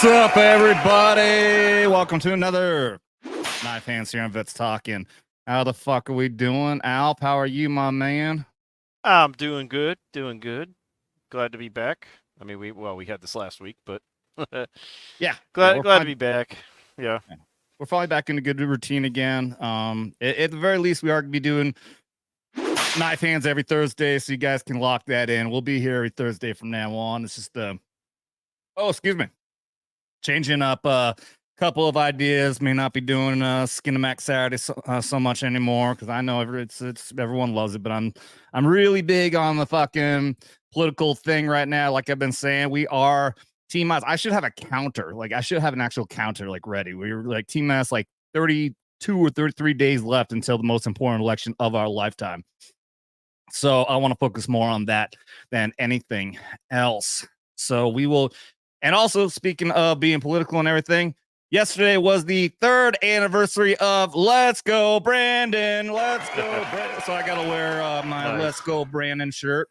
up, everybody? Welcome to another Knife Hands here on Vets Talking. How the fuck are we doing? Alp, how are you, my man? I'm doing good, doing good. Glad to be back. I mean, we had this last week, but Yeah, glad to be back. Yeah. We're finally back in a good routine again. At the very least, we are going to be doing Knife Hands every Thursday, so you guys can lock that in. We'll be here every Thursday from now on. It's just changing up a couple of ideas. May not be doing Skinamax Saturday so much anymore because I know it's everyone loves it, but I'm really big on the fucking political thing right now. Like I've been saying, we are T-minus. I should have a counter. Like I should have an actual counter like ready. We were like T-minus like 32 or 33 days left until the most important election of our lifetime. So I want to focus more on that than anything else. So we will. And also, speaking of being political and everything, yesterday was the 3rd anniversary of Let's Go Brandon. Let's go Brandon. So I got to wear my nice Let's Go Brandon shirt.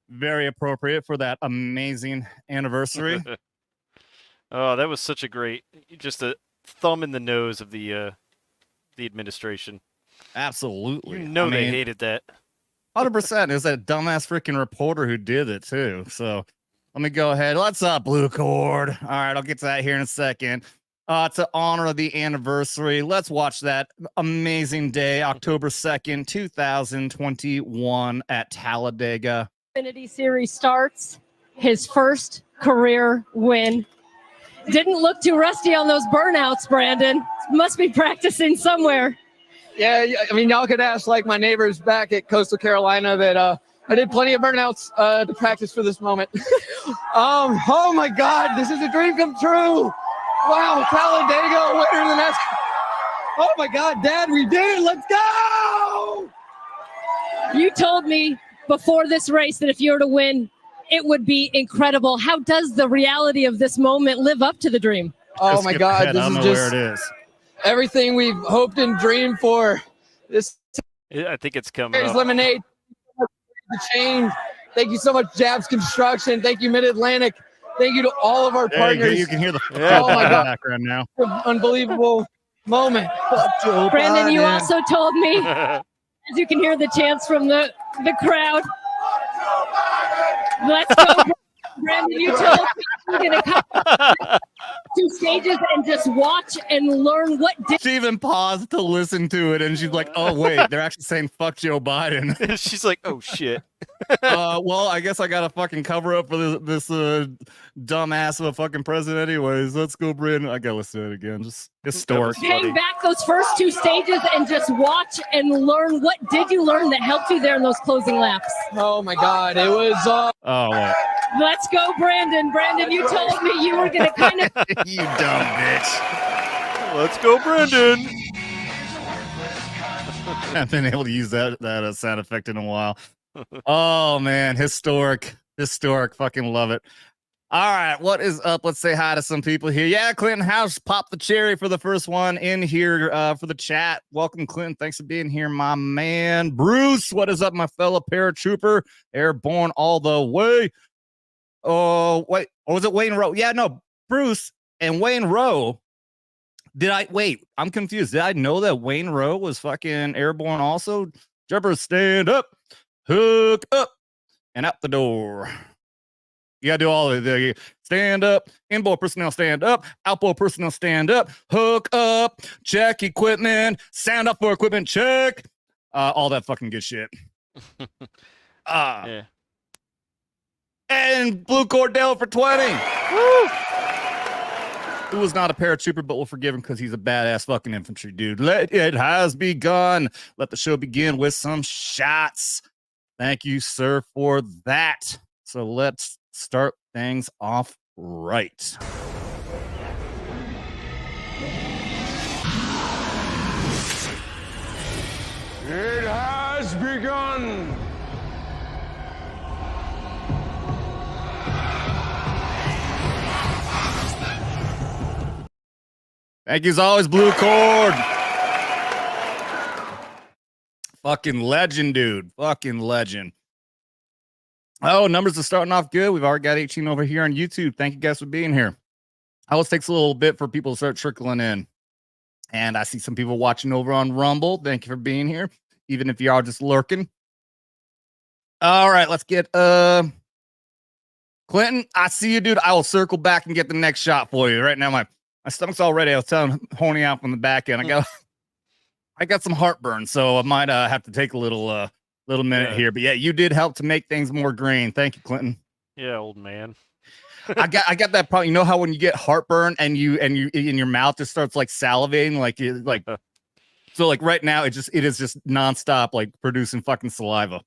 Very appropriate for that amazing anniversary. Oh, that was such a great, just a thumb in the nose of the administration. Absolutely. You know, they hated that. 100%. It was that dumbass freaking reporter who did it, too. So let me go ahead. What's up, Blue Cord? All right, I'll get to that here in a second. To honor the anniversary, let's watch that amazing day, October 2nd, 2021 at Talladega. Xfinity Series starts, his first career win. Didn't look too rusty on those burnouts, Brandon. Must be practicing somewhere. Yeah, I mean, y'all could ask like my neighbors back at Coastal Carolina that I did plenty of burnouts to practice for this moment. Oh my God, this is a dream come true. Wow, Talladega winner in the NASCAR. Oh my God, Dad, we did it. Let's go. You told me before this race that if you were to win, it would be incredible. How does the reality of this moment live up to the dream? Oh my God, this is just where it is. Everything we've hoped and dreamed for. This I think it's coming up. Lemonade. The chain. Thank you so much, Jabs Construction. Thank you, Mid-Atlantic. Thank you to all of our partners. You can hear the oh my God. background now. Unbelievable moment. Brandon, you also told me, as you can hear the chants from the crowd. Let's go, Brandon. You told me you're going to come 2 stages and just watch and learn what did. She even paused to listen to it, and she's like, "Oh wait, they're actually saying fuck Joe Biden." She's like, "Oh shit." Well, I guess I gotta fucking cover up for this dumbass of a fucking president, anyways. Let's go, Brandon. I gotta listen to it again. Just historic. Hang back those first 2 stages and just watch and learn. What did you learn that helped you there in those closing laps? Oh my God, it was. Oh wait. Let's go, Brandon. Brandon, you told me you were gonna kind of. You dumb bitch. Let's go, Brandon. I haven't been able to use that sound effect in a while. Oh man, historic. Fucking love it. All right, what is up? Let's say hi to some people here. Yeah, Clinton House popped the cherry for the first one in here for the chat. Welcome, Clinton. Thanks for being here, my man. Bruce, what is up, my fellow paratrooper? Airborne all the way. Oh, wait. Or was it Wayne Rowe? Yeah, no, Bruce and Wayne Rowe. I'm confused. Did I know that Wayne Rowe was fucking airborne also? Jumper, stand up, hook up, and out the door. You gotta do all of the stand up, inboard personnel stand up, outboard personnel stand up, hook up, check equipment, stand up for equipment check, all that fucking good shit. Yeah. And Blue Cordell for 20. Woo! Who was not a paratrooper, but we'll forgive him because he's a badass fucking infantry dude. It has begun. Let the show begin with some shots. Thank you, sir, for that. So let's start things off right. It has begun. Thank you as always, Blue Cord. Fucking legend, dude. Fucking legend. Oh, numbers are starting off good. We've already got 18 over here on YouTube. Thank you guys for being here. Always takes a little bit for people to start trickling in. And I see some people watching over on Rumble. Thank you for being here, even if you are just lurking. All right, let's get Clinton. I see you, dude. I will circle back and get the next shot for you. Right now, my stomach's all ready. I was telling honing out from the back end. I got some heartburn, so I might have to take a little minute here. But yeah, you did help to make things more green. Thank you, Clinton. Yeah, old man. I got that problem. You know how when you get heartburn and you in your mouth just starts like salivating, like so like right now it is just nonstop like producing fucking saliva.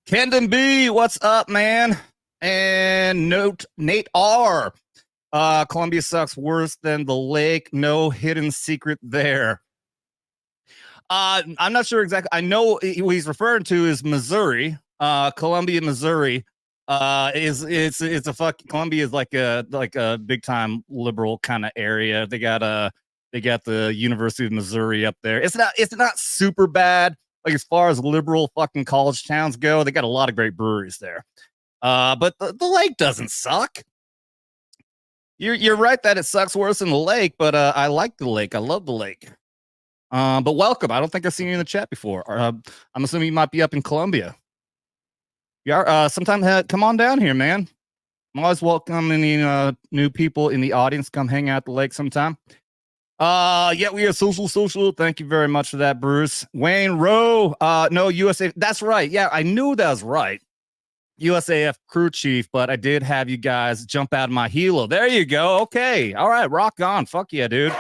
Kendon B, what's up, man? And Nate R. Columbia sucks worse than the lake. No hidden secret there. I'm not sure exactly. I know what he's referring to is Missouri. Columbia, Missouri. It's a Columbia is like a big time liberal kind of area. They got the University of Missouri up there. It's not super bad. Like as far as liberal fucking college towns go, they got a lot of great breweries there. But the lake doesn't suck. You're right that it sucks worse than the lake, but I like the lake. I love the lake. But welcome. I don't think I've seen you in the chat before. I'm assuming you might be up in Columbia. Yeah, sometime come on down here, man. I'm always welcoming new people in the audience. Come hang out at the lake sometime. Yeah, we are social. Thank you very much for that, Bruce. Wayne Rowe. No, USA. That's right. Yeah, I knew that was right. USAF crew chief, but I did have you guys jump out of my helo. There you go. Okay. All right. Rock on. Fuck yeah, dude.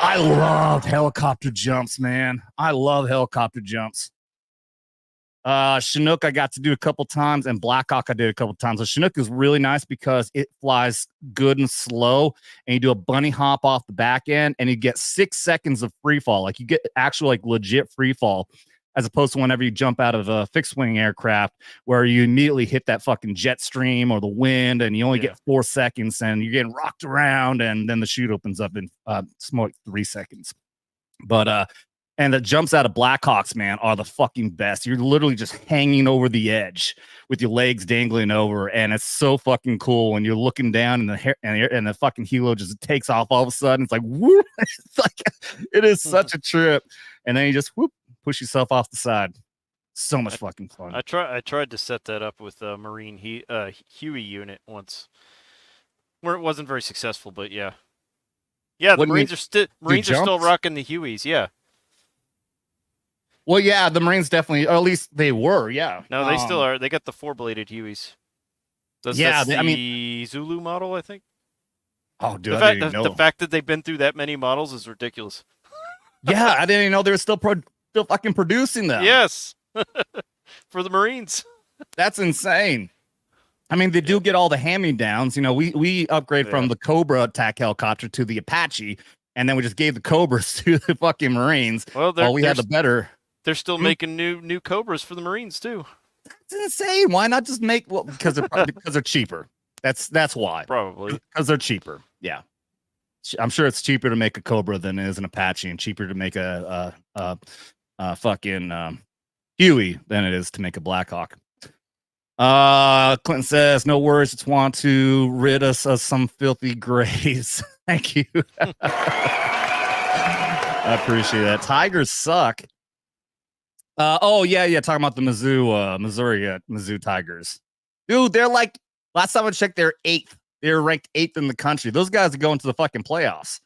I loved helicopter jumps, man. I love helicopter jumps. Chinook I got to do a couple times, and Blackhawk I did a couple times. So Chinook is really nice because it flies good and slow, and you do a bunny hop off the back end, and you get 6 seconds of free fall. Like you get actual like legit free fall, as opposed to whenever you jump out of a fixed wing aircraft where you immediately hit that fucking jet stream or the wind, and you only get 4 seconds, and you're getting rocked around, and then the chute opens up in like 3 seconds. But and the jumps out of Blackhawks, man, are the fucking best. You're literally just hanging over the edge with your legs dangling over, and it's so fucking cool when you're looking down and the fucking helo just takes off all of a sudden. It's like whoop! It's like it is such a trip, and then you just whoop, push yourself off the side. So much fucking fun. I tried to set that up with a Marine Huey unit once, where it wasn't very successful, but yeah. The Marines are still rocking the Hueys, yeah. Well, yeah, the Marines definitely, or at least they were, yeah. No, they still are. They got the 4-bladed Hueys. That's the Zulu model, I think. Oh, dude, the fact that they've been through that many models is ridiculous. Yeah, I didn't even know they were still fucking producing them. Yes, for the Marines. That's insane. I mean, they do get all the hand-me-downs. You know, we upgrade from the Cobra attack helicopter to the Apache, and then we just gave the Cobras to the fucking Marines. Well, we had the better. They're still making new Cobras for the Marines too. That's insane. Why not just make because they're cheaper. That's why. Probably because they're cheaper. Yeah, I'm sure it's cheaper to make a Cobra than it is an Apache, and cheaper to make a fucking Huey than it is to make a Blackhawk. Clinton says, no worries, just want to rid us of some filthy graves. Thank you. I appreciate that. Tigers suck. Talking about the Missouri Mizzou Tigers. Dude, they're like, last time I checked, they're 8th. They're ranked 8th in the country. Those guys are going to the fucking playoffs.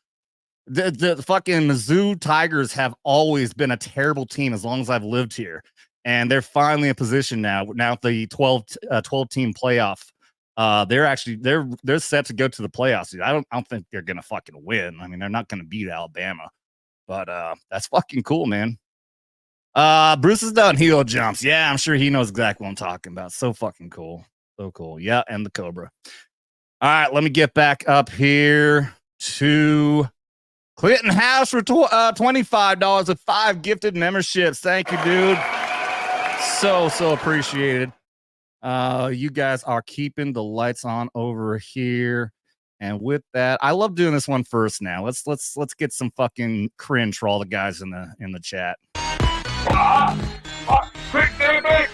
The fucking Mizzou Tigers have always been a terrible team as long as I've lived here. And they're finally in position now. Now the 12 team playoff, they're set to go to the playoffs. I don't think they're gonna fucking win. I mean, they're not gonna beat Alabama, but that's fucking cool, man. Bruce has done helo jumps. Yeah, I'm sure he knows exactly what I'm talking about. So fucking cool, so cool. Yeah, and the Cobra. All right, let me get back up here to Clinton House for $25 with 5 gifted memberships. Thank you, dude. So appreciated. You guys are keeping the lights on over here, and with that, I love doing this one first. Now let's get some fucking cringe for all the guys in the chat. Quick, baby!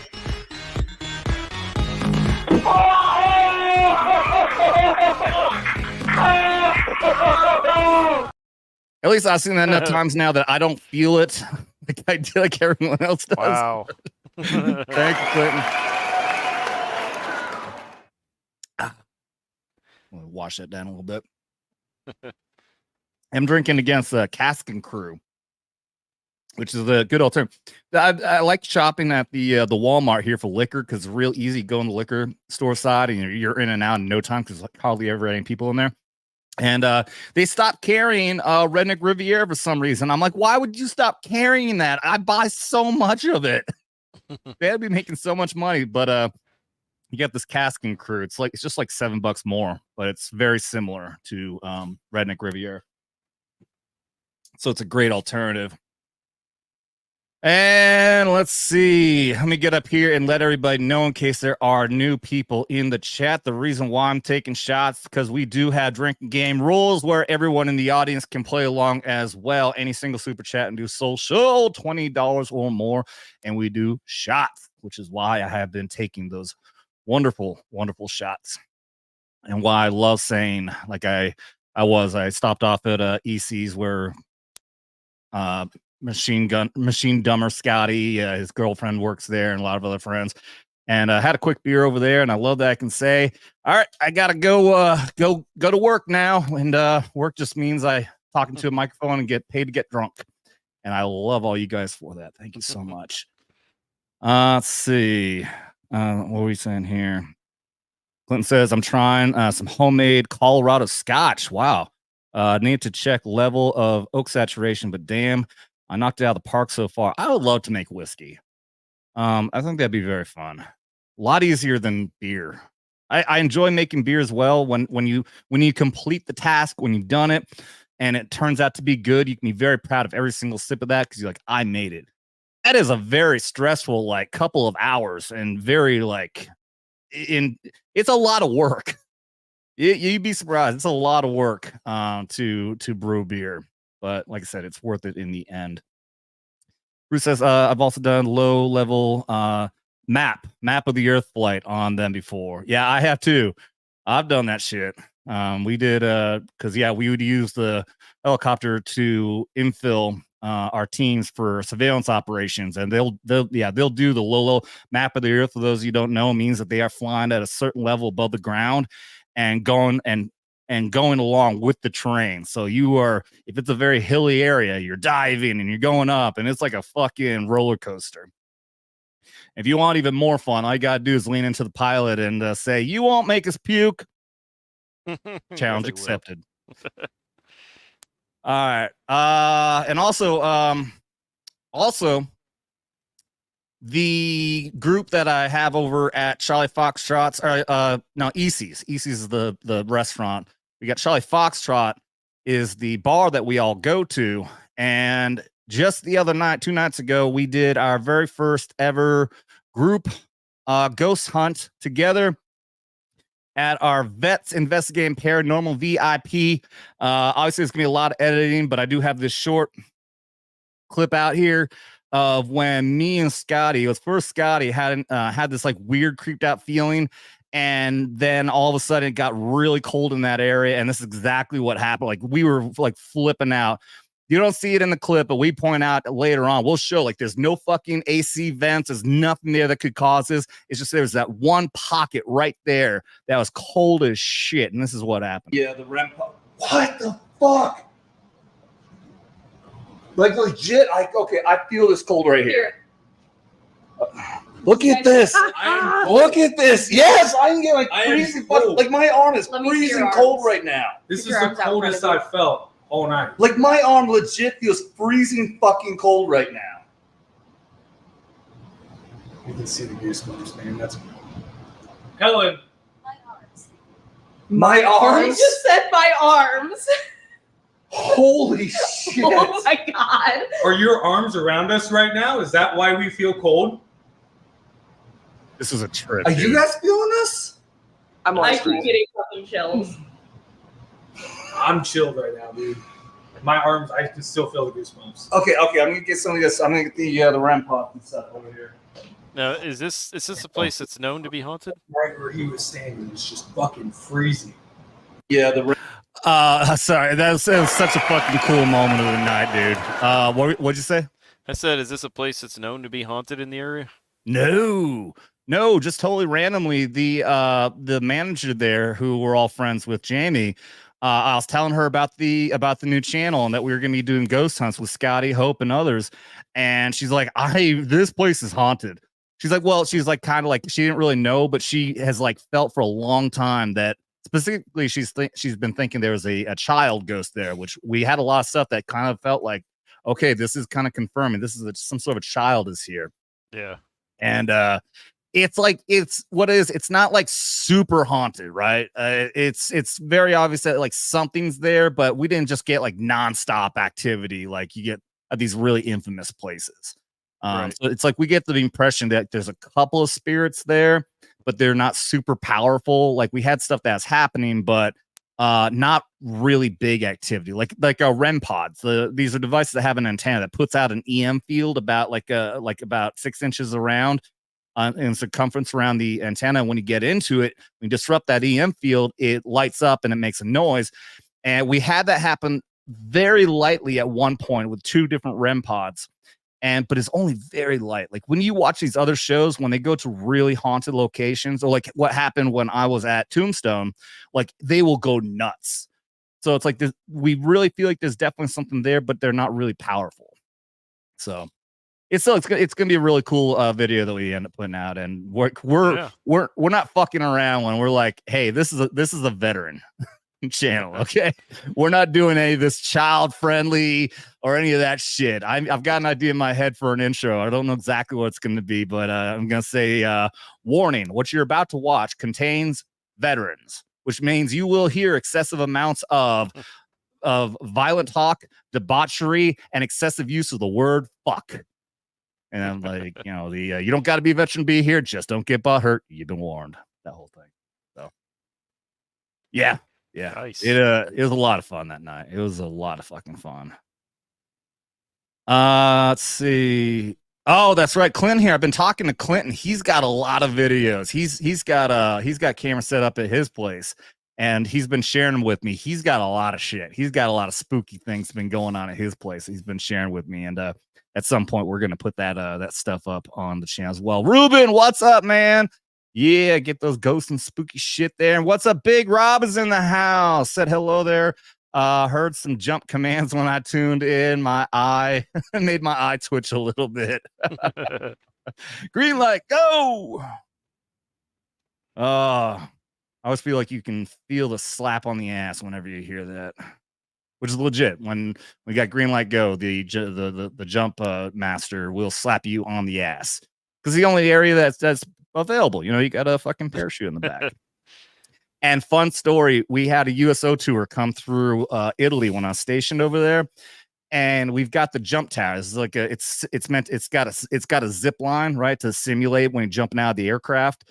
At least I've seen that enough times now that I don't feel it like everyone else does. Wow. Thank you, Clinton. I'm gonna wash that down a little bit. I'm drinking against Cask and Crew, which is a good alternative. I like shopping at the Walmart here for liquor because it's real easy. Go in the liquor store side and you're in and out in no time because like hardly ever any people in there. And they stopped carrying Redneck Riviera for some reason. I'm like, why would you stop carrying that? I buy so much of it. They'd be making so much money, but you get this Cask and Crew. It's just like $7 more, but it's very similar to Redneck Riviera. So it's a great alternative. And let's see. Let me get up here and let everybody know in case there are new people in the chat. The reason why I'm taking shots because we do have drinking game rules where everyone in the audience can play along as well. Any single super chat and do social $20 or more, and we do shots, which is why I have been taking those wonderful, wonderful shots, and why I love saying like I stopped off at EC's where Machine Dumber Scotty, his girlfriend works there, and a lot of other friends. And had a quick beer over there, and I love that I can say, "All right, I gotta go to work now." And work just means I talking to a microphone and get paid to get drunk. And I love all you guys for that. Thank you so much. Let's see, what were we saying here? Clinton says, "I'm trying some homemade Colorado Scotch." Wow. Need to check level of oak saturation, but damn. I knocked it out of the park so far. I would love to make whiskey. I think that'd be very fun. A lot easier than beer. I enjoy making beer as well. When you complete the task, when you've done it, and it turns out to be good, you can be very proud of every single sip of that because you're like, I made it. That is a very stressful like couple of hours and very like it's a lot of work. You'd be surprised. It's a lot of work to brew beer. But like I said, it's worth it in the end. Bruce says, I've also done low level map of the Earth flight on them before. Yeah, I have too. I've done that shit. We did because we would use the helicopter to infill our teams for surveillance operations, and they'll do the low map of the Earth. For those of you who don't know, means that they are flying at a certain level above the ground and going along with the terrain. So if it's a very hilly area, you're diving and you're going up, and it's like a fucking roller coaster. If you want even more fun, all you gotta do is lean into the pilot and say, "You won't make us puke." Challenge accepted. All right. And also, the group that I have over at Charlie Foxtrot's, EC's. EC's is the restaurant. We got Charlie Foxtrot is the bar that we all go to. And just the other night, 2 nights ago, we did our very first ever group ghost hunt together at our Vets Investigating Paranormal VIP. Obviously, it's going to be a lot of editing, but I do have this short clip out here of when me and Scotty, it was first Scotty, had this like weird creeped out feeling. And then all of a sudden it got really cold in that area. And this is exactly what happened. Like we were like flipping out. You don't see it in the clip, but we point out later on, we'll show like there's no fucking AC vents. There's nothing there that could cause this. It's just there's that one pocket right there that was cold as shit. And this is what happened. Yeah, the REM pod. What the fuck? Like legit, I feel this cold right here. Look at this. Look at this. Yes, I can get like freezing cold. Like my arm is freezing cold right now. This is the coldest I've felt all night. Like my arm legit feels freezing fucking cold right now. You can see the goosebumps, man. That's Helen. My arms? You just said my arms. Holy shit. Oh my god. Are your arms around us right now? Is that why we feel cold? This is a trip. Are you guys feeling this? I keep getting fucking chills. I'm chilled right now, dude. My arms, I can still feel the goosebumps. Okay. I'm gonna get some of this. I'm gonna get the REM pop and stuff over here. Now, is this a place that's known to be haunted? Right where he was standing was just fucking freezing. Yeah, the sorry, that was such a fucking cool moment of the night, dude. What'd you say? I said, is this a place that's known to be haunted in the area? No, just totally randomly. The manager there, who we're all friends with, Jamie. I was telling her about the new channel and that we were gonna be doing ghost hunts with Scotty, Hope, and others. And she's like, this place is haunted. She's like, well, she's like kind of like she didn't really know, but she has like felt for a long time that specifically she's been thinking there was a child ghost there, which we had a lot of stuff that kind of felt like, okay, this is kind of confirming this is some sort of a child is here. Yeah. And it's like it's not like super haunted, right? It's very obvious that like something's there, but we didn't just get like nonstop activity like you get at these really infamous places. Right. So it's like we get the impression that there's a couple of spirits there, but they're not super powerful. Like we had stuff that's happening, but not really big activity. Like REM pods. These are devices that have an antenna that puts out an EM field about about 6 inches around in circumference around the antenna. When you get into it, when you disrupt that EM field, it lights up and it makes a noise. And we had that happen very lightly at one point with 2 different REM pods. But it's only very light. Like when you watch these other shows, when they go to really haunted locations, or like what happened when I was at Tombstone, like they will go nuts. So it's like we really feel like there's definitely something there, but they're not really powerful. So it's gonna be a really cool video that we end up putting out, and we're not fucking around when we're like, hey, this is a veteran channel, okay? We're not doing any of this child friendly or any of that shit. I've got an idea in my head for an intro. I don't know exactly what it's going to be, but I'm going to say warning, what you're about to watch contains veterans, which means you will hear excessive amounts of violent talk, debauchery, and excessive use of the word fuck. And I'm like, you don't got to be a veteran to be here, just don't get butthurt. You've been warned. That whole thing. So yeah. Nice. It was a lot of fun that night. It was a lot of fucking fun. Let's see. Oh, that's right, Clinton here. I've been talking to Clinton. He's got a lot of videos. He's got camera set up at his place, and he's been sharing them with me. He's got a lot of shit. He's got a lot of spooky things been going on at his place. He's been sharing with me, and at some point we're gonna put that stuff up on the channel as well. Ruben, what's up, man? Yeah, get those ghosts and spooky shit there. And what's up, Big Rob is in the house. Said hello there. Heard some jump commands when I tuned in. My eye made my eye twitch a little bit. Green light, go. I always feel like you can feel the slap on the ass whenever you hear that, which is legit. When we got green light, go, the jump master will slap you on the ass because the only area that's available. You got a fucking parachute in the back. And fun story, we had a USO tour come through Italy when I was stationed over there, and we've got the jump tower. It's like it's got a zip line, right, to simulate when you're jumping out of the aircraft.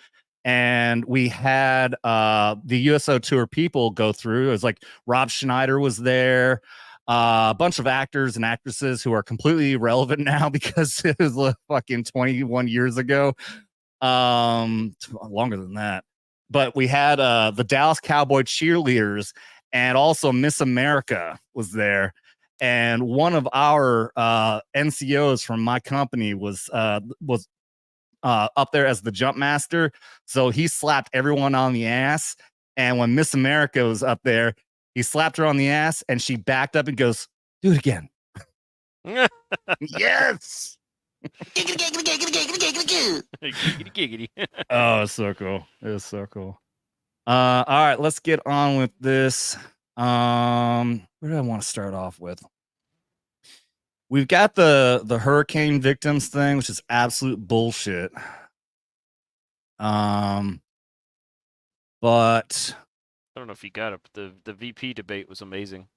And we had the USO tour people go through. It was like Rob Schneider was there, a bunch of actors and actresses who are completely irrelevant now because it was like fucking 21 years ago. Longer than that, but we had the Dallas Cowboy cheerleaders, and also Miss America was there, and one of our NCOs from my company was up there as the jump master, so he slapped everyone on the ass. And when Miss America was up there, he slapped her on the ass, and she backed up and goes, "Do it again." Yes. Giggity. Oh, it's so cool. It was so cool. All right, let's get on with this. Where do I want to start off with? We've got the hurricane victims thing, which is absolute bullshit. But I don't know if you got it, but the VP debate was amazing.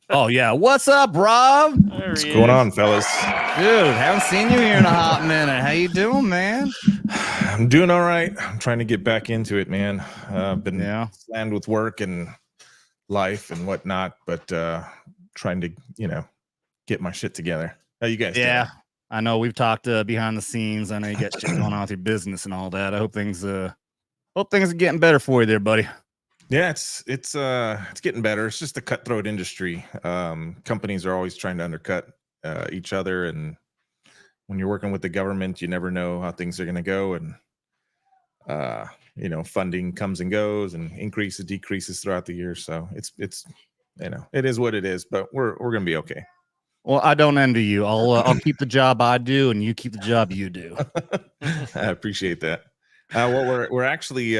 oh yeah, what's up, Rob? What's going on, fellas? Dude, haven't seen you here in a hot minute. How you doing, man? I'm doing all right. I'm trying to get back into it, man. I've been slammed with work and life and whatnot, but trying to, get my shit together. How you guys doing? I know we've talked behind the scenes. I know you got shit going on with your business and all that. I hope things are getting better for you there, buddy. Yeah, it's getting better. It's just a cutthroat industry. Companies are always trying to undercut each other, and when you're working with the government, you never know how things are going to go, and funding comes and goes, and increases, decreases throughout the year. So it's it is what it is, but we're going to be okay. Well, I don't envy you. I'll keep the job I do, and you keep the job you do. I appreciate that. Well, we're actually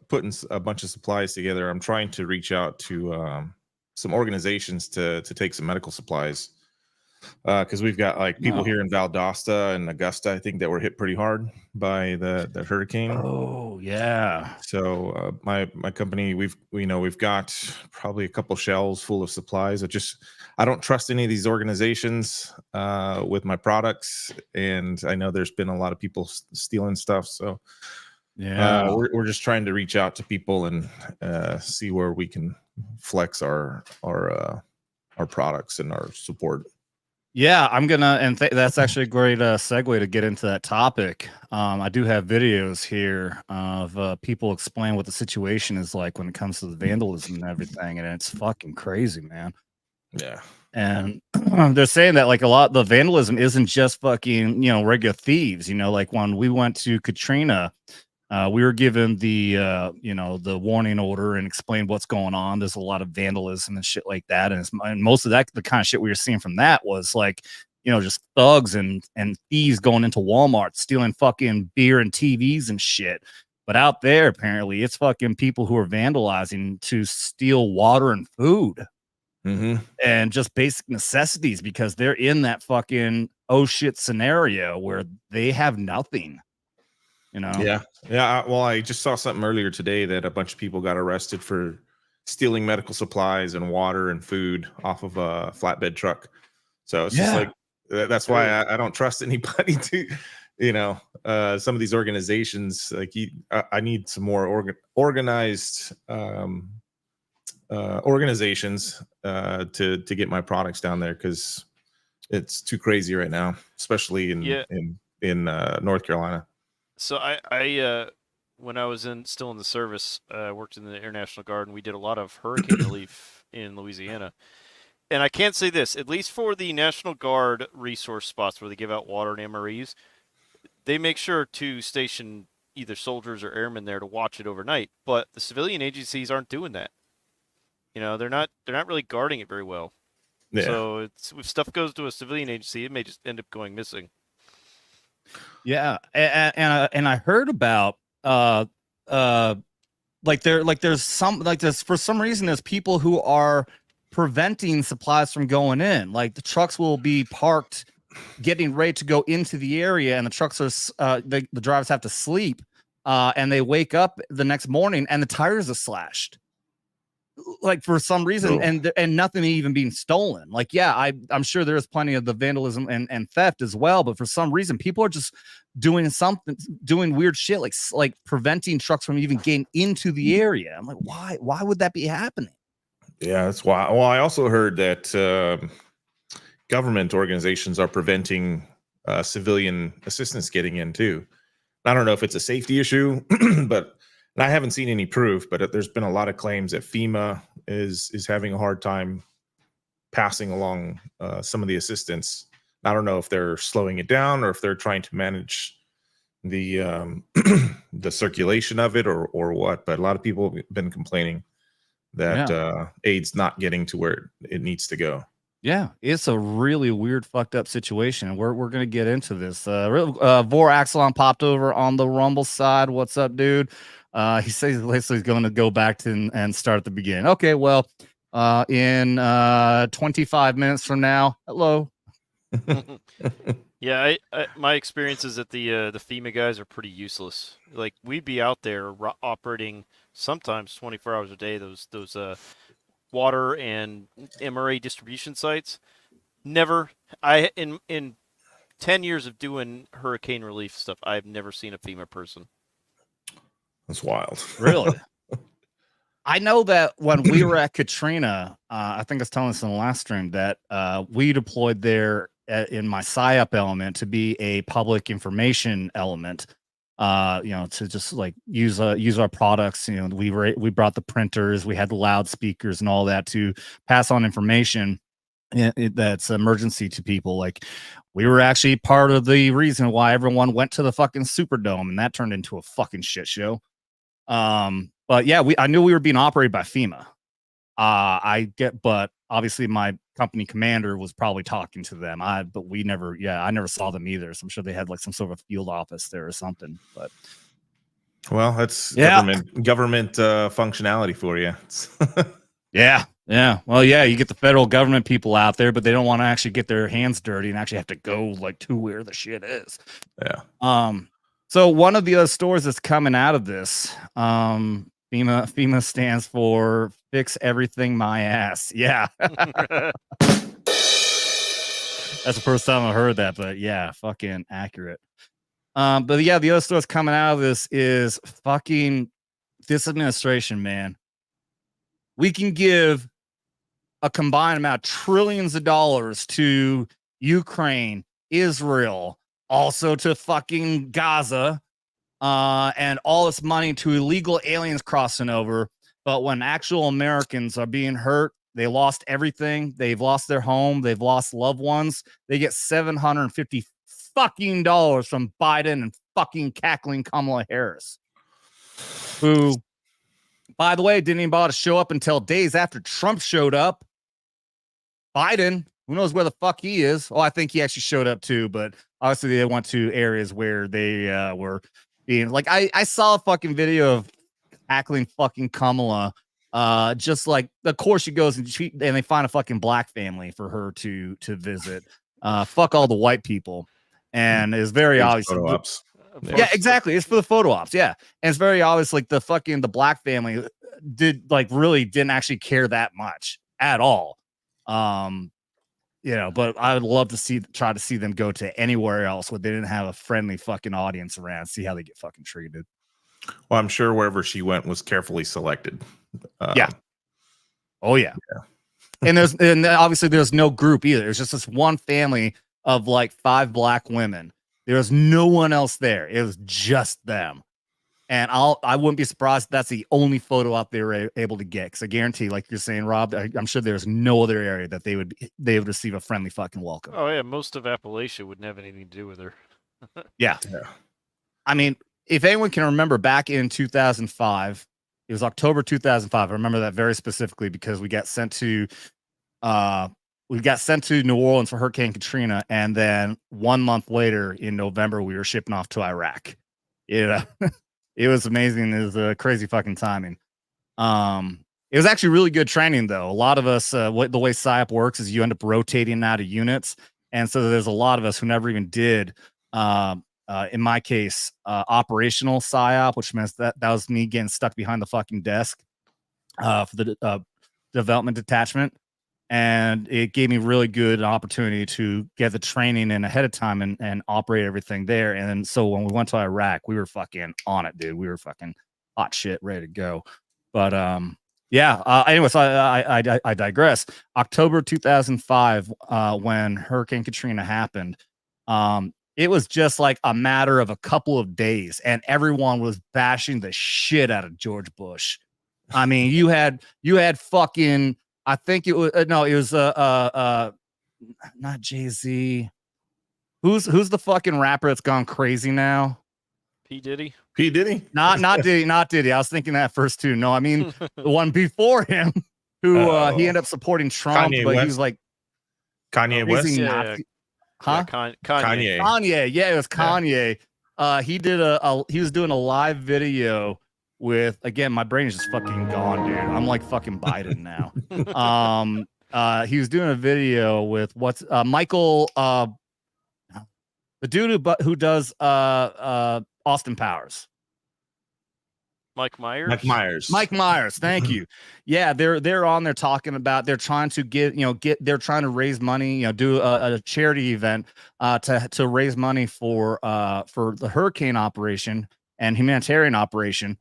putting a bunch of supplies together. I'm trying to reach out to some organizations to take some medical supplies, because we've got like people here in Valdosta and Augusta, I think, that were hit pretty hard by the hurricane. Oh yeah. So my company, we've got probably a couple shelves full of supplies. I don't trust any of these organizations with my products, and I know there's been a lot of people stealing stuff. So yeah, we're just trying to reach out to people and see where we can flex our products and our support. Yeah, I'm gonna, and that's actually a great segue to get into that topic. I do have videos here of people explain what the situation is like when it comes to the vandalism and everything, and it's fucking crazy, man. Yeah. And they're saying that like a lot of the vandalism isn't just fucking, regular thieves. Like when we went to Katrina, we were given the the warning order and explained what's going on. There's a lot of vandalism and shit like that, and most of that, the kind of shit we were seeing from that was like, just thugs and thieves going into Walmart stealing fucking beer and TVs and shit. But out there, apparently, it's fucking people who are vandalizing to steal water and food. Mm-hmm. And just basic necessities, because they're in that fucking oh shit scenario where they have nothing. Yeah. Well, I just saw something earlier today that a bunch of people got arrested for stealing medical supplies and water and food off of a flatbed truck. So it's just like, that's why I don't trust anybody to, some of these organizations. Like, I need some more organized organizations to get my products down there, because it's too crazy right now, especially in North Carolina. So I when I was still in the service, worked in the International Guard, and we did a lot of hurricane relief in Louisiana. And I can't say this, at least for the National Guard resource spots where they give out water and MREs, they make sure to station either soldiers or airmen there to watch it overnight. But the civilian agencies aren't doing that. They're not really guarding it very well. Yeah. So if stuff goes to a civilian agency, it may just end up going missing. Yeah, and I heard about there's for some reason there's people who are preventing supplies from going in. Like the trucks will be parked, getting ready to go into the area, and the trucks are the drivers have to sleep, and they wake up the next morning and the tires are slashed. Like for some reason, and nothing even being stolen. Like, yeah, I'm sure there's plenty of the vandalism and theft as well, but for some reason people are just doing weird shit, like preventing trucks from even getting into the area. I'm like, why would that be happening? Yeah, that's why. Well, I also heard that government organizations are preventing civilian assistance getting in too. I don't know if it's a safety issue, but I haven't seen any proof, but there's been a lot of claims that FEMA is having a hard time passing along some of the assistance. I don't know if they're slowing it down or if they're trying to manage the the circulation of it or what. But a lot of people have been complaining that aid's not getting to where it needs to go. Yeah, it's a really weird, fucked up situation. We're gonna get into this. Vor Axelon popped over on the Rumble side. What's up, dude? He says he's going to go back to and start at the beginning. Okay, well, in 25 minutes from now, hello. Yeah, my experience is that the FEMA guys are pretty useless. Like, we'd be out there operating sometimes 24 hours a day. Those water and MRA distribution sites. Never, in 10 years of doing hurricane relief stuff, I've never seen a FEMA person. That's wild. Really? I know that when we were at Katrina, I think I was telling us in the last stream that we deployed there in my PSYOP element to be a public information element. To just like use our products. We brought the printers, we had the loudspeakers and all that to pass on information that's emergency to people. Like, we were actually part of the reason why everyone went to the fucking Superdome, and that turned into a fucking shit show. But yeah, I knew we were being operated by FEMA. But obviously my company commander was probably talking to them. I never saw them either. So I'm sure they had like some sort of field office there or something. But well, that's government functionality for you. Yeah. Well, yeah, you get the federal government people out there, but they don't want to actually get their hands dirty and actually have to go like to where the shit is. Yeah. So one of the other stores that's coming out of this, FEMA stands for Fix Everything My Ass. Yeah. That's the first time I heard that, but yeah, fucking accurate. But yeah, the other stores coming out of this is fucking this administration, man. We can give a combined amount of trillions of dollars to Ukraine, Israel, also to fucking Gaza, and all this money to illegal aliens crossing over. But when actual Americans are being hurt, they lost everything. They've lost their home. They've lost loved ones. They get $750 fucking dollars from Biden and fucking cackling Kamala Harris, who, by the way, didn't even bother to show up until days after Trump showed up. Biden, who knows where the fuck he is? Oh, I think he actually showed up too, but obviously they went to areas where they were being like, I saw a fucking video of tackling fucking Kamala. Just like, of course she goes and they find a fucking black family for her to visit. Fuck all the white people. And it's very obvious. Yeah, exactly. It's for the photo ops. Yeah. And it's very obvious, like the black family didn't actually care that much at all. But I would love to try to see them go to anywhere else where they didn't have a friendly fucking audience around, see how they get fucking treated. Well, I'm sure wherever she went was carefully selected. Yeah. Oh yeah. And obviously there's no group either. There's just this one family of like 5 black women. There was no one else there. It was just them. And I wouldn't be surprised if that's the only photo op they were able to get. Because I guarantee, like you're saying, Rob, I'm sure there's no other area that they would receive a friendly fucking welcome. Oh yeah, most of Appalachia wouldn't have anything to do with her. Yeah. I mean, if anyone can remember back in 2005, it was October 2005. I remember that very specifically because we got sent to New Orleans for Hurricane Katrina, and then 1 month later in November we were shipping off to Iraq. It was amazing. It was a crazy fucking timing. It was actually really good training though. A lot of us, the way PSYOP works is you end up rotating out of units, and so there's a lot of us who never even did. In my case, operational PSYOP, which means that was me getting stuck behind the fucking desk for the development detachment. And it gave me really good opportunity to get the training in ahead of time and operate everything there. And so when we went to Iraq, we were fucking on it, dude. We were fucking hot shit, ready to go. But anyways, I digress. October 2005, when Hurricane Katrina happened, it was just like a matter of a couple of days, and everyone was bashing the shit out of George Bush. I mean, you had fucking. I think it was not Jay-Z. Who's the fucking rapper that's gone crazy now? P. Diddy? Not Diddy. I was thinking that first too. No, I mean the one before him who he ended up supporting Trump, Kanye but West. he was like Kanye West. Yeah. Huh? Kanye. Kanye. Yeah, it was Kanye. He was doing a live video with, again, my brain is just fucking gone, dude. I'm like fucking Biden now. He was doing a video with Michael, the dude who does Austin Powers. Mike Myers. Mike Myers. Thank you. Yeah, they're on there talking about they're trying to they're trying to raise money, do a charity event to raise money for the hurricane operation and humanitarian operation.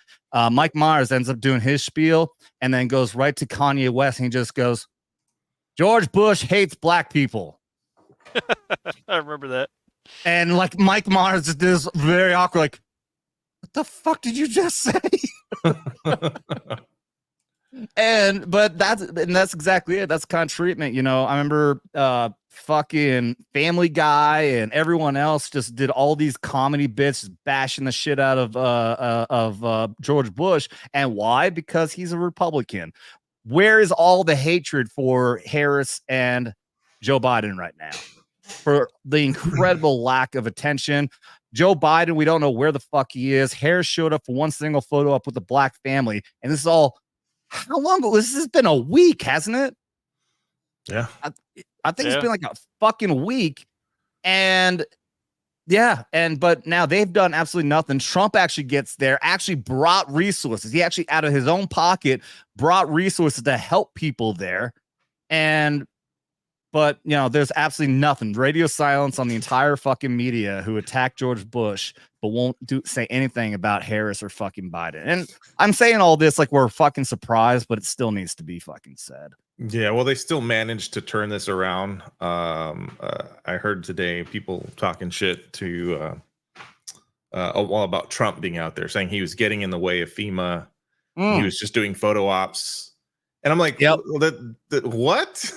Mike Myers ends up doing his spiel and then goes right to Kanye West and he just goes, George Bush hates black people. I remember that. And like Mike Myers just is very awkward, like, what the fuck did you just say? But that's exactly it. That's the kind of treatment, you know. I remember fucking Family Guy and everyone else just did all these comedy bits bashing the shit out of George Bush. And why? Because he's a Republican. Where is all the hatred for Harris and Joe Biden right now? For the incredible lack of attention. Joe Biden, we don't know where the fuck he is. Harris showed up for one single photo up with a black family. And this is all, how long ago? This has been a week, hasn't it? Yeah. I think it's been like a fucking week. And yeah, but now they've done absolutely nothing. Trump actually gets there, actually brought resources. He actually, out of his own pocket, brought resources to help people there. But, you know, there's absolutely nothing. Radio silence on the entire fucking media who attacked George Bush, but won't say anything about Harris or fucking Biden. And I'm saying all this like we're fucking surprised, but it still needs to be fucking said. Yeah, well, they still managed to turn this around. I heard today people talking shit to about Trump being out there saying he was getting in the way of FEMA. He was just doing photo ops. And I'm like, yep. What?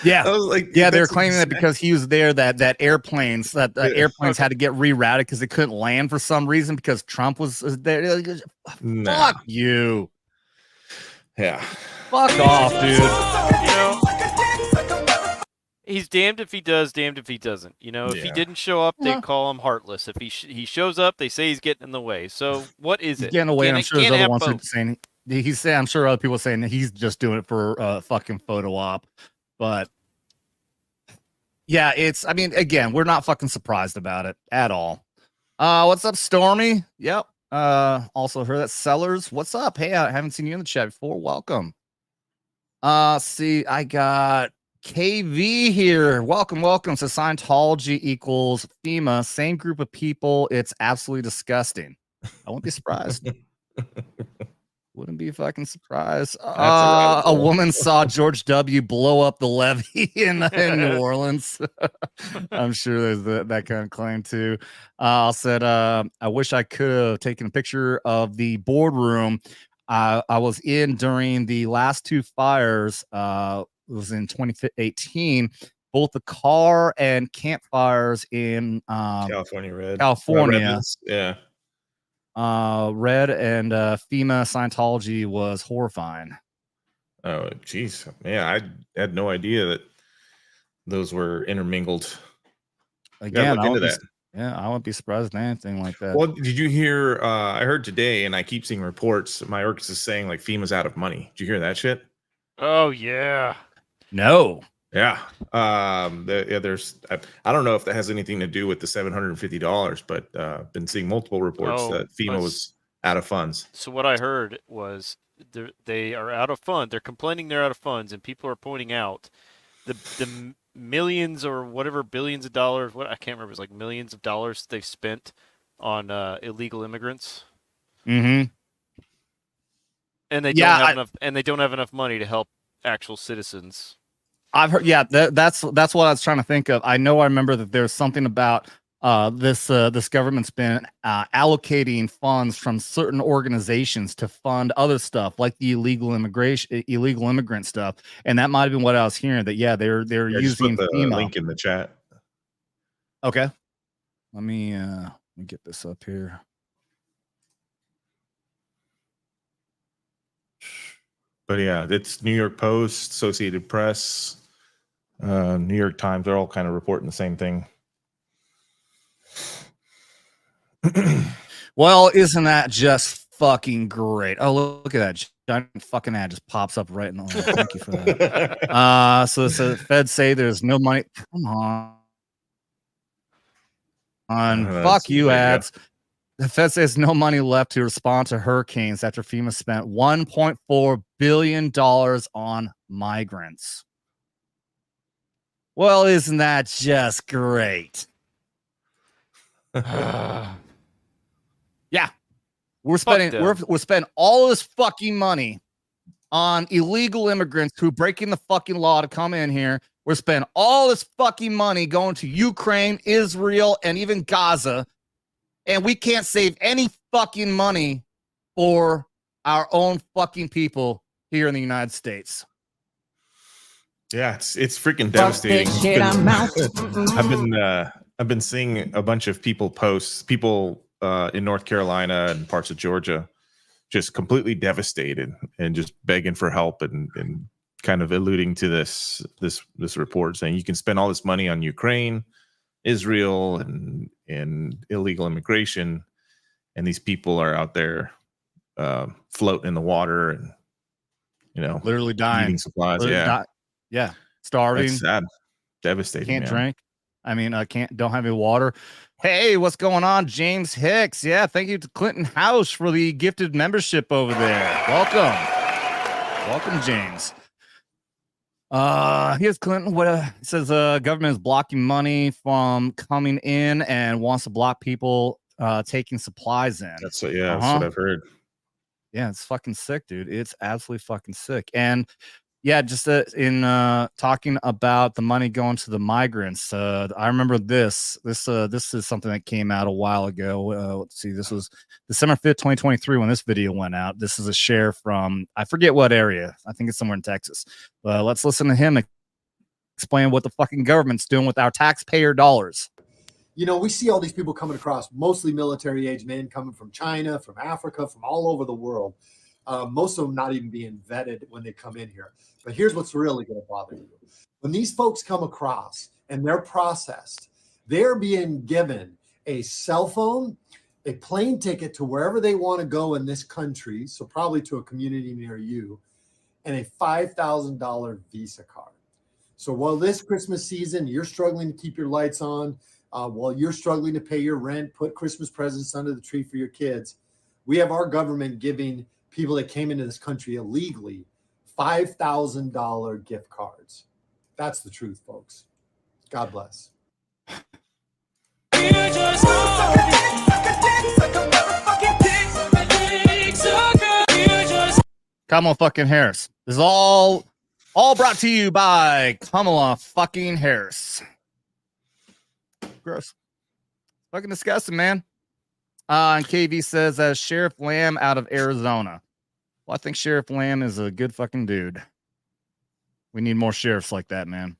Yeah. I was like, yeah, they're claiming that because he was there, that airplanes had to get rerouted because they couldn't land for some reason because Trump was there. Fuck you. Yeah. Fuck off, dude. You know, he's damned if he does, damned if he doesn't. You know, if he didn't show up, they call him heartless. If he shows up, they say he's getting in the way. So what is it? He's getting away, and I'm sure there's other ones who are saying he's saying. I'm sure other people are saying that he's just doing it for a fucking photo op. But yeah, I mean, again, we're not fucking surprised about it at all. What's up, Stormy? Yep. Also heard that. Sellers, what's up? Hey, I haven't seen you in the chat before. Welcome. See, I got KV here. Welcome. So Scientology equals FEMA, same group of people. It's absolutely disgusting. I won't be surprised. Wouldn't be fucking surprised. A woman saw George W. blow up the levee in New Orleans. I'm sure there's that kind of claim too. I said, I wish I could have taken a picture of the boardroom I was in during the last two fires. It was in 2018. Both the car and campfires in California Red. California. Yeah. Red and FEMA Scientology was horrifying. Oh, geez. Yeah, I had no idea that those were intermingled. Again, I wouldn't be surprised at anything like that. Well, did you hear? I heard today, and I keep seeing reports. Mayorkas is saying like FEMA's out of money. Did you hear that shit? Oh yeah. No. Yeah. There's. I don't know if that has anything to do with the $750, but been seeing multiple reports that FEMA was out of funds. So what I heard was they are out of funds. They're complaining they're out of funds, and people are pointing out the millions or whatever billions of dollars. What I can't remember. It's like millions of dollars they've spent on illegal immigrants. Mm-hmm. And they don't have enough. And they don't have enough money to help actual citizens. I've heard, that's what I was trying to think of. I remember that there's something about this government's been allocating funds from certain organizations to fund other stuff like the illegal immigrant stuff, and that might have been what I was hearing. That they're using the FEMA. link in the chat. Okay, let me get this up here. But yeah, it's New York Post, Associated Press, New York Times. They're all kind of reporting the same thing. Well, isn't that just fucking great? Oh, look at that giant fucking ad just pops up right in the line. Thank you for that. So the Feds say there's no money. Come on. Fuck you, ads. The Fed says no money left to respond to hurricanes after FEMA spent $1.4 billion on migrants. Well, isn't that just great? Yeah. We're spending all this fucking money on illegal immigrants who are breaking the fucking law to come in here. We're spending all this fucking money going to Ukraine, Israel, and even Gaza, and we can't save any fucking money for our own fucking people here in the United States. Yeah, it's freaking devastating. I've been seeing a bunch of people in North Carolina and parts of Georgia just completely devastated and just begging for help and kind of alluding to this report saying you can spend all this money on Ukraine, Israel, and illegal immigration, and these people are out there floating in the water and literally dying, eating supplies. Yeah, starving. That's sad, devastating. Can't drink. I mean, don't have any water. Hey, what's going on, James Hicks? Yeah, thank you to Clinton House for the gifted membership over there. Welcome, James. Here's Clinton. What says government is blocking money from coming in and wants to block people taking supplies in. That's what I've heard. Yeah, it's fucking sick, dude. It's absolutely fucking sick. And yeah, just in talking about the money going to the migrants, I remember this is something that came out a while ago. Let's see, this was December 5th, 2023 when this video went out. This is a share from, I forget what area. I think it's somewhere in Texas. Let's listen to him explain what the fucking government's doing with our taxpayer dollars. We see all these people coming across, mostly military-age men coming from China, from Africa, from all over the world. Most of them not even being vetted when they come in here. But here's what's really going to bother you. When these folks come across and they're processed, they're being given a cell phone, a plane ticket to wherever they want to go in this country, so probably to a community near you, and a $5,000 Visa card. So while this Christmas season, you're struggling to keep your lights on, while you're struggling to pay your rent, put Christmas presents under the tree for your kids, we have our government giving people that came into this country illegally $5,000 gift cards. That's the truth, folks. God bless. Kamala fucking Harris. This is all brought to you by Kamala fucking Harris. Gross. Fucking disgusting, man. And KV says, Sheriff Lamb out of Arizona. Well, I think Sheriff Lamb is a good fucking dude. We need more sheriffs like that, man.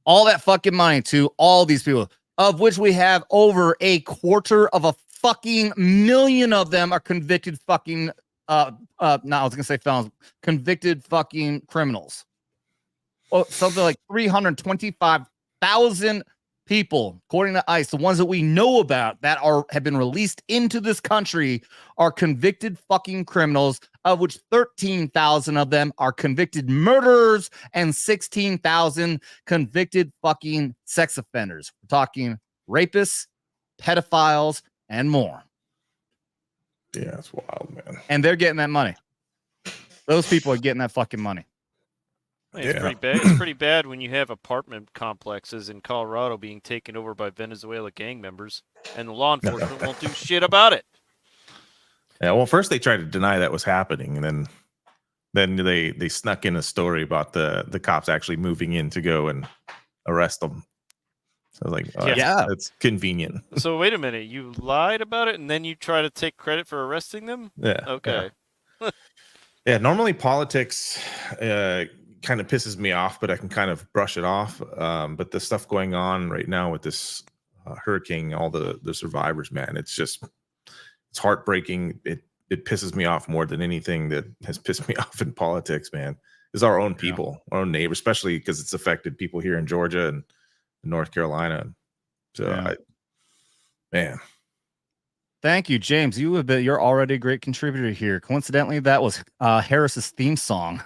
All that fucking money to all these people, of which we have over 250,000 of them are convicted fucking, I was going to say felons, convicted fucking criminals. Oh, something like 325,000 people, according to ICE, the ones that we know about that have been released into this country are convicted fucking criminals, of which 13,000 of them are convicted murderers and 16,000 convicted fucking sex offenders. We're talking rapists, pedophiles, and more. Yeah, that's wild, man. And they're getting that money. Those people are getting that fucking money. It's pretty bad. It's pretty bad when you have apartment complexes in Colorado being taken over by Venezuela gang members, and the law enforcement won't do shit about it. Yeah, well, first they tried to deny that was happening, and then they snuck in a story about the cops actually moving in to go and arrest them. So I was like, that's convenient. So wait a minute, you lied about it, and then you try to take credit for arresting them? Yeah. Okay. Yeah, normally politics kind of pisses me off, but I can kind of brush it off. But the stuff going on right now with this hurricane, all the survivors, man, it's heartbreaking. It pisses me off more than anything that has pissed me off in politics, man. Is our own people, our own neighbors, especially because it's affected people here in Georgia and North Carolina. So, man. Thank you, James. You're already a great contributor here. Coincidentally, that was Harris's theme song.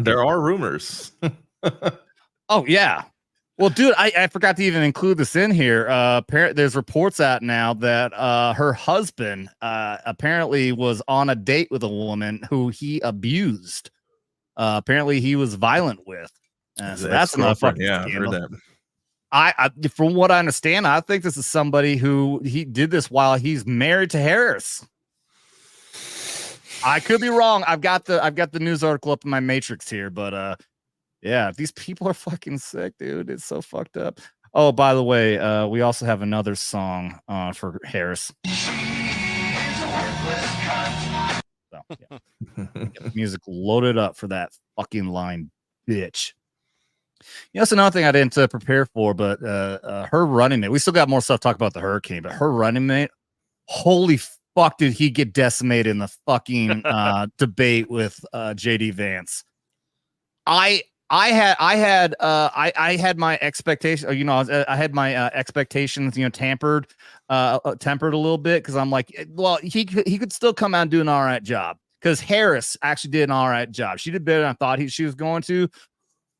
There are rumors. Oh yeah. Well, dude, I forgot to even include this in here. There's reports out now that her husband apparently was on a date with a woman who he apparently he was violent with. So that's another fucking I've scandal. heard that. From what I understand, I think this is somebody who he did this while he's married to Harris. I could be wrong. I've got the news article up in my matrix here, but yeah, these people are fucking sick, dude. It's so fucked up. Oh, by the way, we also have another song for Harris. So, yeah. Get the music loaded up for that fucking line, bitch. That's another thing I didn't prepare for, but her running mate. We still got more stuff to talk about the hurricane, but her running mate, holy fuck, did he get decimated in the fucking debate with JD Vance? I had my expectations, I had my expectations, tempered a little bit, because I'm like, well, he could still come out and do an all right job, because Harris actually did an all right job. She did better than I thought she was going to,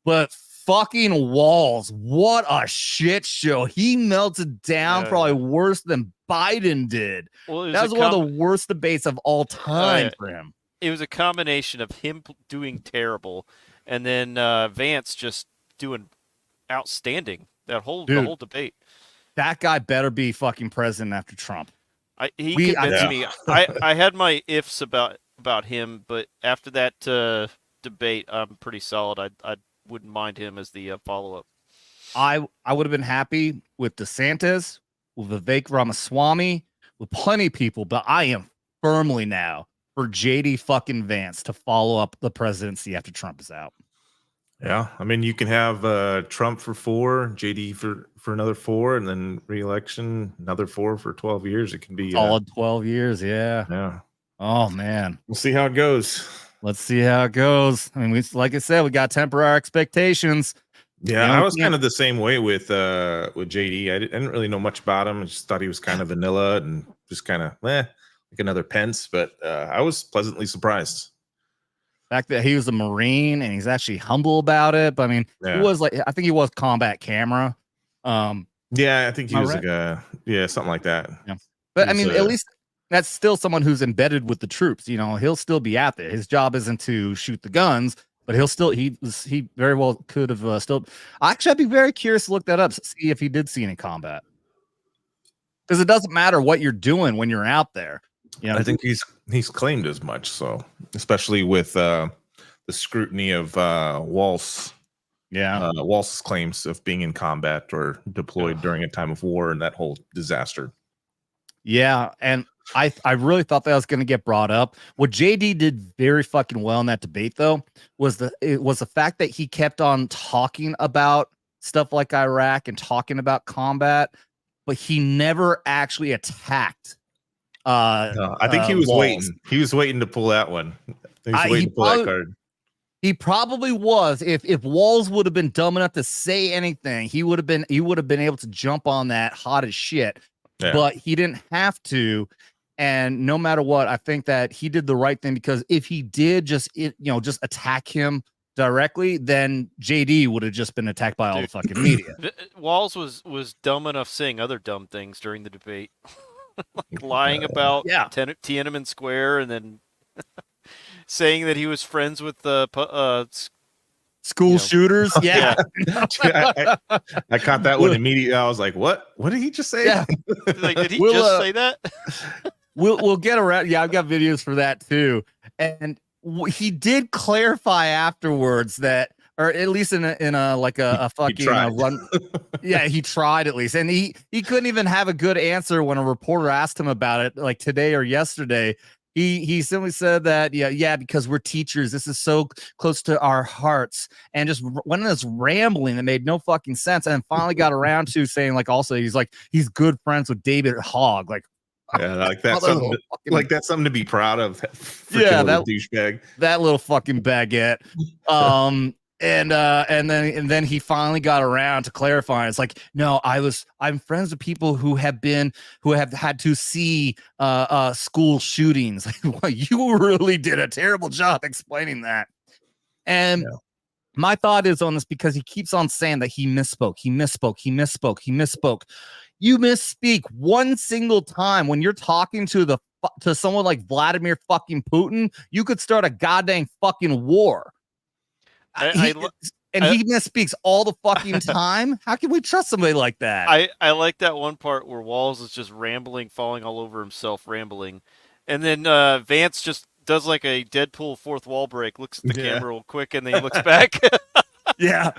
but fucking Walls, what a shit show. He melted down probably worse than Biden did. Well, that was one of the worst debates of all time for him. It was a combination of him doing terrible and then Vance just doing outstanding the whole debate. That guy better be fucking president after Trump. He convinced me. I had my ifs about him, but after that debate, I'm pretty solid. I wouldn't mind him as the follow-up. I would have been happy with DeSantis, with Vivek Ramaswamy, with plenty of people, but I am firmly now for JD fucking Vance to follow up the presidency after Trump is out. Yeah, I mean, you can have Trump for 4, JD for another 4, and then re-election another 4 for 12 years. It can be solid 12 years. Yeah. Oh man, we'll see how it goes. Let's see how it goes. I mean, like I said, we got to temper our expectations. Yeah, I was kind of the same way with JD. I didn't really know much about him. I just thought he was kind of vanilla and just kind of like another Pence. But I was pleasantly surprised. The fact that he was a Marine and he's actually humble about it. But I mean, he was I think he was combat camera. Yeah, I think he was like something like that. Yeah. But I mean, at least that's still someone who's embedded with the troops. He'll still be out there. His job isn't to shoot the guns, but he very well could have still. Actually, I'd be very curious to look that up, see if he did see any combat. Because it doesn't matter what you're doing when you're out there. I think he's claimed as much. So, especially with the scrutiny of Walls. Yeah, Walsh's claims of being in combat or deployed during a time of war and that whole disaster. Yeah, and I really thought that was going to get brought up. What JD did very fucking well in that debate, though, was the fact that he kept on talking about stuff like Iraq and talking about combat, but he never actually attacked. No, I think he was waiting. He was waiting to pull that one. He was waiting to pull that card. He probably was. If Walls would have been dumb enough to say anything, he would have been able to jump on that hot as shit. Yeah. But he didn't have to. And no matter what, I think that he did the right thing, because if he did just attack him directly, then JD would have just been attacked by all the fucking media. Walls was dumb enough saying other dumb things during the debate, like lying about Tiananmen Square, and then saying that he was friends with the school shooters. Yeah. I caught that one immediately. I was like, what did he just say? Yeah. Like, did he just say that? We'll get around. Yeah, I've got videos for that too. And he did clarify afterwards that, or at least in a like a fucking run. Yeah, he tried at least. And he couldn't even have a good answer when a reporter asked him about it, like today or yesterday. He simply said that, because we're teachers. This is so close to our hearts, and just went on this rambling that made no fucking sense. And finally got around to saying, like, also he's good friends with David Hogg. Like, like that's something to be proud of. Yeah, that douchebag, that little fucking baguette. And then he finally got around to clarifying. It's like, no, I'm friends with people who have had to see school shootings. Like, well, you really did a terrible job explaining that. And my thought is on this, because he keeps on saying that he misspoke. You misspeak one single time when you're talking to someone like Vladimir fucking Putin. You could start a goddamn fucking war. and he misspeaks all the fucking time. How can we trust somebody like that? I like that one part where Walls is just rambling, falling all over himself, rambling, and then Vance just does like a Deadpool fourth wall break, looks at the camera real quick, and then he looks back. Yeah.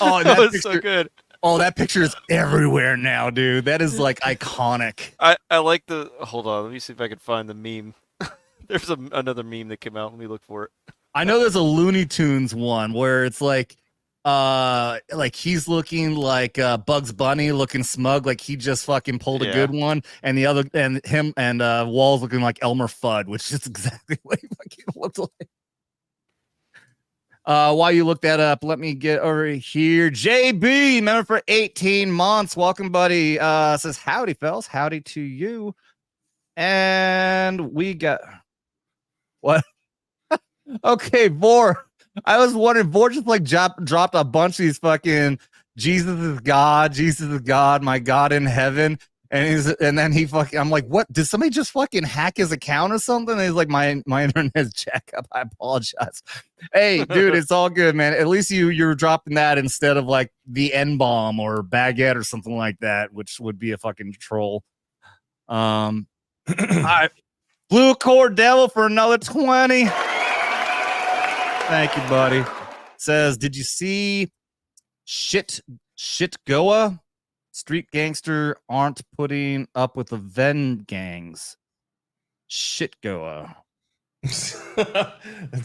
Oh, that was picture, so good. Oh, that picture is everywhere now, dude. That is like iconic. I like the. Hold on, let me see if I can find the meme. There's another meme that came out. Let me look for it. I know there's a Looney Tunes one where it's like he's looking like Bugs Bunny, looking smug, like he just fucking pulled a good one, and the other and him and Wall's looking like Elmer Fudd, which is exactly what he fucking looked like. While you look that up, let me get over here. JB, member for 18 months. Welcome, buddy. Says howdy, fellas. Howdy to you. And we got what? Okay, Vor. I was wondering, Vor just like dropped a bunch of these fucking Jesus is God, my God in heaven. And then he fucking, I'm like, what? Did somebody just fucking hack his account or something? And he's like, my internet's jack up. I apologize. Hey, dude, it's all good, man. At least you're dropping that instead of like the N-bomb or baguette or something like that, which would be a fucking troll. All right. Blue Core Devil for another 20. Thank you, buddy. Says, did you see shit Goa? Street gangster aren't putting up with the Venn gangs. Shit Goa. It's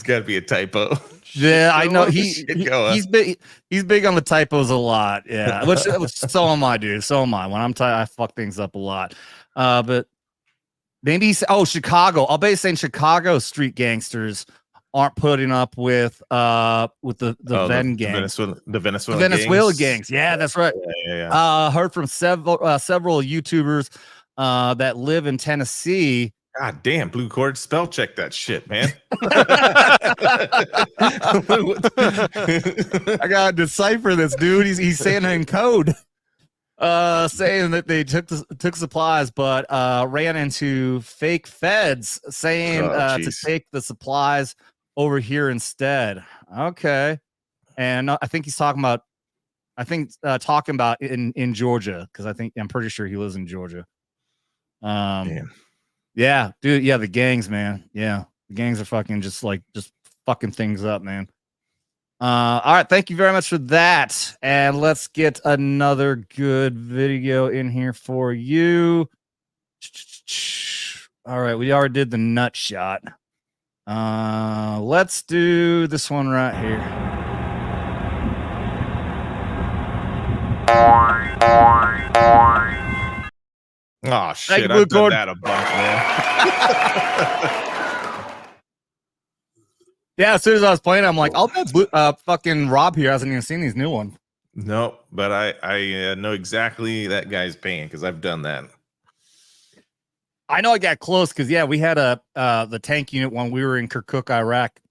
got to be a typo. Yeah, I know he's big on the typos a lot. Yeah, which so am I, dude. So am I. When I'm I fuck things up a lot. But maybe Chicago. I'll bet he's saying Chicago street gangsters aren't putting up with the Venn gangs, the Venezuela gangs. Yeah, that's right. Yeah. Heard from several YouTubers that live in Tennessee. God damn, Blue Cord, spell check that shit, man. I gotta decipher this, dude. He's saying it in code. Saying that they took supplies, but ran into fake feds saying to take the supplies over here instead. Okay. And I think he's talking about in Georgia, because I'm pretty sure he lives in Georgia. Yeah, dude. Yeah, the gangs, man. Yeah, the gangs are fucking just fucking things up, man. All right, thank you very much for that. And let's get another good video in here for you. All right, we already did the nut shot. Let's do this one right here. Oh shit! I've done that a bunch, man. Yeah, as soon as I was playing, I'm like, I'll bet fucking Rob here hasn't even seen these new ones. No, but I know exactly that guy's pain because I've done that. I know I got close because we had the tank unit when we were in Kirkuk, Iraq,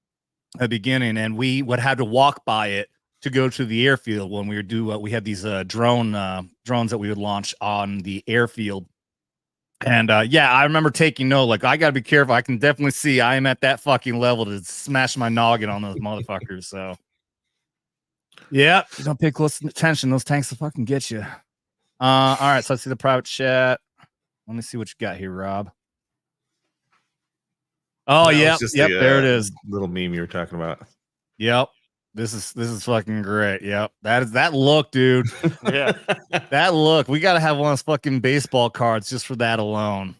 at the beginning, and we would have to walk by it to go to the airfield when we would we had these drones that we would launch on the airfield. And I remember taking note, like, I gotta be careful. I can definitely see I am at that fucking level to smash my noggin on those motherfuckers. So yeah, you don't pay close attention, those tanks will fucking get you. All right, so let's see the private chat. Let me see what you got here, Rob. Oh, yeah, there it is. Little meme you were talking about. Yep. This is fucking great. Yep. That look, dude. Yeah. That look. We gotta have one of those fucking baseball cards just for that alone.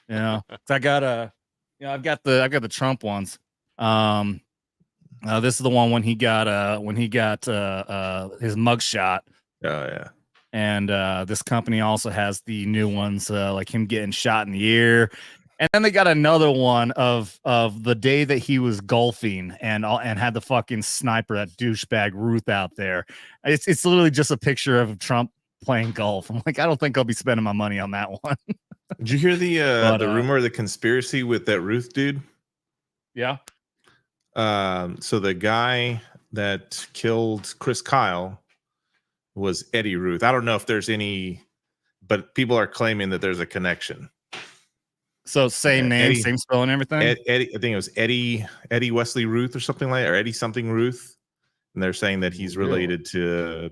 You know, I got I've got the Trump ones. This is the one when he got his mugshot. Oh yeah. And this company also has the new ones, like him getting shot in the ear. And then they got another one of the day that he was golfing and had the fucking sniper, that douchebag Ruth, out there. It's literally just a picture of Trump playing golf. I'm like, I don't think I'll be spending my money on that one. Did you hear the rumor, the conspiracy with that Ruth dude? Yeah. So the guy that killed Chris Kyle was Eddie Ruth. I don't know if there's any, but people are claiming that there's a connection. So same name, same spelling, everything. Eddie, I think it was Eddie Wesley Ruth or something like that, or Eddie something Ruth. and they're saying that he's related to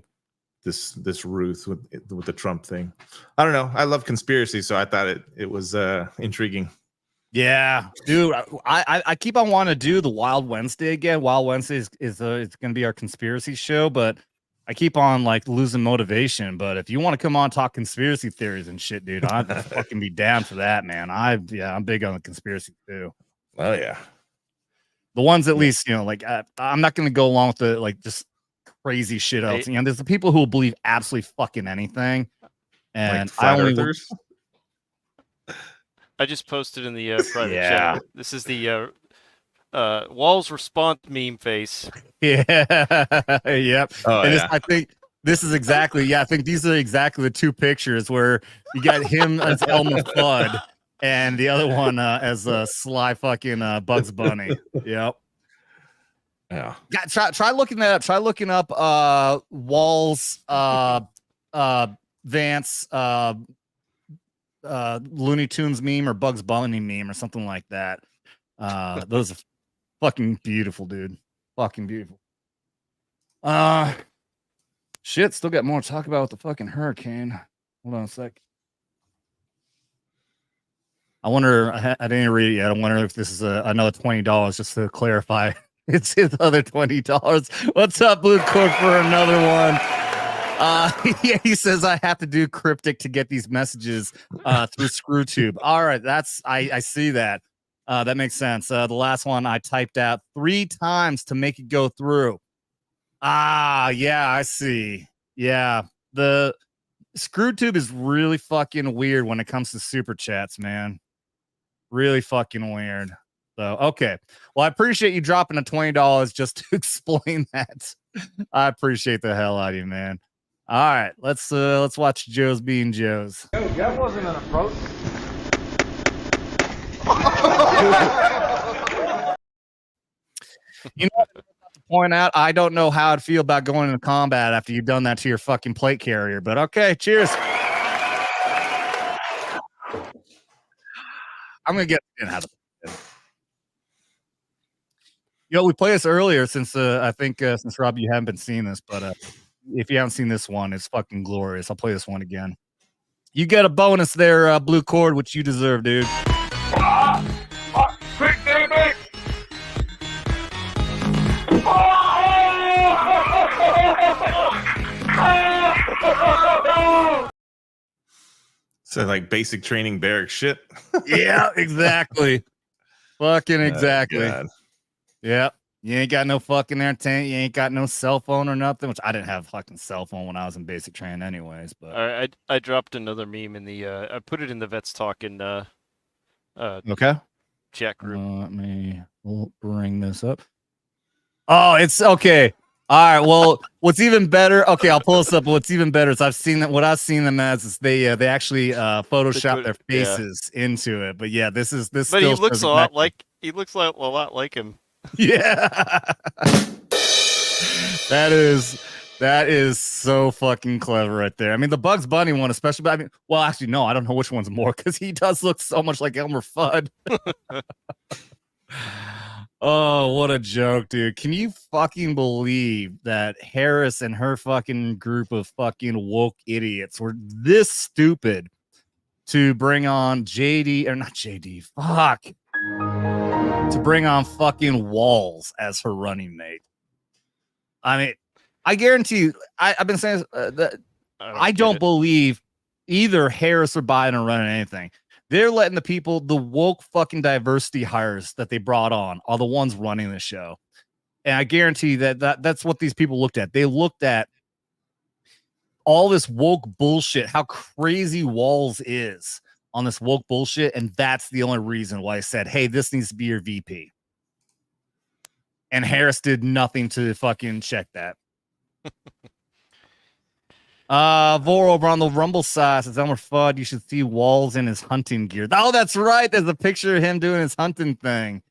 this Ruth with the Trump thing. I don't know. I love conspiracy, so I thought it was intriguing. Yeah, dude, I keep on wanting to do the Wild Wednesday again. Wild Wednesday is it's going to be our conspiracy show, but I keep on like losing motivation. But if you want to come on talk conspiracy theories and shit, dude, I'd fucking be down for that, man. I'm big on the conspiracy too. Oh yeah, the ones at least, you know, like I'm not going to go along with the like just crazy shit else. You know, there's the people who will believe absolutely fucking anything, and like flat earthers. I just posted in the private chat. This is the Walls response meme face. Yeah. Yep. Oh, and yeah. I think this is exactly. I think these are exactly the two pictures where you got him as Elmer Fudd and the other one as a sly fucking Bugs Bunny. Yep. Yeah. Try looking that up. Try looking up Walls Vance Looney Tunes meme or Bugs Bunny meme or something like that. Those are fucking beautiful, dude. Fucking beautiful. Shit, still got more to talk about with the fucking hurricane. Hold on a sec. I wonder, I didn't read it yet. I wonder if this is another $20 just to clarify. It's his other $20. What's up, Blue Cord, for another one? Yeah, he says I have to do cryptic to get these messages through ScrewTube. All right, I see that. That makes sense. The last one I typed out 3 times to make it go through. Yeah, I see. Yeah, the ScrewTube is really fucking weird when it comes to super chats, man. Really fucking weird. So, okay. Well, I appreciate you dropping the $20 just to explain that. I appreciate the hell out of you, man. All right, let's watch Joe's being Joe's. Yo, that wasn't an approach. You know what I'm about to point out? I don't know how I'd feel about going into combat after you've done that to your fucking plate carrier, but okay, cheers. I'm gonna get in how to. You know, we played this earlier since I think since Rob, you haven't been seeing this, but if you haven't seen this one, it's fucking glorious. I'll play this one again. You get a bonus there, Blue Cord, which you deserve, dude. Quick, baby! So like basic training barrack shit. Yeah, exactly. Fucking exactly. God. Yeah. You ain't got no fucking entertainment. You ain't got no cell phone or nothing, which I didn't have a fucking cell phone when I was in basic training anyways. But I dropped another meme in the I put it in the Vets Talk in okay. chat group. We'll bring this up. Oh, it's okay. All right. Well, what's even better? Okay, I'll pull this up. What's even better is I've seen that. What I've seen them as is they actually Photoshop their faces into it. But yeah, this. But he looks a lot like a lot like him. Yeah. That is so fucking clever right there. I mean, the Bugs Bunny one, especially. But I mean, well, actually, no, I don't know which one's more because he does look so much like Elmer Fudd. Oh, what a joke, dude. Can you fucking believe that Harris and her fucking group of fucking woke idiots were this stupid to bring on JD, or not JD, fuck. To bring on fucking Walls as her running mate. I mean, I guarantee you, I've been saying that I don't believe either Harris or Biden are running anything. They're letting the people, the woke fucking diversity hires that they brought on are the ones running the show. And I guarantee that's what these people looked at. They looked at all this woke bullshit, how crazy Walls is on this woke bullshit. And that's the only reason why I said, hey, this needs to be your VP. And Harris did nothing to fucking check that. Vor over on the Rumble side says Elmer Fudd, you should see Walls in his hunting gear. Oh, that's right. There's a picture of him doing his hunting thing.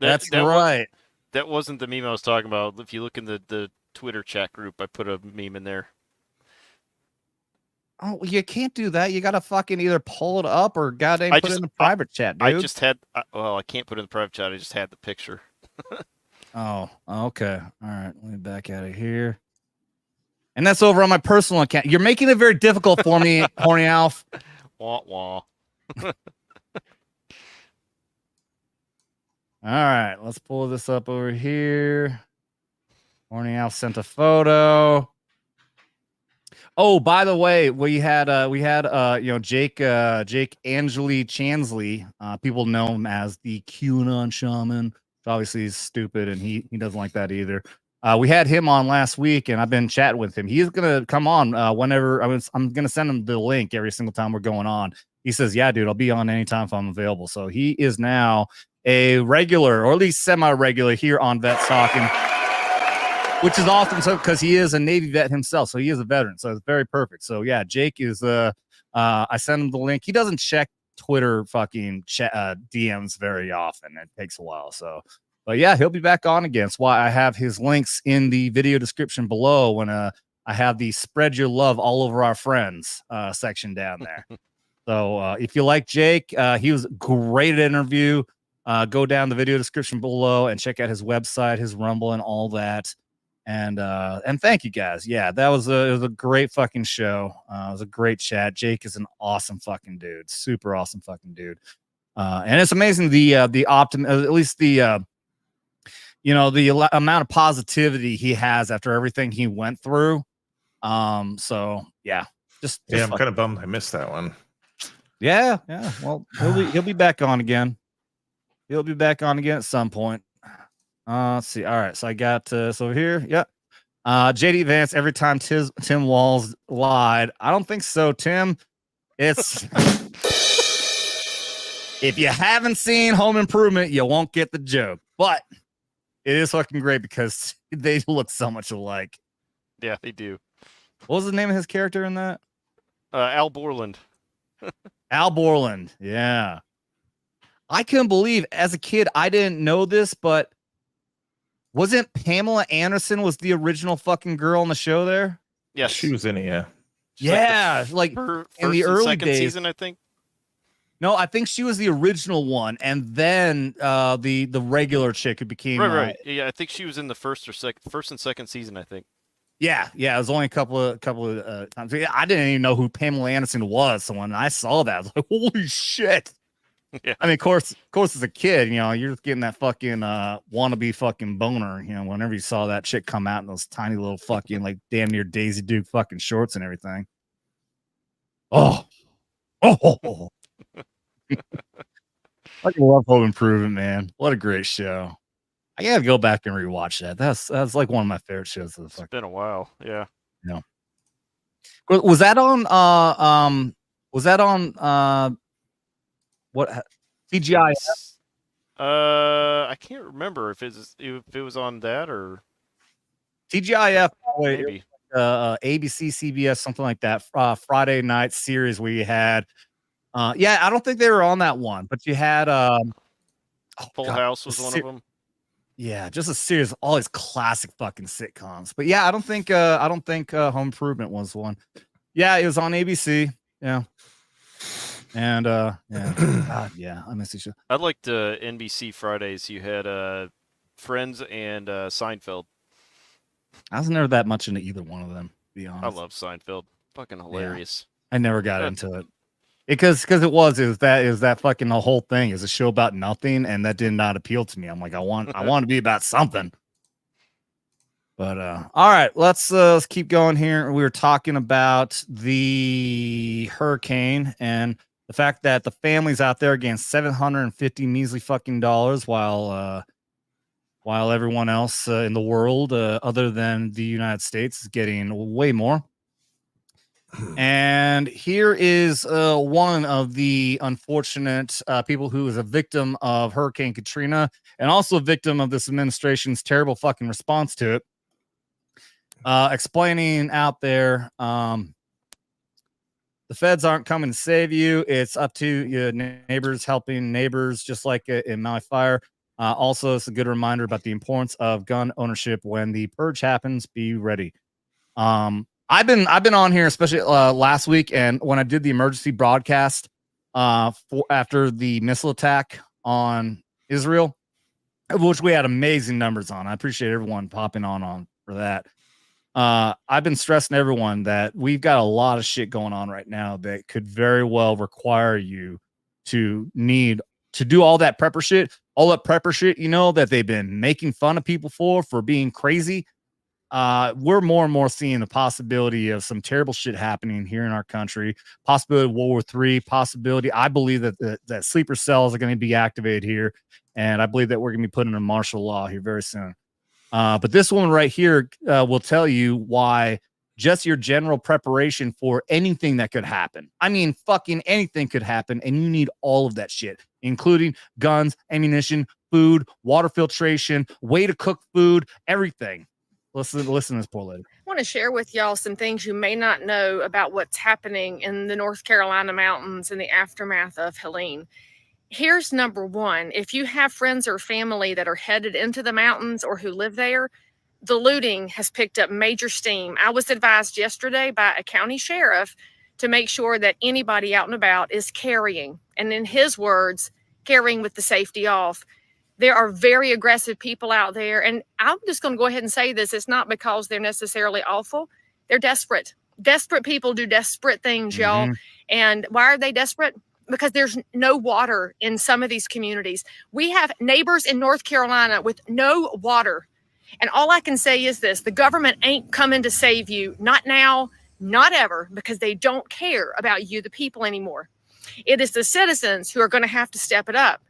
That's right. That wasn't the meme I was talking about. If you look in the Twitter chat group, I put a meme in there. Oh, you can't do that. You gotta fucking either pull it up or goddamn put it in the private chat, dude. I just had. I can't put it in the private chat. I just had the picture. Oh, okay. All right. Let me back out of here. And that's over on my personal account. You're making it very difficult for me, Horny Alf. Wah wah. All right, let's pull this up over here. Horny Alf sent a photo. Oh, by the way, we had Jake Angeli Chansley. People know him as the QAnon shaman. Obviously, he's stupid and he doesn't like that either. We had him on last week, and I've been chatting with him. He's gonna come on whenever I'm gonna send him the link every single time we're going on. He says, "Yeah, dude, I'll be on anytime if I'm available." So he is now a regular, or at least semi-regular, here on Vets Talking, which is awesome. So because he is a Navy vet himself, so he is a veteran. So it's very perfect. So yeah, Jake is. I sent him the link. He doesn't check Twitter fucking DMs very often. It takes a while. So. But yeah, he'll be back on again. That's why I have his links in the video description below when I have the spread your love all over our friends section down there. So if you like Jake, he was great at interview. Go down the video description below and check out his website, his Rumble, and all that. And thank you guys. Yeah, it was a great fucking show. It was a great chat. Jake is an awesome fucking dude, super awesome fucking dude. And it's amazing the at least the the amount of positivity he has after everything he went through. So yeah, just I'm kind of bummed I missed that one. Yeah. Well, he'll be back on again. He'll be back on again at some point. Let's see. All right, so I got so here. Yeah. JD Vance. Every time Tim Walls lied, I don't think so, Tim. It's if you haven't seen Home Improvement, you won't get the joke, but. It is fucking great because they look so much alike. Yeah, they do. What was the name of his character in that? Al Borland. Al Borland. Yeah. I couldn't believe as a kid, I didn't know this, but wasn't Pamela Anderson was the original fucking girl on the show there? Yes. She was in it, yeah. Yeah. Like in the early second days. season, I think. No, I think she was the original one, and then the regular chick who became right. Yeah, I think she was in the first and second season. I think. Yeah. It was only a couple of times. I didn't even know who Pamela Anderson was. So when I saw that, I was like, "Holy shit!" Yeah. I mean, of course, as a kid, you're just getting that fucking wannabe fucking boner. Whenever you saw that chick come out in those tiny little fucking like damn near Daisy Duke fucking shorts and everything. Oh. I love Home Improvement, man. What a great show. I gotta go back and rewatch that. That's like one of my favorite shows of the fuck. It's been a while, yeah. Was that on what CGI? I can't remember if it was on that or TGIF. Maybe. ABC, CBS, something like that. Friday night series where you had I don't think they were on that one, but you had Full House was one of them. Yeah, just a series of all these classic fucking sitcoms. But yeah, I don't think Home Improvement was one. Yeah, it was on ABC. Yeah. And God, yeah, I miss each other. I liked NBC Fridays. You had Friends and Seinfeld. I was never that much into either one of them, to be honest. I love Seinfeld. Fucking hilarious. Yeah, I never got into it. Because it was that fucking the whole thing is a show about nothing, and that did not appeal to me. I'm like, I want to be about something. But all right, let's keep going here. We were talking about the hurricane and the fact that the families out there getting $750 measly fucking dollars, while everyone else in the world, other than the United States, is getting way more. And here is one of the unfortunate people who is a victim of Hurricane Katrina and also a victim of this administration's terrible fucking response to it. Explaining out there, the feds aren't coming to save you. It's up to your neighbors helping neighbors, just like in Maui Fire. Also, it's a good reminder about the importance of gun ownership when the purge happens. Be ready. I've been on here, especially last week, and when I did the emergency broadcast after the missile attack on Israel, which we had amazing numbers on. I appreciate everyone popping on for that. I've been stressing to everyone that we've got a lot of shit going on right now that could very well require you to need to do all that prepper shit, you know, that they've been making fun of people for being crazy. We're more and more seeing the possibility of some terrible shit happening here in our country, possibility of World War III, possibility. I believe that sleeper cells are going to be activated here. And I believe that we're going to be put in a martial law here very soon. But this one right here will tell you why just your general preparation for anything that could happen. I mean, fucking anything could happen, and you need all of that shit, including guns, ammunition, food, water filtration, way to cook food, everything. Listen to this poor lady. I want to share with y'all some things you may not know about what's happening in the North Carolina mountains in the aftermath of Helene. Here's number one. If you have friends or family that are headed into the mountains or who live there, the looting has picked up major steam. I was advised yesterday by a county sheriff to make sure that anybody out and about is carrying, and in his words, carrying with the safety off. There are very aggressive people out there, and I'm just going to go ahead and say this. It's not because they're necessarily awful. They're desperate. Desperate people do desperate things, y'all. And why are they desperate? Because there's no water in some of these communities. We have neighbors in North Carolina with no water. And all I can say is this: the government ain't coming to save you. Not now, not ever, because they don't care about you, the people, anymore. It is the citizens who are going to have to step it up.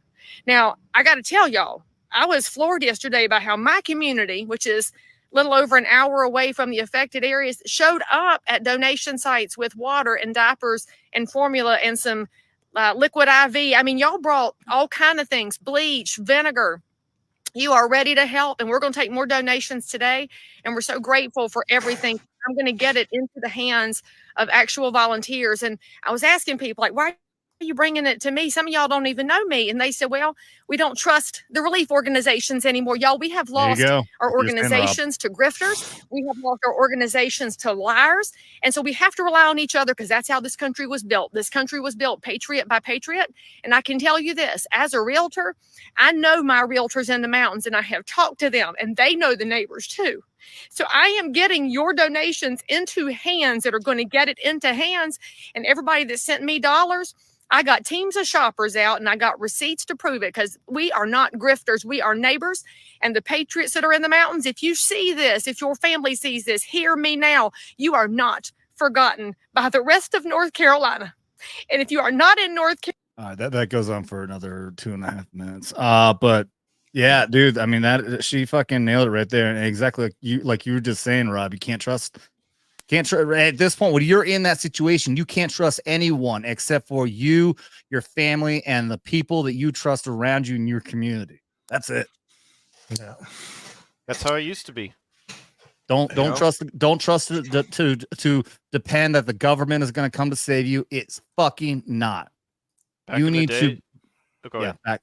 Now, I got to tell y'all, I was floored yesterday by how my community, which is a little over an hour away from the affected areas, showed up at donation sites with water and diapers and formula and some liquid IV. I mean, y'all brought all kind of things, bleach, vinegar. You are ready to help, and we're going to take more donations today, and we're so grateful for everything. I'm going to get it into the hands of actual volunteers. And I was asking people, like, why are you bringing it to me? Some of y'all don't even know me. And they said, well, we don't trust the relief organizations anymore. Y'all, we have lost our organizations to grifters. We have lost our organizations to liars. And so we have to rely on each other, because that's how this country was built. This country was built patriot by patriot. And I can tell you this, as a realtor, I know my realtors in the mountains, and I have talked to them, and they know the neighbors too. So I am getting your donations into hands that are going to get it into hands. And everybody that sent me dollars, I got teams of shoppers out, and I got receipts to prove it, because we are not grifters. We are neighbors. And the patriots that are in the mountains, if you see this, if your family sees this, hear me now. You are not forgotten by the rest of North Carolina. And if you are not in North Carolina, that goes on for another 2.5 minutes. But yeah, dude, I mean, that she fucking nailed it right there. And exactly like you were just saying, Rob, you can't trust at this point when you're in that situation. You can't trust anyone except for you, your family, and the people that you trust around you in your community. That's it. Yeah, that's how it used to be. Don't trust to depend that the government is going to come to save you. It's fucking not. Back you in the need day, to go ahead.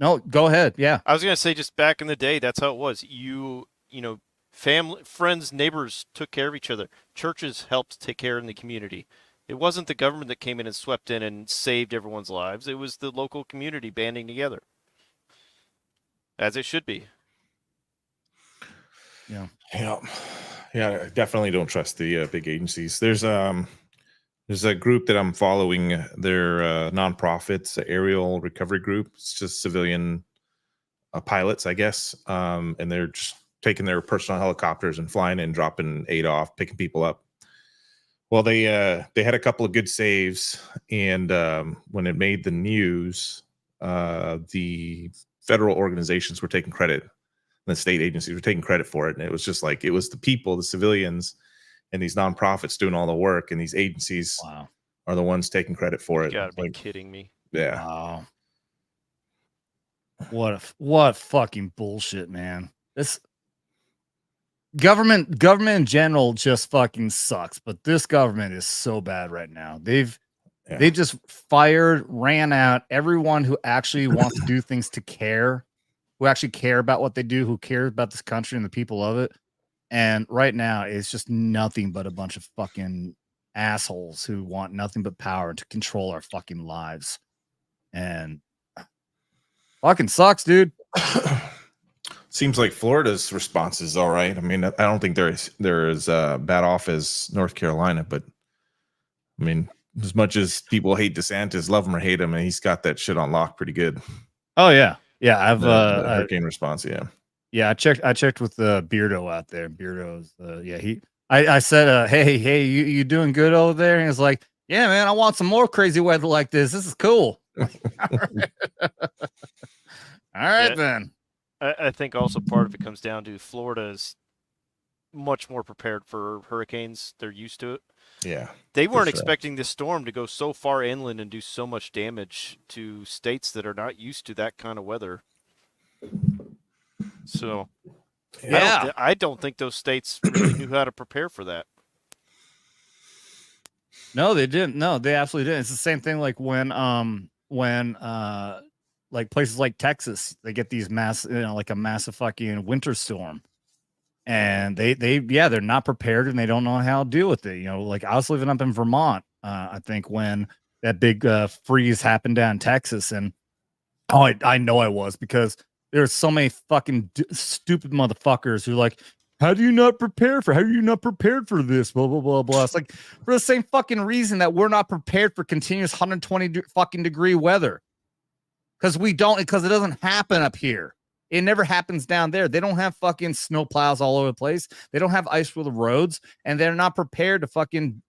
No, go ahead. Yeah, I was gonna say, just back in the day, that's how it was. You know, family, friends, neighbors took care of each other. Churches helped take care in the community. It wasn't the government that came in and swept in and saved everyone's lives. It was the local community banding together, as it should be. Yeah. I definitely don't trust the big agencies. There's a group that I'm following. They're nonprofits, aerial recovery group. It's just civilian pilots, I guess. And they're just taking their personal helicopters and flying in, dropping aid off, picking people up. Well, they had a couple of good saves, and when it made the news, the federal organizations were taking credit, and the state agencies were taking credit for it. And it was just like, it was the people, the civilians, and these nonprofits doing all the work, and these agencies are the ones taking credit for it. You gotta be kidding me. Yeah. Wow. What fucking bullshit, man. This government in general just fucking sucks, but this government is so bad right now. They just ran out everyone who actually wants to do things to care, who actually care about what they do, who cares about this country and the people of it. And right now, it's just nothing but a bunch of fucking assholes who want nothing but power to control our fucking lives. And fucking sucks, dude. Seems like Florida's response is all right. I mean, I don't think they're as bad off as North Carolina, but I mean, as much as people hate DeSantis, love him or hate him, and he's got that shit on lock pretty good. Oh yeah, yeah. I've the hurricane response. Yeah, I checked with Beardo out there. Beardo's I said, hey, you doing good over there? And he's like, yeah, man, I want some more crazy weather like this. This is cool. All right, then. I think also part of it comes down to Florida is much more prepared for hurricanes. They're used to it. Yeah. They weren't expecting this storm to go so far inland and do so much damage to states that are not used to that kind of weather. So, yeah, I don't think those states really knew how to prepare for that. No, they didn't. No, they absolutely didn't. It's the same thing like when like places like Texas, they get these like a massive fucking winter storm. And they're not prepared and they don't know how to deal with it. Like I was living up in Vermont, I think when that big freeze happened down in Texas, and I know I was, because there's so many fucking stupid motherfuckers who are like, how are you not prepared for this? Blah, blah, blah, blah. It's like for the same fucking reason that we're not prepared for continuous 120 fucking degree weather. Because it doesn't happen up here. It never happens down there. They don't have fucking snow plows all over the place. They don't have ice for the roads, and they're not prepared to fucking,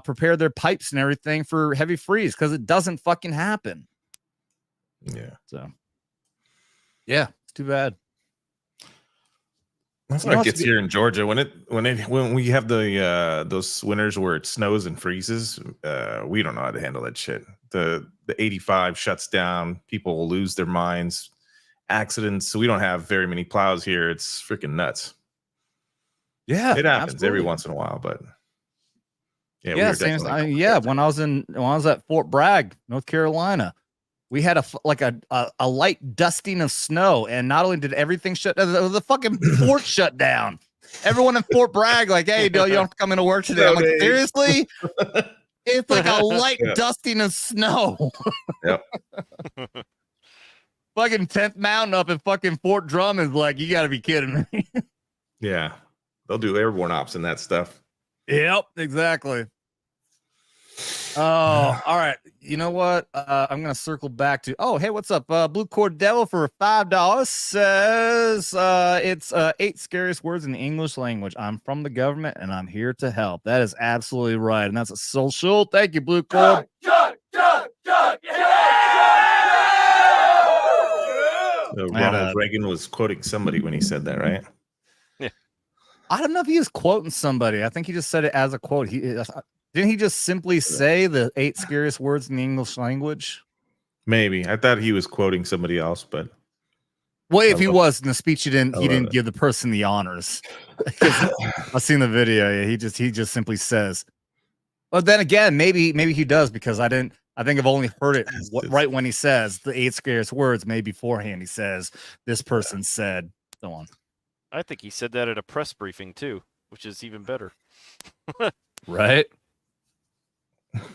prepare their pipes and everything for heavy freeze, because it doesn't fucking happen. Yeah. So, yeah, it's too bad. That's what it gets here in Georgia when we have those winters where it snows and freezes. We don't know how to handle that shit. The 85 shuts down. People will lose their minds. Accidents. So we don't have very many plows here. It's freaking nuts. Yeah, it happens absolutely. every once in a while, but yeah, when I was at Fort Bragg, North Carolina, we had a light dusting of snow, and not only did everything shut down, the fucking fort shut down. Everyone in Fort Bragg, like, hey, you don't have to come into work today. I'm like, seriously? It's like a light dusting of snow. Yep. Fucking 10th Mountain up in fucking Fort Drum is like, you got to be kidding me. Yeah, they'll do airborne ops and that stuff. Yep, exactly. Oh, all right. You know what? I'm gonna circle back to. Oh, hey, what's up? Blue Cord Devil for $5 says it's 8 scariest words in the English language. I'm from the government and I'm here to help. That is absolutely right, and that's a social. Thank you, Blue Cord. Ronald Reagan was quoting somebody when he said that, right? Yeah. I don't know if he was quoting somebody. I think he just said it as a quote. Didn't he just simply say the 8 scariest words in the English language? Maybe. I thought he was quoting somebody else, but well, if he was in the speech, he didn't give the person the honors. I've seen the video. Yeah, he just simply says. But then again, maybe he does, because I think I've only heard it right when he says the 8 scariest words. Maybe beforehand he says this person said so on. I think he said that at a press briefing too, which is even better. Right.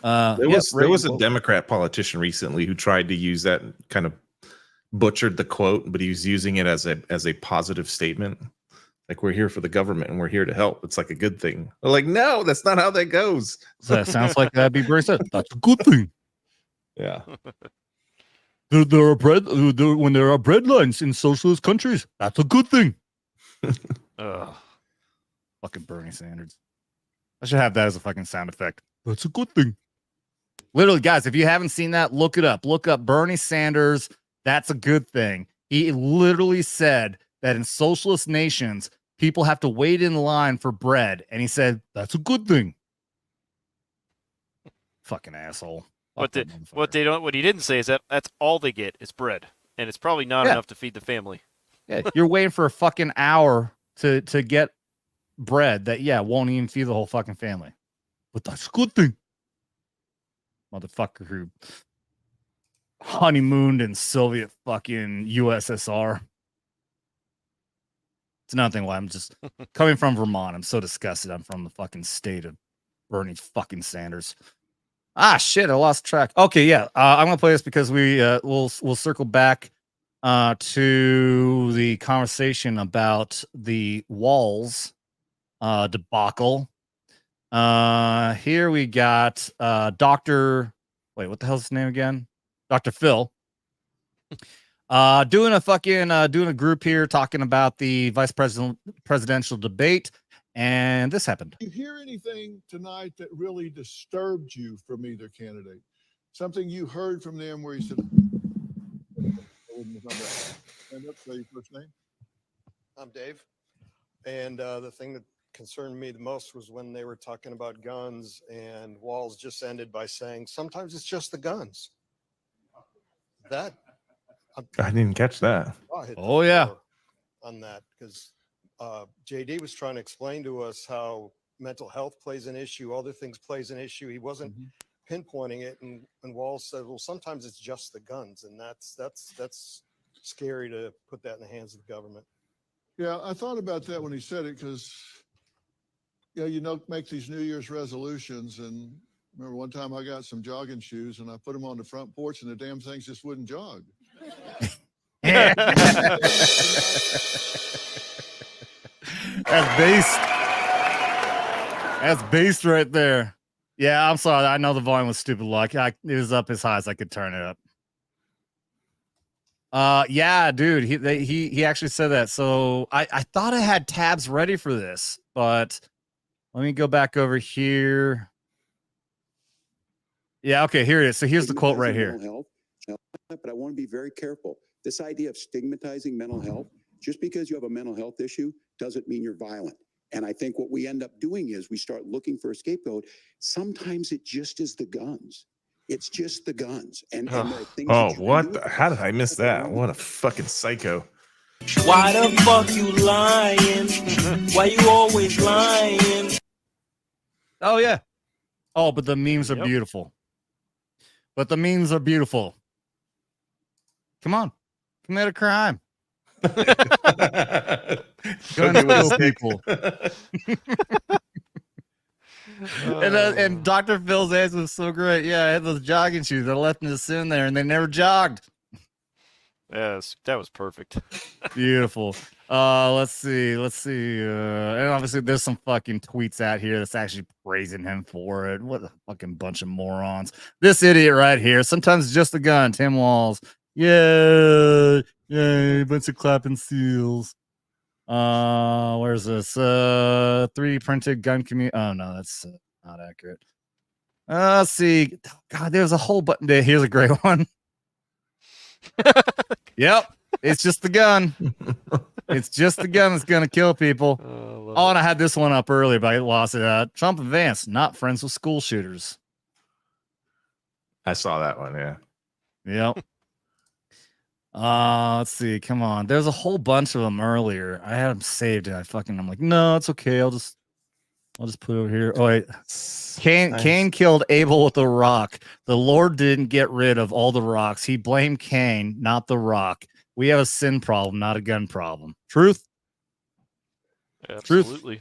There was a Democrat politician recently who tried to use that and kind of butchered the quote, but he was using it as a positive statement. Like, we're here for the government and we're here to help. It's like a good thing. They're like, no, that's not how that goes. So that sounds like that'd be very sad. That's a good thing. Yeah. When there are bread lines in socialist countries, that's a good thing. Fucking Bernie Sanders. I should have that as a fucking sound effect. That's a good thing. Literally, guys, if you haven't seen that, look it up. Look up Bernie Sanders. That's a good thing. He literally said that in socialist nations, people have to wait in line for bread. And he said, that's a good thing. Fucking asshole. What he didn't say is that that's all they get is bread. And it's probably not enough to feed the family. Yeah, you're waiting for a fucking hour to get bread that, won't even feed the whole fucking family. But that's a good thing. Motherfucker who honeymooned in Soviet fucking USSR. It's another thing why I'm just coming from Vermont. I'm so disgusted. I'm from the fucking state of Bernie fucking Sanders. Ah, shit, I lost track. Okay, yeah. I'm gonna play this because we'll circle back to the conversation about the walls debacle. Here we got Dr. Wait, what the hell's his name again? Dr. Phil. Doing a group here talking about the presidential debate, and this happened. Did you hear anything tonight that really disturbed you from either candidate? Something you heard from them where you said, stand up, say your first name. I'm Dave. And the thing that concerned me the most was when they were talking about guns, and Walls just ended by saying, sometimes it's just the guns. That I didn't catch that. Oh, yeah. On that, because JD was trying to explain to us how mental health plays an issue, other things plays an issue. He wasn't pinpointing it, and Walls said, well, sometimes it's just the guns, and that's scary to put that in the hands of the government. Yeah, I thought about that when he said it, because make these New Year's resolutions, and remember one time I got some jogging shoes and I put them on the front porch and the damn things just wouldn't jog. That's based. That's based right there. Yeah, I'm sorry. I know the volume was stupid low. It was up as high as I could turn it up. Yeah, dude, he actually said that. So I thought I had tabs ready for this, but let me go back over here. Yeah, okay, here it is. So here's the quote right here. Health, but I want to be very careful. This idea of stigmatizing mental health, just because you have a mental health issue doesn't mean you're violent. And I think what we end up doing is we start looking for a scapegoat. Sometimes it just is the guns. It's just the guns. And there are things what? How did I miss that? What a fucking psycho. Why the fuck you lying? Why you always lying? Oh, yeah. Oh, but the memes are beautiful. But the memes are beautiful. Come on. Commit a crime. Go and kill people. And Dr. Phil's answer was so great. Yeah, I had those jogging shoes. I left them just in there, and they never jogged. Yes, that was perfect. Beautiful. Let's see. And obviously, there's some fucking tweets out here that's actually praising him for it. What a fucking bunch of morons. This idiot right here. Sometimes it's just a gun. Tim Walls. Yay! Bunch of clapping seals. Where's this? 3D printed gun community. Oh no, that's not accurate. Let's see. God, there's a whole button there. Here's a great one. Yep, it's just the gun. It's just the gun that's gonna kill people. Oh, and I had this one up earlier, but I lost it. Trump and Vance not friends with school shooters. I saw that one. Yeah. Yep. Let's see. Come on. There's a whole bunch of them earlier. I had them saved, and I'm like, no, it's okay. I'll just put it over here. Oh wait. Cain killed Abel with a rock. The Lord didn't get rid of all the rocks. He blamed Cain, not the rock. We have a sin problem, not a gun problem. Truth? Absolutely.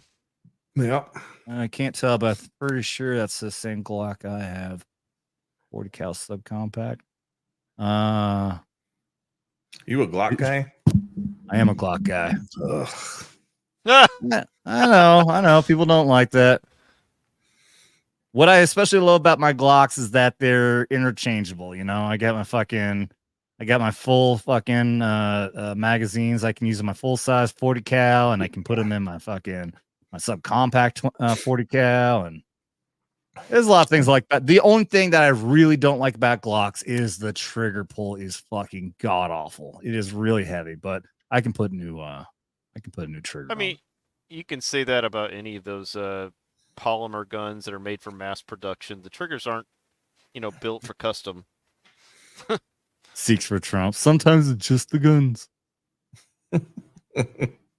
Truth. Yeah. I can't tell, but I'm pretty sure that's the same Glock I have. 40 cal subcompact. You a Glock guy? I am a Glock guy. I know. People don't like that. What I especially love about my Glocks is that they're interchangeable. I got my full fucking magazines. I can use my full size 40 cal, and I can put them in my subcompact 40 cal, and there's a lot of things like that. The only thing that I really don't like about Glocks is the trigger pull is fucking god awful. It is really heavy, but I can put new trigger. I mean, you can say that about any of those polymer guns that are made for mass production. The triggers aren't, built for custom. Seeks for Trump. Sometimes it's just the guns.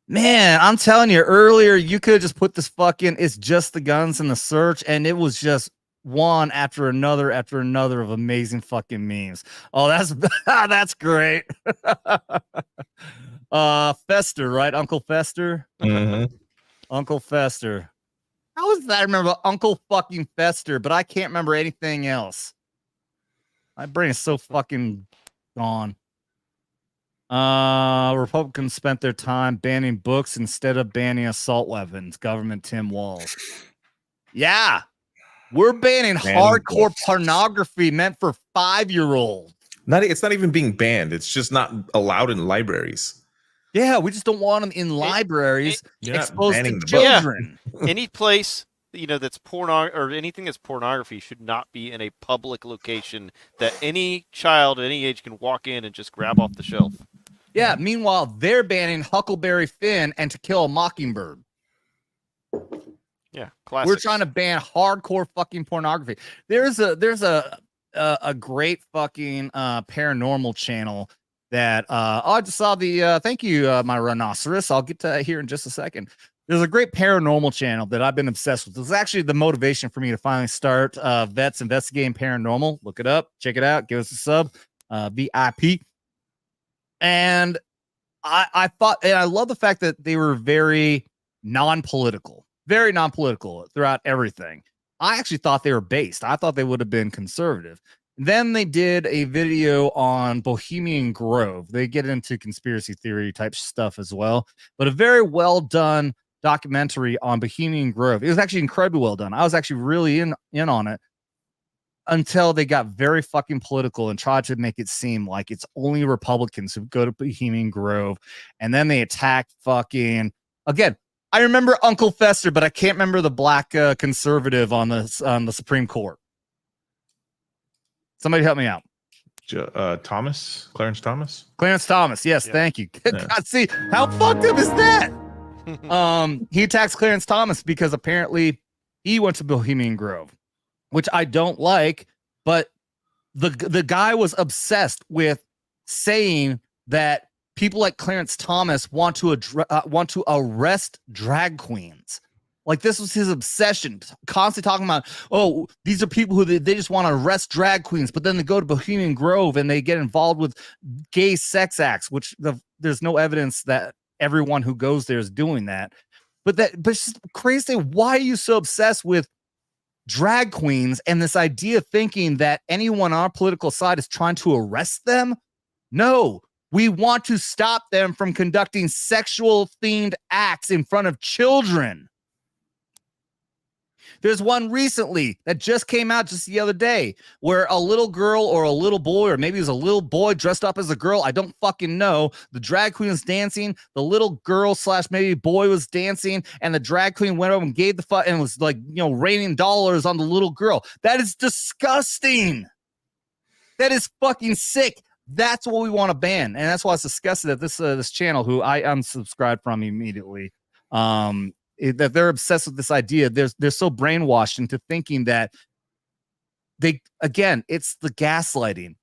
Man, I'm telling you, earlier you could just put this it's just the guns in the search, and it was just one after another of amazing fucking memes. Oh, that's great. Fester, right? Uncle Fester. Mm-hmm. Uncle Fester. How is that? I remember Uncle fucking Fester, but I can't remember anything else. My brain is so fucking gone. Republicans spent their time banning books instead of banning assault weapons. Government Tim Walls. Yeah. We're banning hardcore pornography meant for 5-year-olds. It's not even being banned. It's just not allowed in libraries. Yeah, we just don't want them in libraries exposed to the children. Any place that's or anything that's pornography should not be in a public location that any child at any age can walk in and just grab off the shelf. Yeah. Meanwhile, they're banning Huckleberry Finn and To Kill a Mockingbird. Yeah, classics. We're trying to ban hardcore fucking pornography. There's a great fucking paranormal channel that I just saw the thank you my rhinoceros. I'll get to here in just a second. There's a great paranormal channel that I've been obsessed with. It's actually the motivation for me to finally start Vets Investigating Paranormal. Look it up, check it out, give us a sub, VIP. And I thought, and I love the fact that they were very non-political throughout everything. I actually thought they were based. I thought they would have been conservative. Then they did a video on Bohemian Grove. They get into conspiracy theory type stuff as well, but a very well done documentary on Bohemian Grove. It was actually incredibly well done. I was actually really in on it until they got very fucking political and tried to make it seem like it's only Republicans who go to Bohemian Grove. And then they attacked fucking, again, I remember Uncle Fester, but I can't remember the black conservative on the Supreme Court. Somebody help me out. Clarence Thomas. Clarence Thomas. Yes, thank you. God, see how fucked up is that? He attacks Clarence Thomas because apparently he went to Bohemian Grove, which I don't like. But the guy was obsessed with saying that people like Clarence Thomas want to arrest drag queens. Like, this was his obsession, constantly talking about, oh, these are people who they just want to arrest drag queens, but then they go to Bohemian Grove and they get involved with gay sex acts, which there's no evidence that everyone who goes there is doing that. But it's just crazy. Why are you so obsessed with drag queens and this idea of thinking that anyone on our political side is trying to arrest them? No, we want to stop them from conducting sexual themed acts in front of children. There's one recently that just came out just the other day where a little girl or a little boy, or maybe it was a little boy dressed up as a girl, I don't fucking know. The drag queen was dancing, the little girl / maybe boy was dancing, and the drag queen went over and gave the fuck and was like, raining dollars on the little girl. That is disgusting. That is fucking sick. That's what we want to ban, and that's why it's disgusted that this channel, who I unsubscribed from immediately, that they're obsessed with this idea. They're so brainwashed into thinking that it's the gaslighting.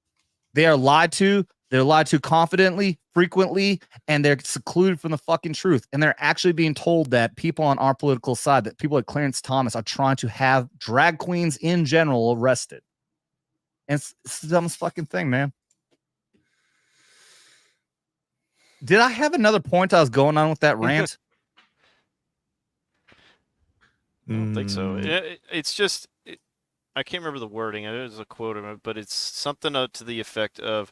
They are lied to. They're lied to confidently, frequently, and they're secluded from the fucking truth. And they're actually being told that people on our political side, that people like Clarence Thomas, are trying to have drag queens in general arrested. And it's the dumbest fucking thing, man. Did I have another point I was going on with that rant? I don't think so. It's just, I can't remember the wording. There's a quote of it, but it's something to the effect of,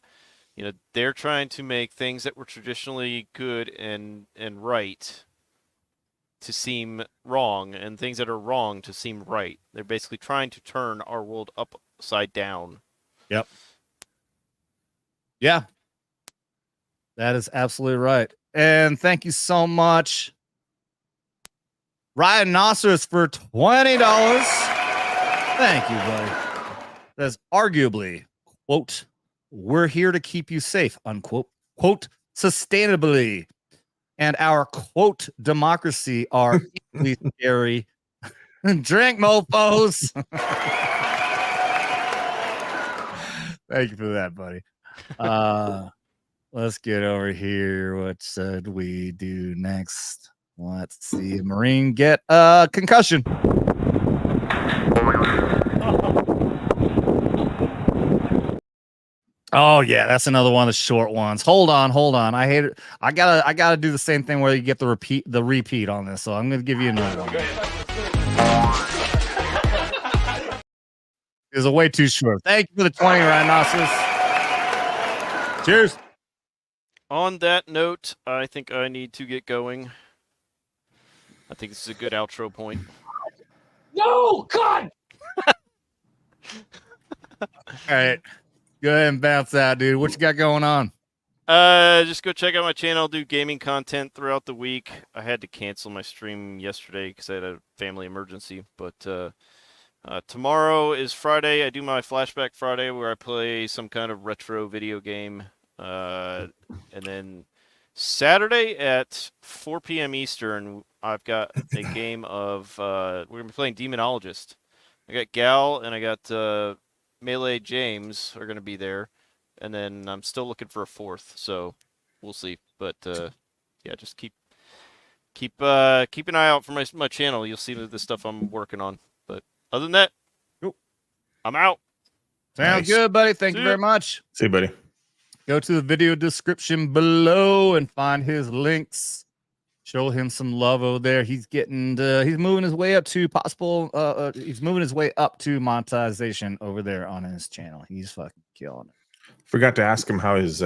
they're trying to make things that were traditionally good and right to seem wrong, and things that are wrong to seem right. They're basically trying to turn our world upside down. Yep. Yeah. That is absolutely right. And thank you so much, Ryan Nosseris, for $20. Thank you, buddy. That's arguably, quote, we're here to keep you safe, unquote, quote, sustainably. And our, quote, democracy are equally scary. Drink, mofos. Thank you for that, buddy. Let's get over here. What should we do next? Let's see. Marine get a concussion. Oh yeah, that's another one of the short ones. Hold on. I hate it. I gotta do the same thing where you get the repeat on this. So I'm gonna give you another one. It was a way too short. Thank you for the 20, Rhinoceros. Cheers. On that note, I think I need to get going. I think this is a good outro point. No, God. All right. Go ahead and bounce out, dude. What you got going on? Just go check out my channel. I'll do gaming content throughout the week. I had to cancel my stream yesterday because I had a family emergency. But tomorrow is Friday. I do my Flashback Friday where I play some kind of retro video game. And then Saturday at 4 p.m. Eastern, I've got a game of we're gonna be playing Demonologist. I got Gal and I got Melee James are gonna be there. And then I'm still looking for a fourth, so we'll see. But yeah, just keep an eye out for my channel. You'll see the stuff I'm working on. But other than that, I'm out. Sounds good, buddy. Thank you very much. See you, buddy. Go to the video description below and find his links. Show him some love over there. He's getting he's moving his way up to he's moving his way up to monetization over there on his channel. He's fucking killing it. Forgot to ask him how his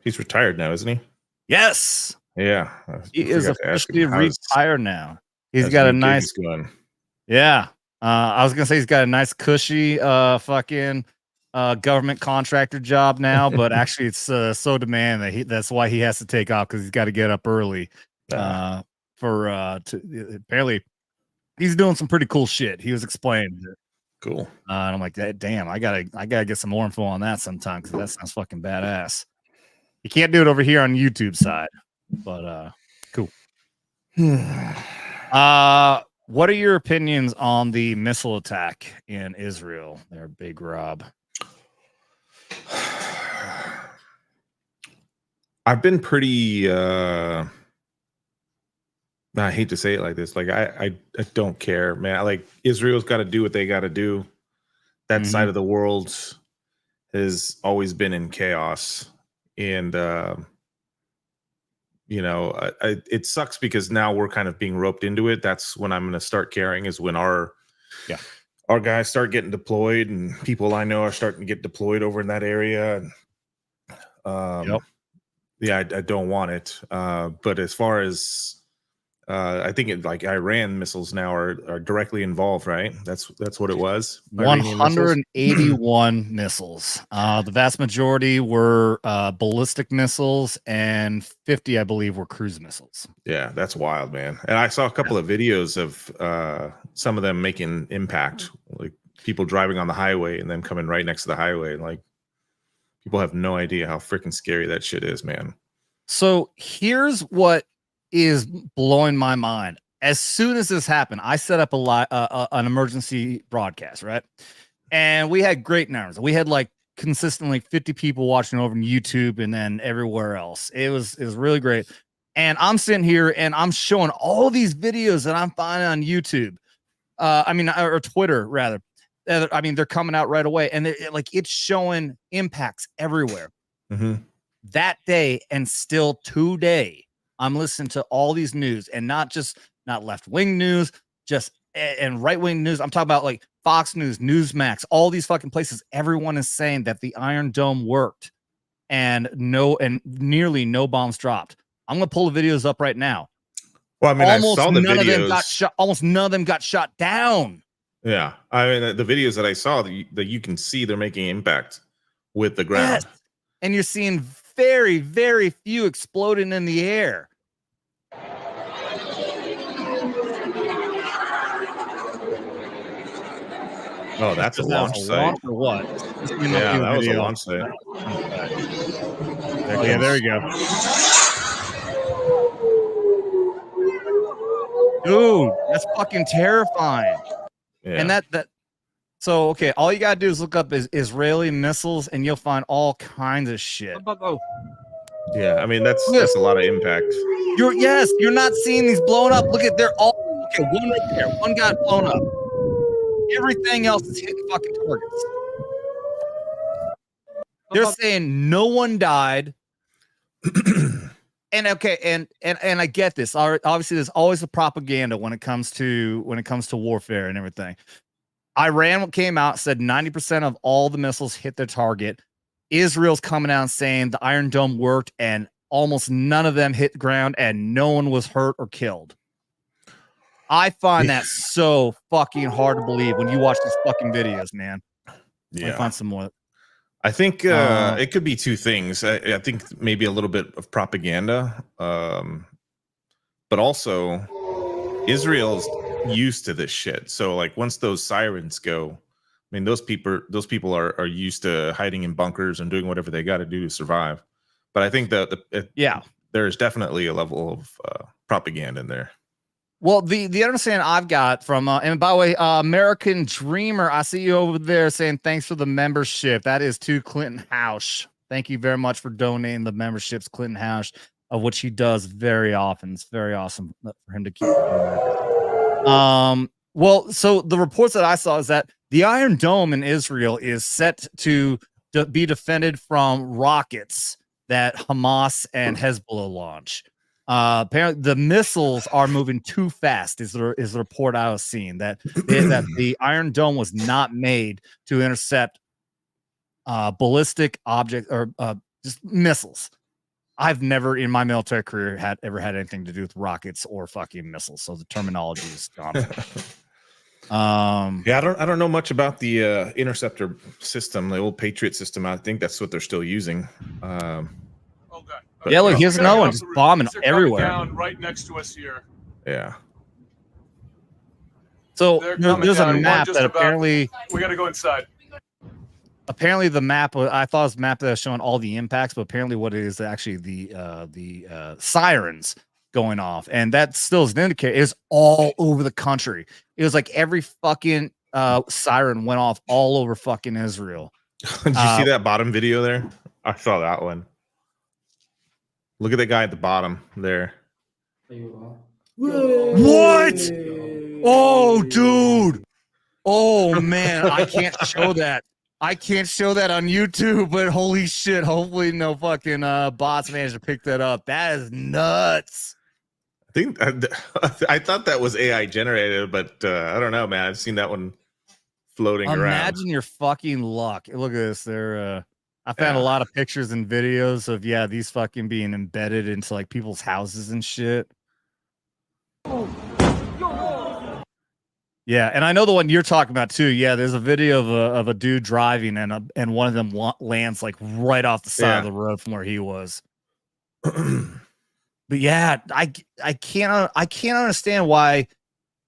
he's retired now, isn't he? Yes. Yeah. He is officially retired now. He's got a nice Yeah. I was gonna say he's got a nice cushy fucking government contractor job now, but actually it's so demanding that that's why he has to take off because he's got to get up early. Apparently he's doing some pretty cool shit. He was explaining it. Cool. And I'm like, damn, I gotta get some more info on that sometime because that sounds fucking badass. You can't do it over here on YouTube side, but cool. What are your opinions on the missile attack in Israel there, Big Rob? I've been pretty I hate to say it like this. Like I don't care, man. Like Israel's got to do what they got to do. That side of the world has always been in chaos, and it sucks because now we're kind of being roped into it. That's when I'm going to start caring. Is when our guys start getting deployed, and people I know are starting to get deployed over in that area. Yeah, I don't want it. But as far as I think like Iran missiles now are directly involved, right? That's what it was. 181 missiles. The vast majority were ballistic missiles, and 50, I believe, were cruise missiles. Yeah, that's wild, man. And I saw a couple of videos of some of them making impact, like people driving on the highway and them coming right next to the highway. Like people have no idea how freaking scary that shit is, man. So here's what is blowing my mind. As soon as this happened, I set up an emergency broadcast, right? And we had great numbers. We had like consistently 50 people watching over on YouTube and then everywhere else. It was really great. And I'm sitting here and I'm showing all these videos that I'm finding on YouTube. Or Twitter rather. I mean, they're coming out right away, and it's showing impacts everywhere. That day and still today, I'm listening to all these news, and not left-wing news, and right-wing news. I'm talking about like Fox News, Newsmax, all these fucking places. Everyone is saying that the Iron Dome worked, and nearly no bombs dropped. I'm gonna pull the videos up right now. Well, I mean, almost I saw the none videos. of them got shot. Almost none of them got shot down. Yeah, I mean, the videos that I saw that you can see they're making impact with the ground. Yes. And you're seeing very, very few exploding in the air. Oh, that's a launch site. Or what? Yeah, that was a launch site. Okay, there you go. Dude, that's fucking terrifying. Yeah. And so okay, all you gotta do is look up Israeli missiles and you'll find all kinds of shit. Yeah, I mean that's a lot of impact. You're not seeing these blown up. Look at they're all okay, one right there. One got blown up. Everything else is hitting fucking targets. They're saying no one died. And okay, and I get this. Obviously, there's always a propaganda when it comes to warfare and everything. Iran came out, said 90% of all the missiles hit their target. Israel's coming out and saying the Iron Dome worked, and almost none of them hit ground and no one was hurt or killed. I find that so fucking hard to believe when you watch these fucking videos, man. Let me find some more. I think it could be two things. I think maybe a little bit of propaganda, but also Israel's used to this shit. So like once those sirens go, I mean those people are used to hiding in bunkers and doing whatever they got to do to survive. But I think that there's definitely a level of propaganda in there. Well, the understanding I've got from and by the way, American Dreamer, I see you over there saying thanks for the membership. That is to Clinton House. Thank you very much for donating the memberships, Clinton House, of which he does very often. It's very awesome for him to keep doing that. Well, so the reports that I saw is that the Iron Dome in Israel is set to be defended from rockets that Hamas and Hezbollah launch. Apparently the missiles are moving too fast is the report I was seeing that the Iron Dome was not made to intercept ballistic objects or just missiles. I've never in my military career ever had anything to do with rockets or fucking missiles, so the terminology is gone. I don't know much about the interceptor system, the old Patriot system. I think that's what they're still using. Yeah, look, here's another one just bombing everywhere. Down right next to us here. Yeah. So there's a map that apparently we got to go inside. Apparently, the map I thought it was a map that was showing all the impacts, but apparently, what it is actually the sirens going off, and that still is an indicator. It's all over the country. It was like every fucking siren went off all over fucking Israel. Did you see that bottom video there? I saw that one. Look at the guy at the bottom there. What? Oh, dude. Oh, man. I can't show that. I can't show that on YouTube, but holy shit. Hopefully no fucking bots managed to pick that up. That is nuts. I thought that was AI generated, but I don't know, man. I've seen that one floating around. Imagine your fucking luck. Look at this. I found a lot of pictures and videos of these fucking being embedded into like people's houses and shit. Yeah, and I know the one you're talking about too. Yeah, there's a video of a dude driving and one of them lands like right off the side of the road from where he was. But yeah, I can't understand why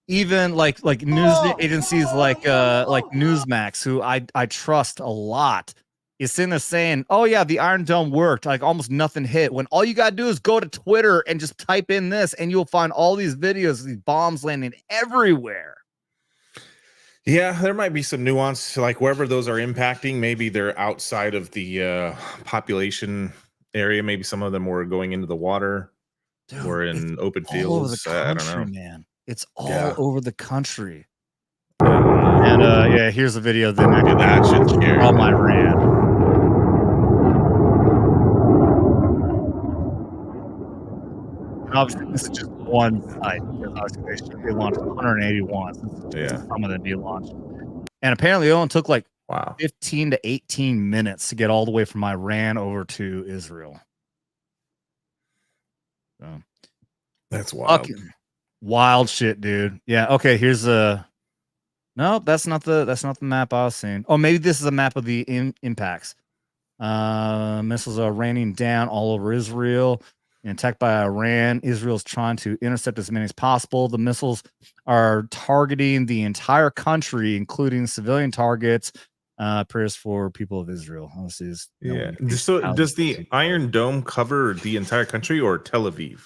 even like news agencies like Newsmax, who I trust a lot, is sitting there saying, oh yeah, the Iron Dome worked, like almost nothing hit, when all you gotta do is go to Twitter and just type in this and you'll find all these videos of these bombs landing everywhere. Yeah, there might be some nuance, like wherever those are impacting, maybe they're outside of the population area. Maybe some of them were going into the water. Dude, or in open fields. All over the country, I don't know, man. It's all over the country. And here's a video of them. That shit's scary. All my rant. Obviously, this is just one site. Obviously, they launched 181. Yeah, some of them be launched, and apparently, it only took like 15 to 18 minutes to get all the way from Iran over to Israel. So that's wild. Wild shit, dude. Yeah. Okay. Here's no, that's not the map I was seeing. Oh, maybe this is a map of the impacts. Missiles are raining down all over Israel and attacked by Iran. Israel's trying to intercept as many as possible. The missiles are targeting the entire country, including civilian targets. Prayers for people of Israel. So does the Iron Dome cover the entire country or Tel Aviv?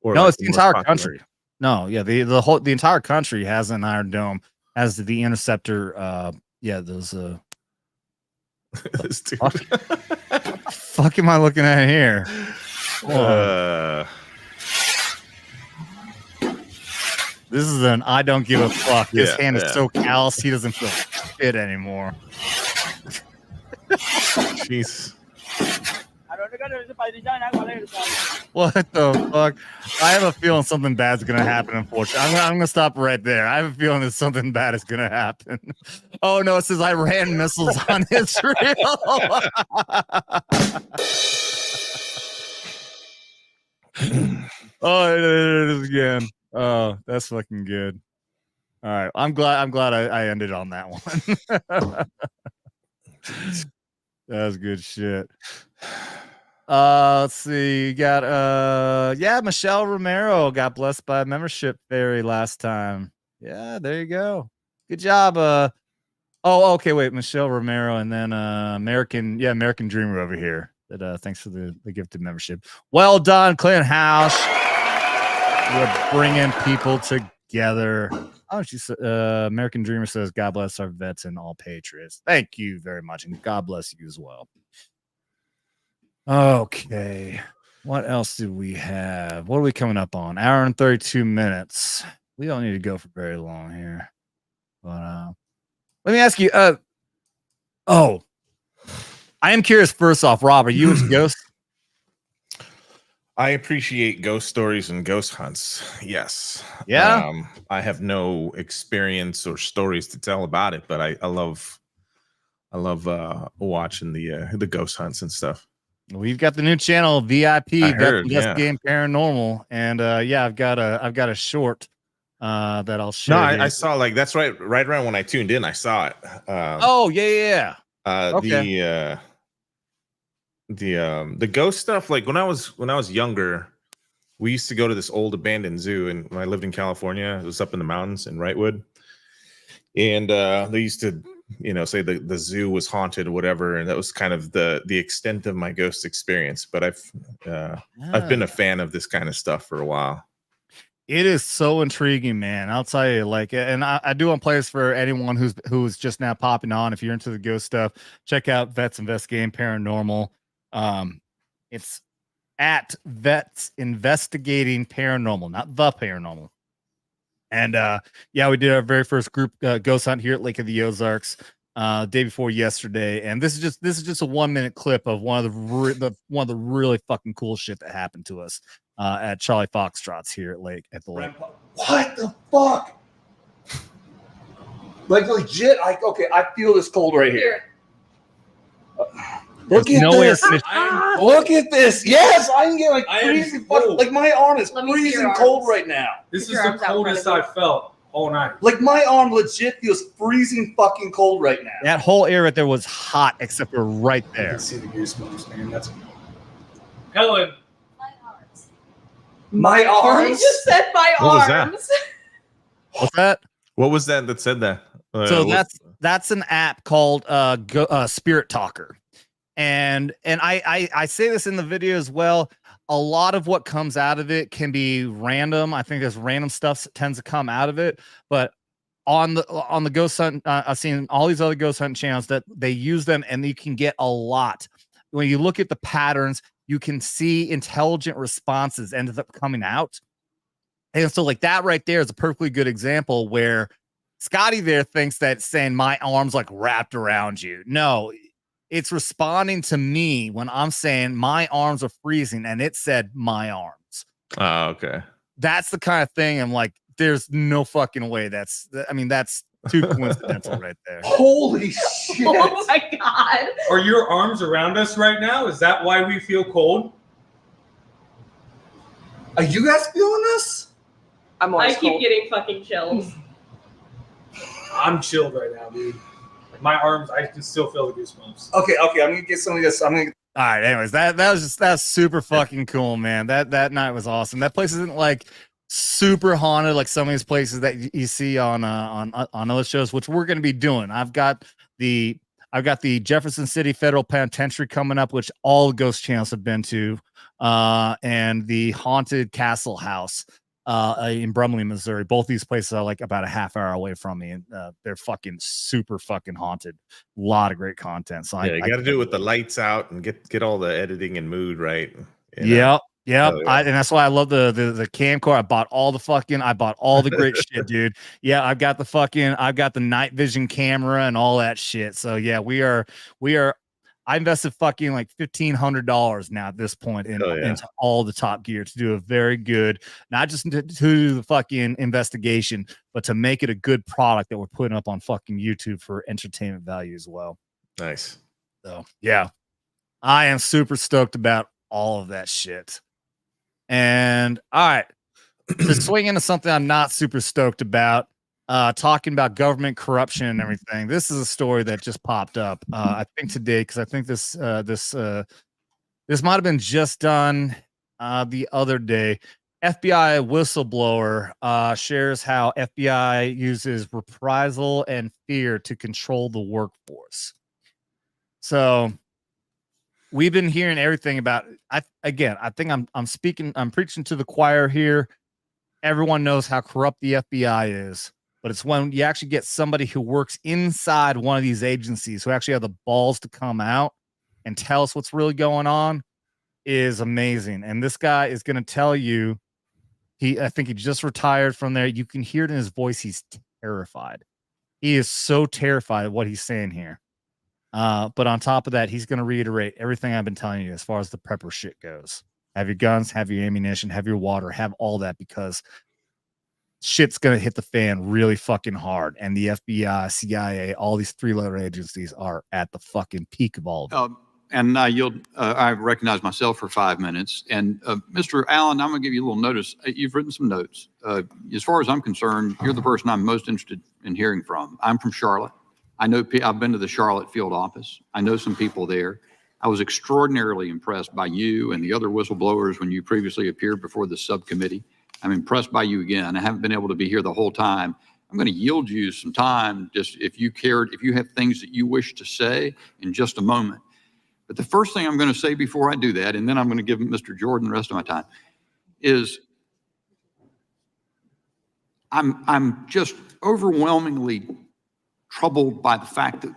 Or no, it's the entire country. No, yeah, the entire country has an Iron Dome, as the interceptor. Those. This dude. Fuck am I looking at here? This is an I don't give a fuck. His hand is so callous, he doesn't feel shit anymore. Jeez. What the fuck? I have a feeling something bad's gonna happen, unfortunately. I'm gonna stop right there. I have a feeling that something bad is gonna happen. Oh no, it says Iran missiles on Israel. Oh, it is again. Oh, that's fucking good. All right, I'm glad I ended on that one. That was good shit. Let's see. You got Michelle Romero got blessed by a membership fairy last time. Yeah, there you go. Good job. Okay, wait, Michelle Romero and then American Dreamer over here. That thanks for the gifted membership. Well done, Clint House. You're bringing people together. Oh, she said, American Dreamer says, God bless our vets and all patriots. Thank you very much. And God bless you as well. Okay. What else do we have? What are we coming up on? Hour and 32 minutes. We don't need to go for very long here. But let me ask you. I am curious. First off, Rob, are you into ghosts? I appreciate ghost stories and ghost hunts. Yes. Yeah. I have no experience or stories to tell about it, but I love watching the ghost hunts and stuff. We've got the new channel VIP heard, Game Paranormal, and I've got a short that I'll share. No, I saw that's right around when I tuned in. I saw it. Okay. The ghost stuff, like when I was younger, we used to go to this old abandoned zoo, and when I lived in California, it was up in the mountains in Wrightwood, and they used to say the zoo was haunted or whatever, and that was kind of the extent of my ghost experience. But I've been a fan of this kind of stuff for a while. It is so intriguing, man. I'll tell you, and I do want to play this for anyone who's just now popping on. If you're into the ghost stuff, check out Vets Investigating Paranormal. It's at Vets Investigating Paranormal, not the Paranormal. And we did our very first group ghost hunt here at Lake of the Ozarks day before yesterday. And this is just a 1-minute clip of one of the really fucking cool shit that happened to us at Charlie Foxtrot's here at the lake. What the fuck? Like legit, I feel this cold right here. Look at this. Look at this. Yes, I'm getting freezing. Like my arm is freezing cold right now. This is the coldest I've felt all night. Like my arm legit feels freezing fucking cold right now. That whole area right there was hot except for right there. I can see the goosebumps, man. That's Helen. My arms? You just said my What arms. was that? What's that? What was that said that? So that's an app called Spirit Talker. And I say this in the video as well. A lot of what comes out of it can be random. I think there's random stuff that tends to come out of it. But on the ghost hunt, I've seen all these other ghost hunt channels that they use them, and you can get a lot. When you look at the patterns, you can see intelligent responses ended up coming out. And so like that right there is a perfectly good example where Scotty there thinks that saying my arms like wrapped around you. No, it's responding to me when I'm saying my arms are freezing and it said my arms. Oh, okay. That's the kind of thing I'm like, there's no fucking way. That's too coincidental right there. Holy shit. Oh my God. Are your arms around us right now? Is that why we feel cold? Are you guys feeling this? I keep getting fucking chills. I'm chilled right now, dude. My arms, I can still feel the goosebumps. Okay, I'm gonna get some of this. All right, anyways, that's super fucking cool, man. That night was awesome. That place isn't like super haunted like some of these places that you see on other shows, which we're gonna be doing. I've got the Jefferson City Federal Penitentiary coming up, which all ghost channels have been to, and the Haunted Castle House in Brumley, Missouri. Both these places are like about a half hour away from me, and they're fucking super fucking haunted. A lot of great content. So you got to do it with the lights out and get all the editing and mood right. Yep. Yeah. And that's why I love the camcorder. I bought all the great shit, dude. Yeah, I've got the night vision camera and all that shit. So yeah, we are. I invested fucking like $1,500 now at this point into all the top gear to do a very good, not just to do the fucking investigation, but to make it a good product that we're putting up on fucking YouTube for entertainment value as well. Nice. So yeah, I am super stoked about all of that shit. And all right, to swing into something I'm not super stoked about, talking about government corruption and everything. This is a story that just popped up, I think today, because I think this might have been just done the other day. FBI whistleblower shares how FBI uses reprisal and fear to control the workforce. So we've been hearing everything about. I think I'm preaching to the choir here. Everyone knows how corrupt the FBI is, but it's when you actually get somebody who works inside one of these agencies who actually have the balls to come out and tell us what's really going on is amazing. And this guy is going to tell you, I think he just retired from there. You can hear it in his voice. He's terrified. He is so terrified of what he's saying here. But on top of that, he's going to reiterate everything I've been telling you as far as the prepper shit goes. Have your guns, have your ammunition, have your water, have all that, because shit's going to hit the fan really fucking hard. And the FBI, CIA, all these three-letter agencies are at the fucking peak of all of it. And I recognize myself for 5 minutes. And Mr. Allen, I'm going to give you a little notice. You've written some notes. As far as I'm concerned, you're the person I'm most interested in hearing from. I'm from Charlotte. I know I've been to the Charlotte field office. I know some people there. I was extraordinarily impressed by you and the other whistleblowers when you previously appeared before the subcommittee. I'm impressed by you again. I haven't been able to be here the whole time. I'm going to yield you some time, just if you have things that you wish to say in just a moment. But the first thing I'm going to say before I do that, and then I'm going to give Mr. Jordan the rest of my time, is I'm just overwhelmingly troubled by the fact that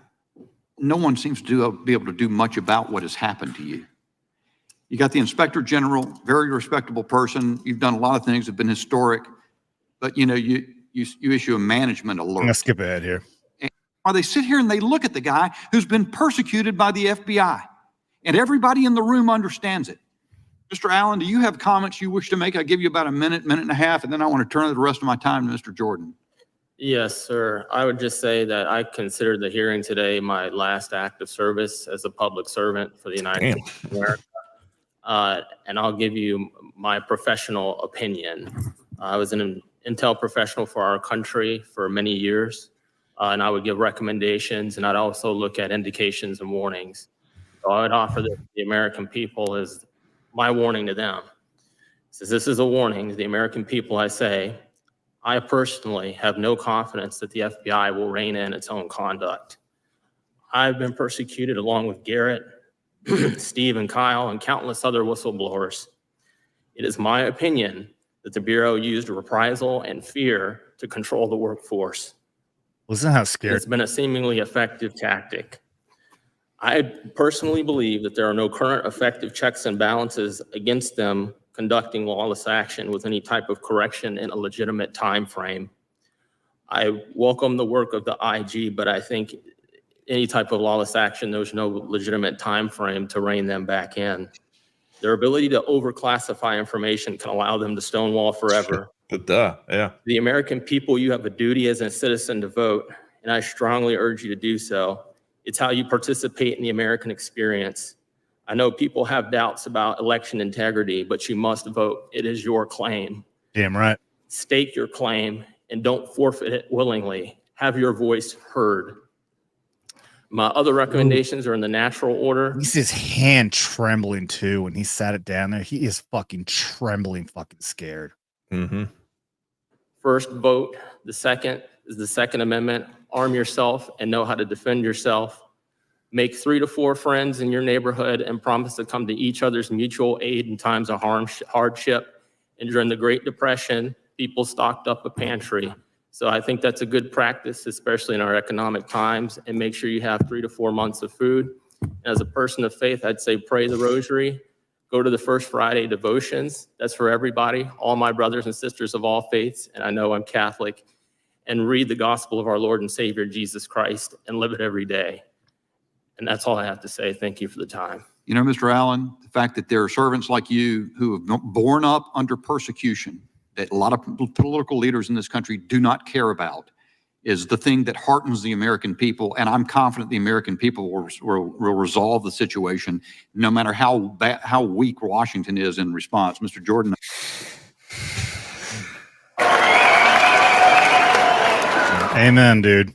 no one seems to be able to do much about what has happened to you. You got the Inspector General, very respectable person. You've done a lot of things that have been historic, but you issue a management alert. I'm going to skip ahead here. Or they sit here and they look at the guy who's been persecuted by the FBI. And everybody in the room understands it. Mr. Allen, do you have comments you wish to make? I'll give you about a minute and a half, and then I want to turn the rest of my time to Mr. Jordan. Yes, sir. I would just say that I consider the hearing today my last act of service as a public servant for the United States of America. And I'll give you my professional opinion. I was an intel professional for our country for many years, and I would give recommendations, and I'd also look at indications and warnings. So I would offer the American people as my warning to them. Since this is a warning to the American people, I say, I personally have no confidence that the FBI will rein in its own conduct. I've been persecuted along with Garrett, Steve and Kyle, and countless other whistleblowers. It is my opinion that the Bureau used reprisal and fear to control the workforce. Wasn't how scared? It's been a seemingly effective tactic. I personally believe that there are no current effective checks and balances against them conducting lawless action with any type of correction in a legitimate time frame. I welcome the work of the IG, but I think any type of lawless action, there's no legitimate time frame to rein them back in. Their ability to overclassify information can allow them to stonewall forever. Yeah. The American people, you have a duty as a citizen to vote, and I strongly urge you to do so. It's how you participate in the American experience. I know people have doubts about election integrity, but you must vote. It is your claim. Damn right. Stake your claim and don't forfeit it willingly. Have your voice heard. My other recommendations are in the natural order. He's his hand trembling too when he sat it down there. He is fucking trembling, fucking scared. Mm-hmm. First, vote. The second is the Second Amendment. Arm yourself and know how to defend yourself. Make 3 to 4 friends in your neighborhood and promise to come to each other's mutual aid in times of hardship. And during the Great Depression, people stocked up a pantry. So I think that's a good practice, especially in our economic times, and make sure you have 3 to 4 months of food. As a person of faith, I'd say pray the rosary, go to the First Friday devotions. That's for everybody, all my brothers and sisters of all faiths, and I know I'm Catholic, and read the gospel of our Lord and Savior, Jesus Christ, and live it every day. And that's all I have to say. Thank you for the time. You know, Mr. Allen, the fact that there are servants like you who have borne up under persecution that a lot of political leaders in this country do not care about is the thing that heartens the American people, and I'm confident the American people will resolve the situation, no matter how weak Washington is in response. Mr. Jordan. Amen, dude.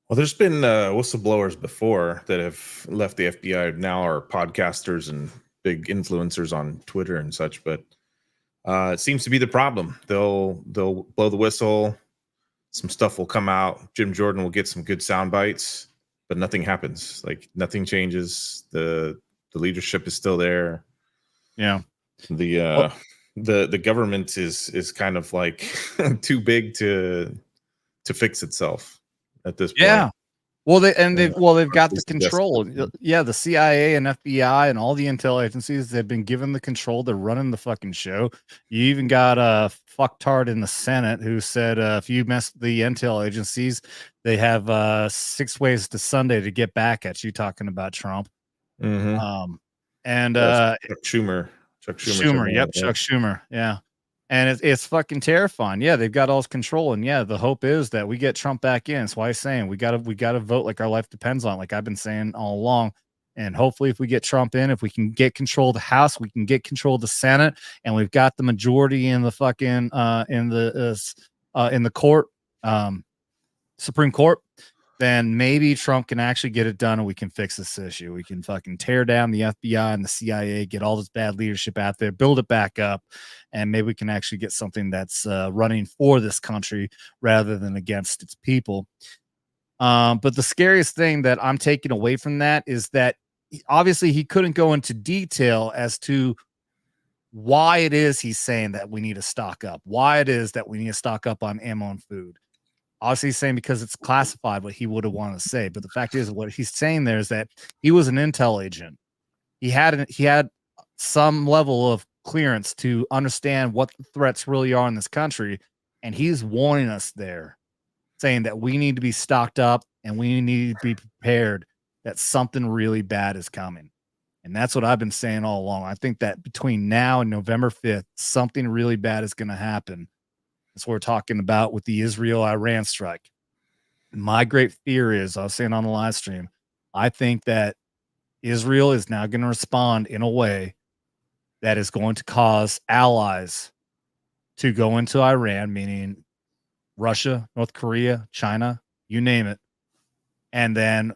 Well, there's been whistleblowers before that have left the FBI, now are podcasters and big influencers on Twitter and such, but it seems to be the problem. They'll blow the whistle, some stuff will come out, Jim Jordan will get some good sound bites, but nothing happens. Like nothing changes. The leadership is still there. Yeah. The government is kind of like too big to fix itself at this point. Yeah. Well, they've got the control. Yeah, the CIA and FBI and all the intel agencies, they've been given the control. They're running the fucking show. You even got a fucktard in the Senate who said if you mess with the intel agencies, they have 6 ways to Sunday to get back at you. Talking about Trump. Mm-hmm. Chuck Schumer. Chuck Schumer. Yeah. And it's fucking terrifying. Yeah, they've got all this control, and yeah, the hope is that we get Trump back in. That's why I'm saying we gotta vote like our life depends on it, like I've been saying all along. And hopefully, if we get Trump in, if we can get control of the House, we can get control of the Senate, and we've got the majority in the fucking in the court, Supreme Court, then maybe Trump can actually get it done and we can fix this issue. We can fucking tear down the FBI and the CIA, get all this bad leadership out there, build it back up, and maybe we can actually get something that's running for this country rather than against its people. But the scariest thing that I'm taking away from that is that obviously he couldn't go into detail as to why it is he's saying that we need to stock up, why it is that we need to stock up on ammo and food. Obviously, he's saying because it's classified what he would have wanted to say. But the fact is, what he's saying there is that he was an intel agent. He had some level of clearance to understand what the threats really are in this country. And he's warning us there, saying that we need to be stocked up and we need to be prepared that something really bad is coming. And that's what I've been saying all along. I think that between now and November 5th, something really bad is going to happen. That's what we're talking about with the Israel-Iran strike. My great fear is, I was saying on the live stream, I think that Israel is now going to respond in a way that is going to cause allies to go into Iran, meaning Russia, North Korea, China, you name it. And then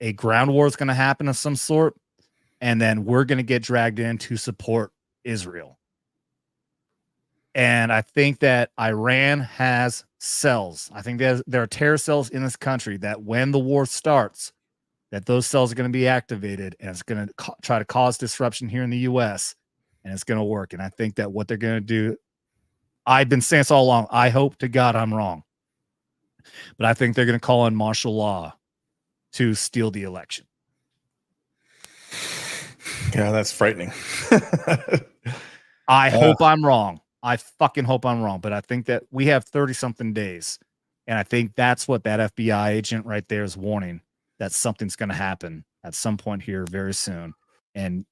a ground war is going to happen of some sort. And then we're going to get dragged in to support Israel. And I think that Iran has cells. I think there are terror cells in this country that when the war starts, that those cells are going to be activated and it's going to try to cause disruption here in the U.S. and it's going to work. And I think that what they're going to do, I've been saying this all along. I hope to God I'm wrong. But I think they're going to call on martial law to steal the election. Yeah, that's frightening. I hope I'm wrong. I fucking hope I'm wrong, but I think that we have 30-something days, and I think that's what that FBI agent right there is warning, that something's going to happen at some point here very soon, and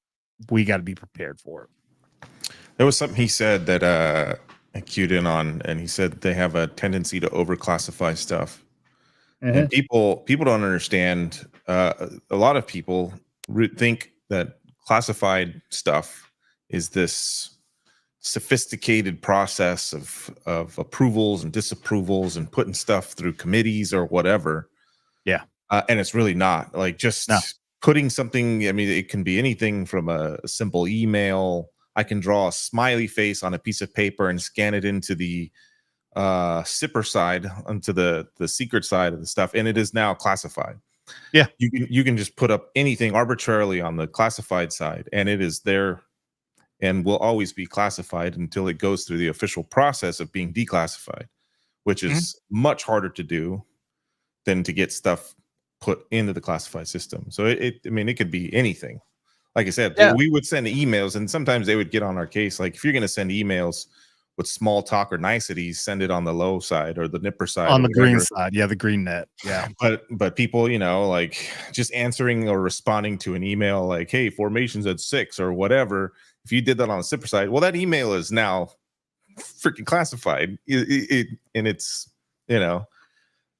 we got to be prepared for it. There was something he said that I cued in on, and he said they have a tendency to overclassify stuff. Mm-hmm. And people don't understand. A lot of people think that classified stuff is this sophisticated process of approvals and disapprovals and putting stuff through committees or whatever. Yeah. And it's really not like just putting something. I mean, it can be anything from a simple email. I can draw a smiley face on a piece of paper and scan it into the SIPR side, onto the secret side of the stuff, and it is now classified. Yeah. You can just put up anything arbitrarily on the classified side, and it is there and will always be classified until it goes through the official process of being declassified, which is much harder to do than to get stuff put into the classified system. So it could be anything. Like I said, we would send emails, and sometimes they would get on our case. Like if you're going to send emails with small talk or niceties, send it on the low side or the nipper side. On the green side. Yeah, the green net. Yeah. But people, like just answering or responding to an email like, hey, formation's at 6 or whatever. If you did that on the SIPR side, well, that email is now freaking classified. And it's,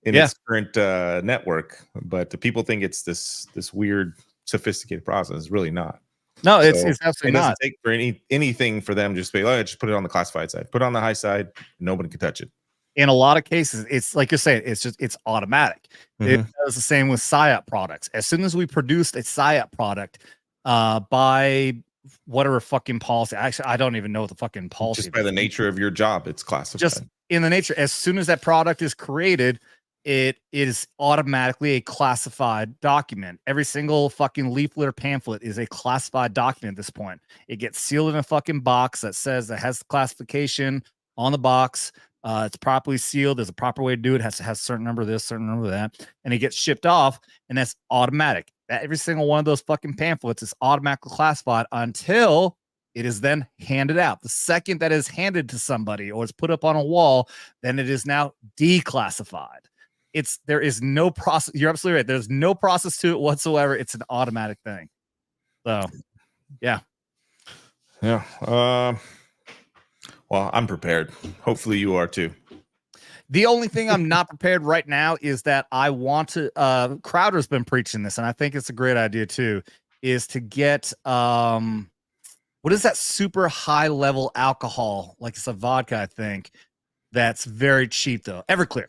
in Yeah. its current network, but the people think it's this weird, sophisticated process. It's really not. No, it's So absolutely it doesn't not. take for anything for them to just be like, just put it on the classified side, put it on the high side, nobody can touch it. In a lot of cases, it's like you're saying, it's automatic. It does the same with PSYOP products. As soon as we produced a PSYOP product, by whatever fucking policy, actually, I don't even know what the fucking policy. Just by the nature of your job, it's classified. Just in the nature, as soon as that product is created, it is automatically a classified document. Every single fucking leaflet or pamphlet is a classified document at this point. It gets sealed in a fucking box that says that has the classification on the box. It's properly sealed. There's a proper way to do it. It has to have a certain number of this, certain number of that, and it gets shipped off, and that's automatic. Every single one of those fucking pamphlets is automatically classified until it is then handed out. The second that is handed to somebody or is put up on a wall, then it is now declassified. There is no process. You're absolutely right. There's no process to it whatsoever. It's an automatic thing. So, yeah. Yeah. Well, I'm prepared. Hopefully you are too. The only thing I'm not prepared right now is that I want to, Crowder's been preaching this, and I think it's a great idea too, is to get, what is that super high level alcohol? Like it's a vodka, I think, that's very cheap though. Everclear.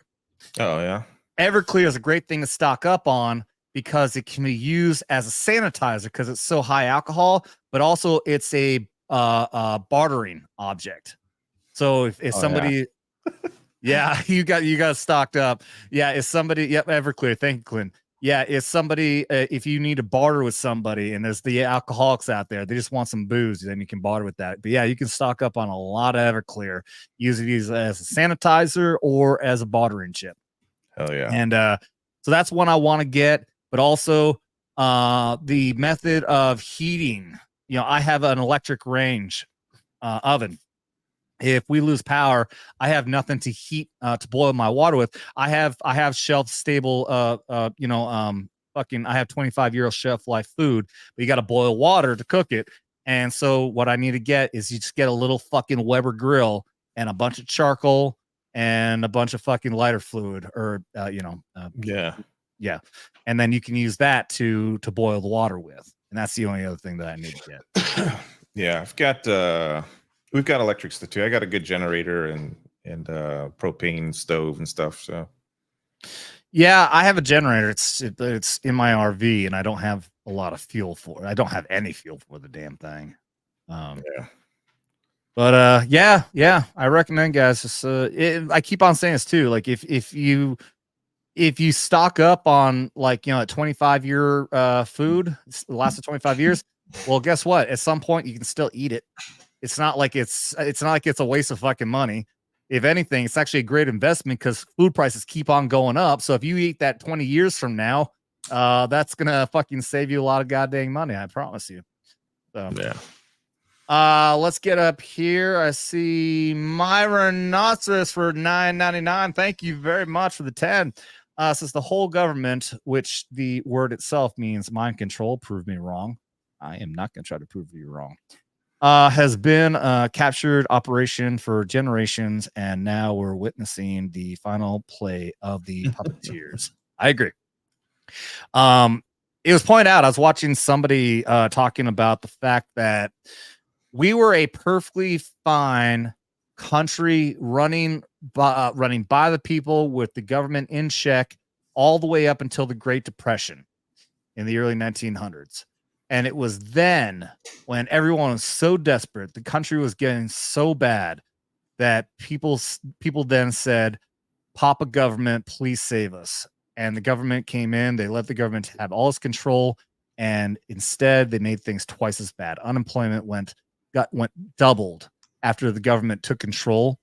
Oh yeah. Everclear is a great thing to stock up on because it can be used as a sanitizer because it's so high alcohol, but also it's a bartering object. So if somebody, yeah, you got stocked up. Yeah, if somebody, yep, Everclear. Thank you, Clint. Yeah, if somebody, if you need to barter with somebody, and there's the alcoholics out there, they just want some booze, then you can barter with that. But yeah, you can stock up on a lot of Everclear, use it as a sanitizer or as a bartering chip. Hell yeah. And so that's one I want to get, but also the method of heating. You know, I have an electric range oven. If we lose power, I have nothing to heat to boil my water with. I have shelf stable I have 25-year shelf life food, but you got to boil water to cook it. And so what I need to get is you just get a little fucking Weber grill and a bunch of charcoal and a bunch of fucking lighter fluid or yeah. And then you can use that to boil the water with. And that's the only other thing that I need to get. Yeah, we've got electrics too. I got a good generator and propane stove and stuff. So yeah, I have a generator. It's in my RV, and I don't have a lot of fuel for it. I don't have any fuel for the damn thing. Yeah. But yeah, I recommend guys. Just I keep on saying this too. Like if you stock up on like a 25-year food, lasted 25 years. Well, guess what? At some point, you can still eat it. It's not like it's a waste of fucking money. If anything, it's actually a great investment because food prices keep on going up. So if you eat that 20 years from now, that's gonna fucking save you a lot of goddamn money. I promise you. So yeah. Let's get up here. I see Myra Rhinoceros for $9.99. Thank you very much for the 10. Says the whole government, which the word itself means mind control, prove me wrong. I am not going to try to prove you wrong. Has been captured operation for generations, and now we're witnessing the final play of the puppeteers. I agree. It was pointed out, I was watching somebody talking about the fact that we were a perfectly fine country running by the people with the government in check all the way up until the Great Depression in the early 1900s. And it was then when everyone was so desperate, the country was getting so bad that people then said, Papa government, please save us. And the government came in, they let the government have all its control. And instead they made things twice as bad. Unemployment went doubled after the government took control.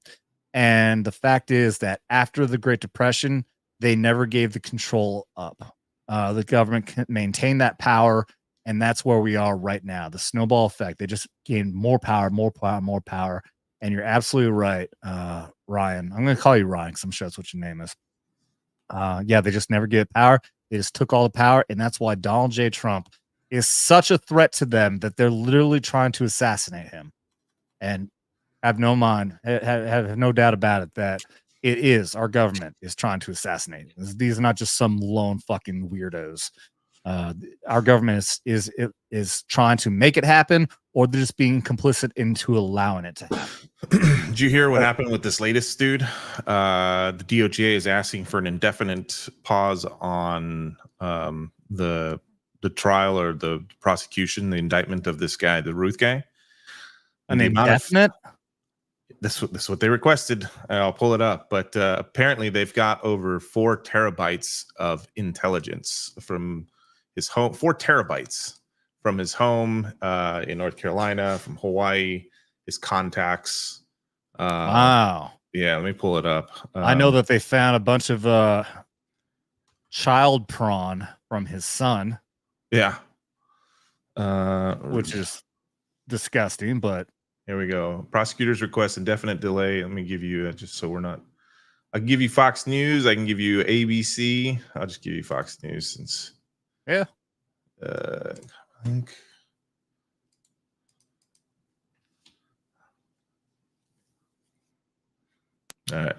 And the fact is that after the Great Depression, they never gave the control up. The government maintained that power. And that's where we are right now. The snowball effect. They just gained more power, more power, more power. And you're absolutely right, Ryan. I'm going to call you Ryan because I'm sure that's what your name is. Yeah, they just never gave power. They just took all the power. And that's why Donald J. Trump is such a threat to them that they're literally trying to assassinate him. And have no doubt about it, that it is our government is trying to assassinate. These are not just some lone fucking weirdos. Our government is trying to make it happen, or they're just being complicit into allowing it to happen. Did you hear what happened with this latest dude? The DOJ is asking for an indefinite pause on the trial or the prosecution, the indictment of this guy, the Ruth guy. An indefinite? This is what they requested. I'll pull it up, but apparently they've got over 4 terabytes of intelligence from his home. 4 terabytes from his home in North Carolina, from Hawaii, his contacts. Wow. Yeah, let me pull it up. I know that they found a bunch of child prawn from his son. Yeah. Which is disgusting, but here we go. Prosecutors request indefinite delay. Let me give you just so we're not. I can give you Fox News. I can give you ABC. I'll just give you Fox News since. Yeah. I think.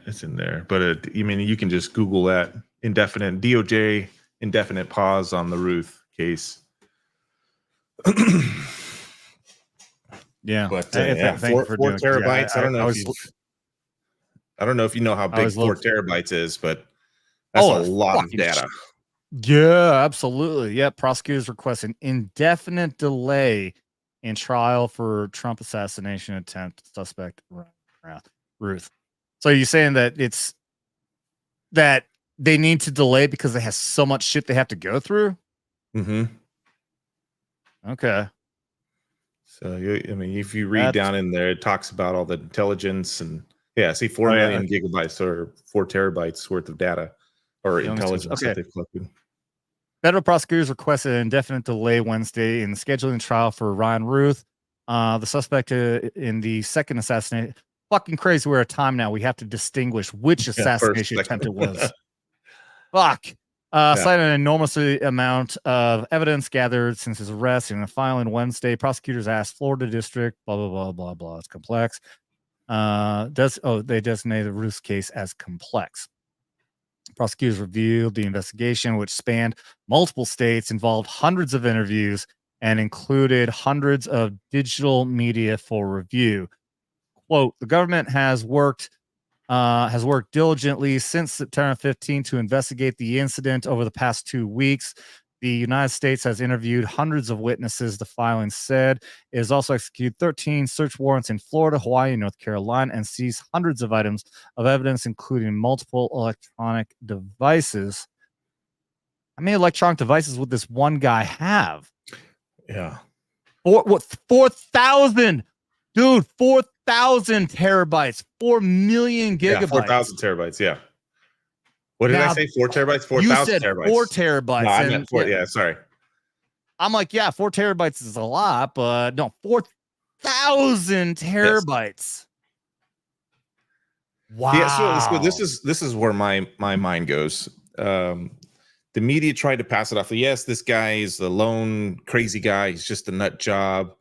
It's in there, but I mean, you can just Google that indefinite DOJ indefinite pause on the Ruth case. Yeah, but 4 terabytes. I don't know I don't know if you know how big 4 terabytes is, but that's a lot of data. Yeah, absolutely. Yeah, prosecutors request an indefinite delay in trial for Trump assassination attempt suspect Ruth. So you're saying that it's that they need to delay because they have so much shit they have to go through? Mm-hmm. Okay. So I mean, if you read down in there, it talks about all the intelligence and see 4 million gigabytes or 4 terabytes worth of data or intelligence that they've collected. Federal prosecutors requested an indefinite delay Wednesday in the scheduling trial for Ryan Ruth, the suspect in the second assassination. Fucking crazy. We're at time now. We have to distinguish which assassination attempt it was. Fuck. Citing an enormous amount of evidence gathered since his arrest in a filing Wednesday, prosecutors asked Florida District, blah, blah, blah, blah, blah. It's complex. They designated Ruth's case as complex. Prosecutors reviewed the investigation, which spanned multiple states, involved hundreds of interviews, and included hundreds of digital media for review. Quote, the government has worked diligently since September 15 to investigate the incident over the past 2 weeks. The United States has interviewed hundreds of witnesses, the filing said. It has also executed 13 search warrants in Florida, Hawaii, and North Carolina, and seized hundreds of items of evidence, including multiple electronic devices. How many electronic devices would this one guy have? Yeah. 4,000. Dude, 4,000 terabytes, 4 million gigabytes. Yeah, 4,000 terabytes. Yeah. What did I say? 4 terabytes? 4,000 terabytes. 4 terabytes. No, I meant 4. Yeah, sorry. I'm like, yeah, 4 terabytes is a lot, but no, 4,000 terabytes. Yes. Wow. Yeah, so this is where my mind goes. The media tried to pass it off. Yes, this guy is the lone crazy guy. He's just a nut job.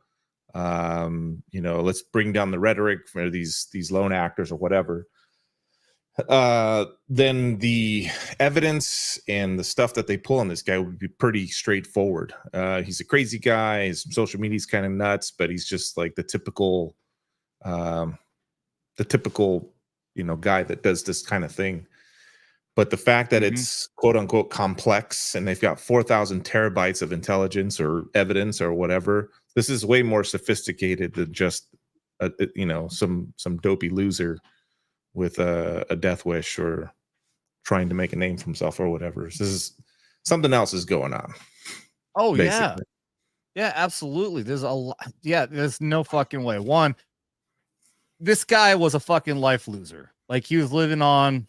Let's bring down the rhetoric for these lone actors or whatever. Then the evidence and the stuff that they pull on this guy would be pretty straightforward. He's a crazy guy. His social media is kind of nuts, but he's just like the typical guy that does this kind of thing. But the fact that it's quote unquote complex and they've got 4,000 terabytes of intelligence or evidence or whatever, this is way more sophisticated than just some dopey loser with a death wish or trying to make a name for himself or whatever. This is something else is going on. Oh basically. Yeah, absolutely. There's a lot. Yeah, there's no fucking way. One, this guy was a fucking life loser. Like he was living on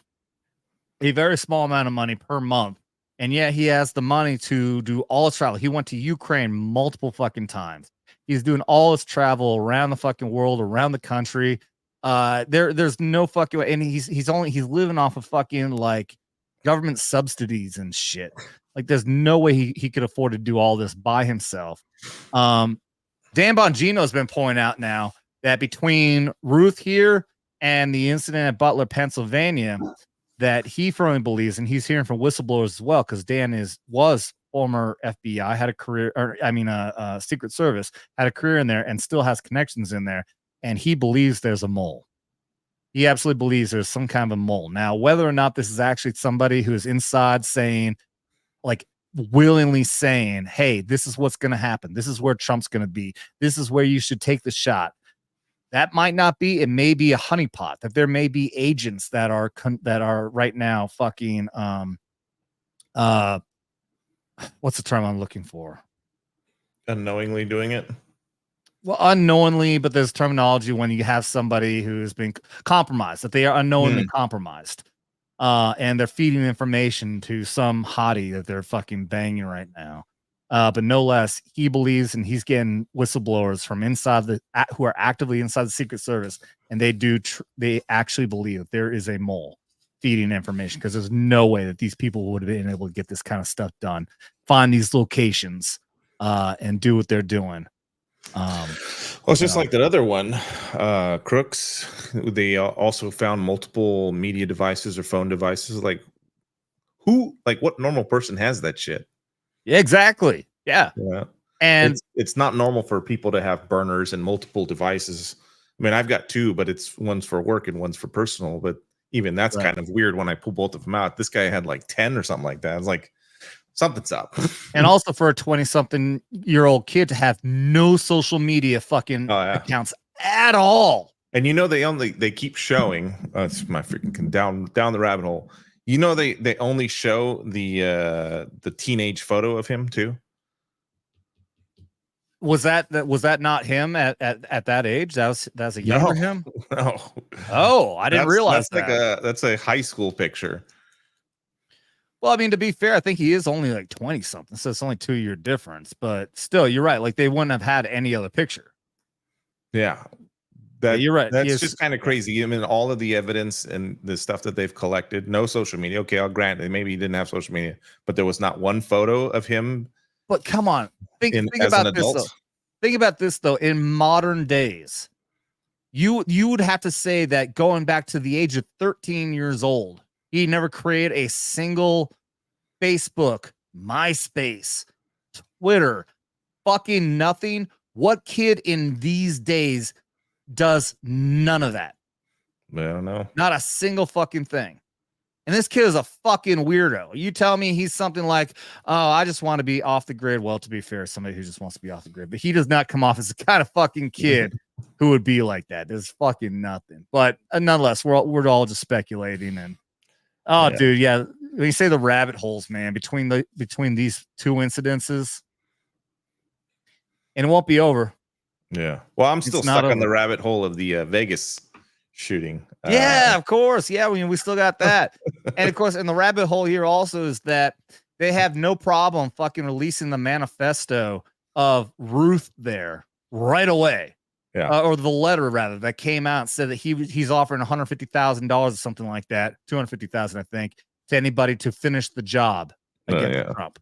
a very small amount of money per month. And yet he has the money to do all his travel. He went to Ukraine multiple fucking times. He's doing all his travel around the fucking world, around the country. There's no fucking way. And he's living off of fucking like government subsidies and shit. Like there's no way he could afford to do all this by himself. Dan Bongino has been pointing out now that between Ruth here and the incident at Butler, Pennsylvania, that he firmly believes, and he's hearing from whistleblowers as well, because Dan was former FBI, had a career, or Secret Service, had a career in there, and still has connections in there, and he believes there's a mole. He absolutely believes there's some kind of a mole. Now, whether or not this is actually somebody who is inside saying, like, willingly saying, hey, this is what's going to happen. This is where Trump's going to be. This is where you should take the shot. That might not be. It may be a honeypot. That there may be agents that are right now fucking what's the term I'm looking for? Unknowingly doing it. Well, unknowingly, but there's terminology when you have somebody who's been compromised, that they are unknowingly compromised, and they're feeding information to some hottie that they're fucking banging right now. But no less, he believes, and he's getting whistleblowers from inside who are actively inside the Secret Service, and they actually believe that there is a mole feeding information, because there's no way that these people would have been able to get this kind of stuff done, find these locations, and do what they're doing. Well, it's just like that other one, Crooks. They also found multiple media devices or phone devices. Like, what normal person has that shit? Yeah, exactly. Yeah. And it's not normal for people to have burners and multiple devices. I mean, I've got two, but it's one's for work and one's for personal. But even that's kind of weird when I pull both of them out. This guy had like 10 or something like that. I was like, something's up. And also for a 20-something-year-old kid to have no social media fucking accounts at all. And they keep showing. It's my freaking down the rabbit hole. They only show the teenage photo of him too. Was that not him at that age? That's a younger him. No. Oh, I didn't realize that. That's a high school picture. Well, I mean, to be fair, I think he is only like 20 something, so it's only 2-year difference. But still, you're right. Like, they wouldn't have had any other picture. Yeah. You're right. That's just kind of crazy. I mean, all of the evidence and the stuff that they've collected, no social media. Okay, I'll grant it. Maybe he didn't have social media, but there was not one photo of him. But come on, think about this though. Think about this though. In modern days, you would have to say that going back to the age of 13 years old, he never created a single Facebook, MySpace, Twitter, fucking nothing. What kid in these days does none of that? I don't know. Not a single fucking thing. And this kid is a fucking weirdo. You tell me he's something like, oh, I just want to be off the grid. Well, to be fair, somebody who just wants to be off the grid, but he does not come off as the kind of fucking kid who would be like that. There's fucking nothing. But nonetheless, we're all just speculating. And dude, yeah. When you say the rabbit holes, man, between these two incidences, and it won't be over. Yeah. Well, I'm still stuck on the rabbit hole of the Vegas shooting. Yeah, of course. Yeah, we still got that. And of course, in the rabbit hole here also is that they have no problem fucking releasing the manifesto of Ruth there right away. Yeah. Or the letter rather that came out and said that he's offering $150,000 or something like that, $250,000, I think, to anybody to finish the job against Trump.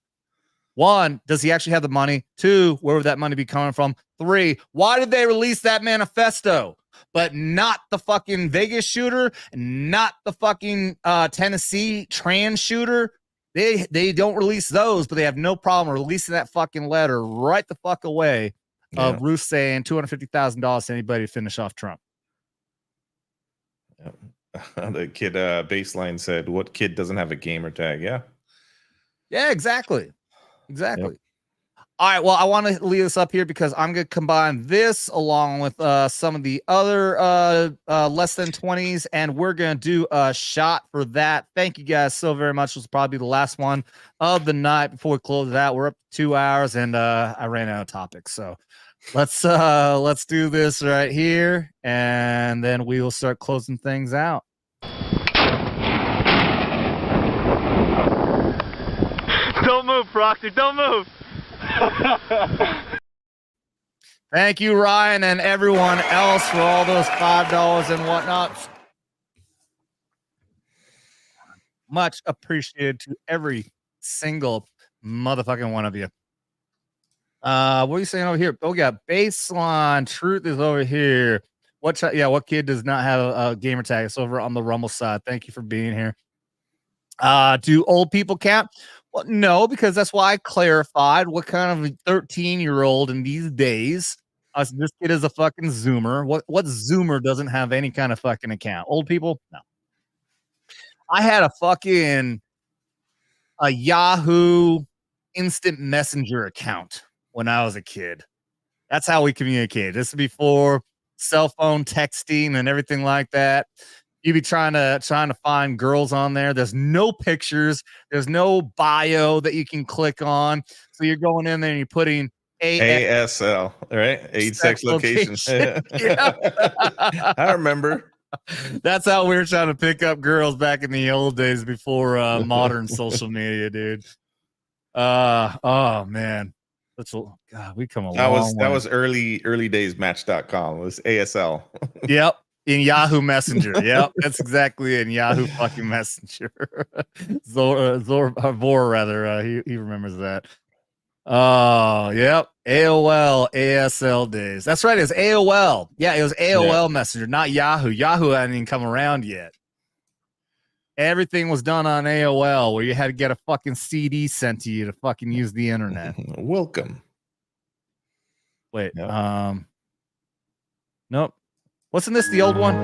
1, does he actually have the money? 2, where would that money be coming from? 3, why did they release that manifesto, but not the fucking Vegas shooter, not the fucking Tennessee trans shooter? They don't release those, but they have no problem releasing that fucking letter right the fuck away of Ruth saying $250,000 to anybody to finish off Trump. The kid baseline said, what kid doesn't have a gamer tag? Yeah, exactly. All right, well, I want to leave this up here because I'm going to combine this along with some of the other less than 20s, and we're going to do a shot for that. Thank you guys so very much. This was probably the last one of the night before we close it out. We're up to 2 hours, and I ran out of topics, so let's do this right here, and then we will start closing things out. Don't move, Proxy. Don't move. Thank you, Ryan, and everyone else for all those $5 and whatnot. Much appreciated to every single motherfucking one of you. What are you saying over here? Oh, we got Baseline. Truth is over here. What kid does not have a gamer tag? It's over on the Rumble side. Thank you for being here. Do old people count? Well, no, because that's why I clarified what kind of 13-year-old in these days. This kid is a fucking Zoomer. What Zoomer doesn't have any kind of fucking account? Old people? No. I had a Yahoo Instant Messenger account when I was a kid. That's how we communicated. This is before cell phone texting and everything like that. You'd be trying to find girls on there. There's no pictures. There's no bio that you can click on. So you're going in there and you're putting ASL, right? Age, sex, location. I remember. That's how we were trying to pick up girls back in the old days before modern social media, dude. Oh man. God, we come a long way. That was early days Match.com. It was ASL. Yep. In Yahoo Messenger. Yep. That's exactly it. In Yahoo fucking Messenger. Vor rather. He remembers that. Oh, yep. AOL, ASL days. That's right. It was AOL. Yeah, it was AOL Messenger, not Yahoo. Yahoo hadn't even come around yet. Everything was done on AOL, where you had to get a fucking CD sent to you to fucking use the internet. Welcome. Wait. Nope. Wasn't this the old one?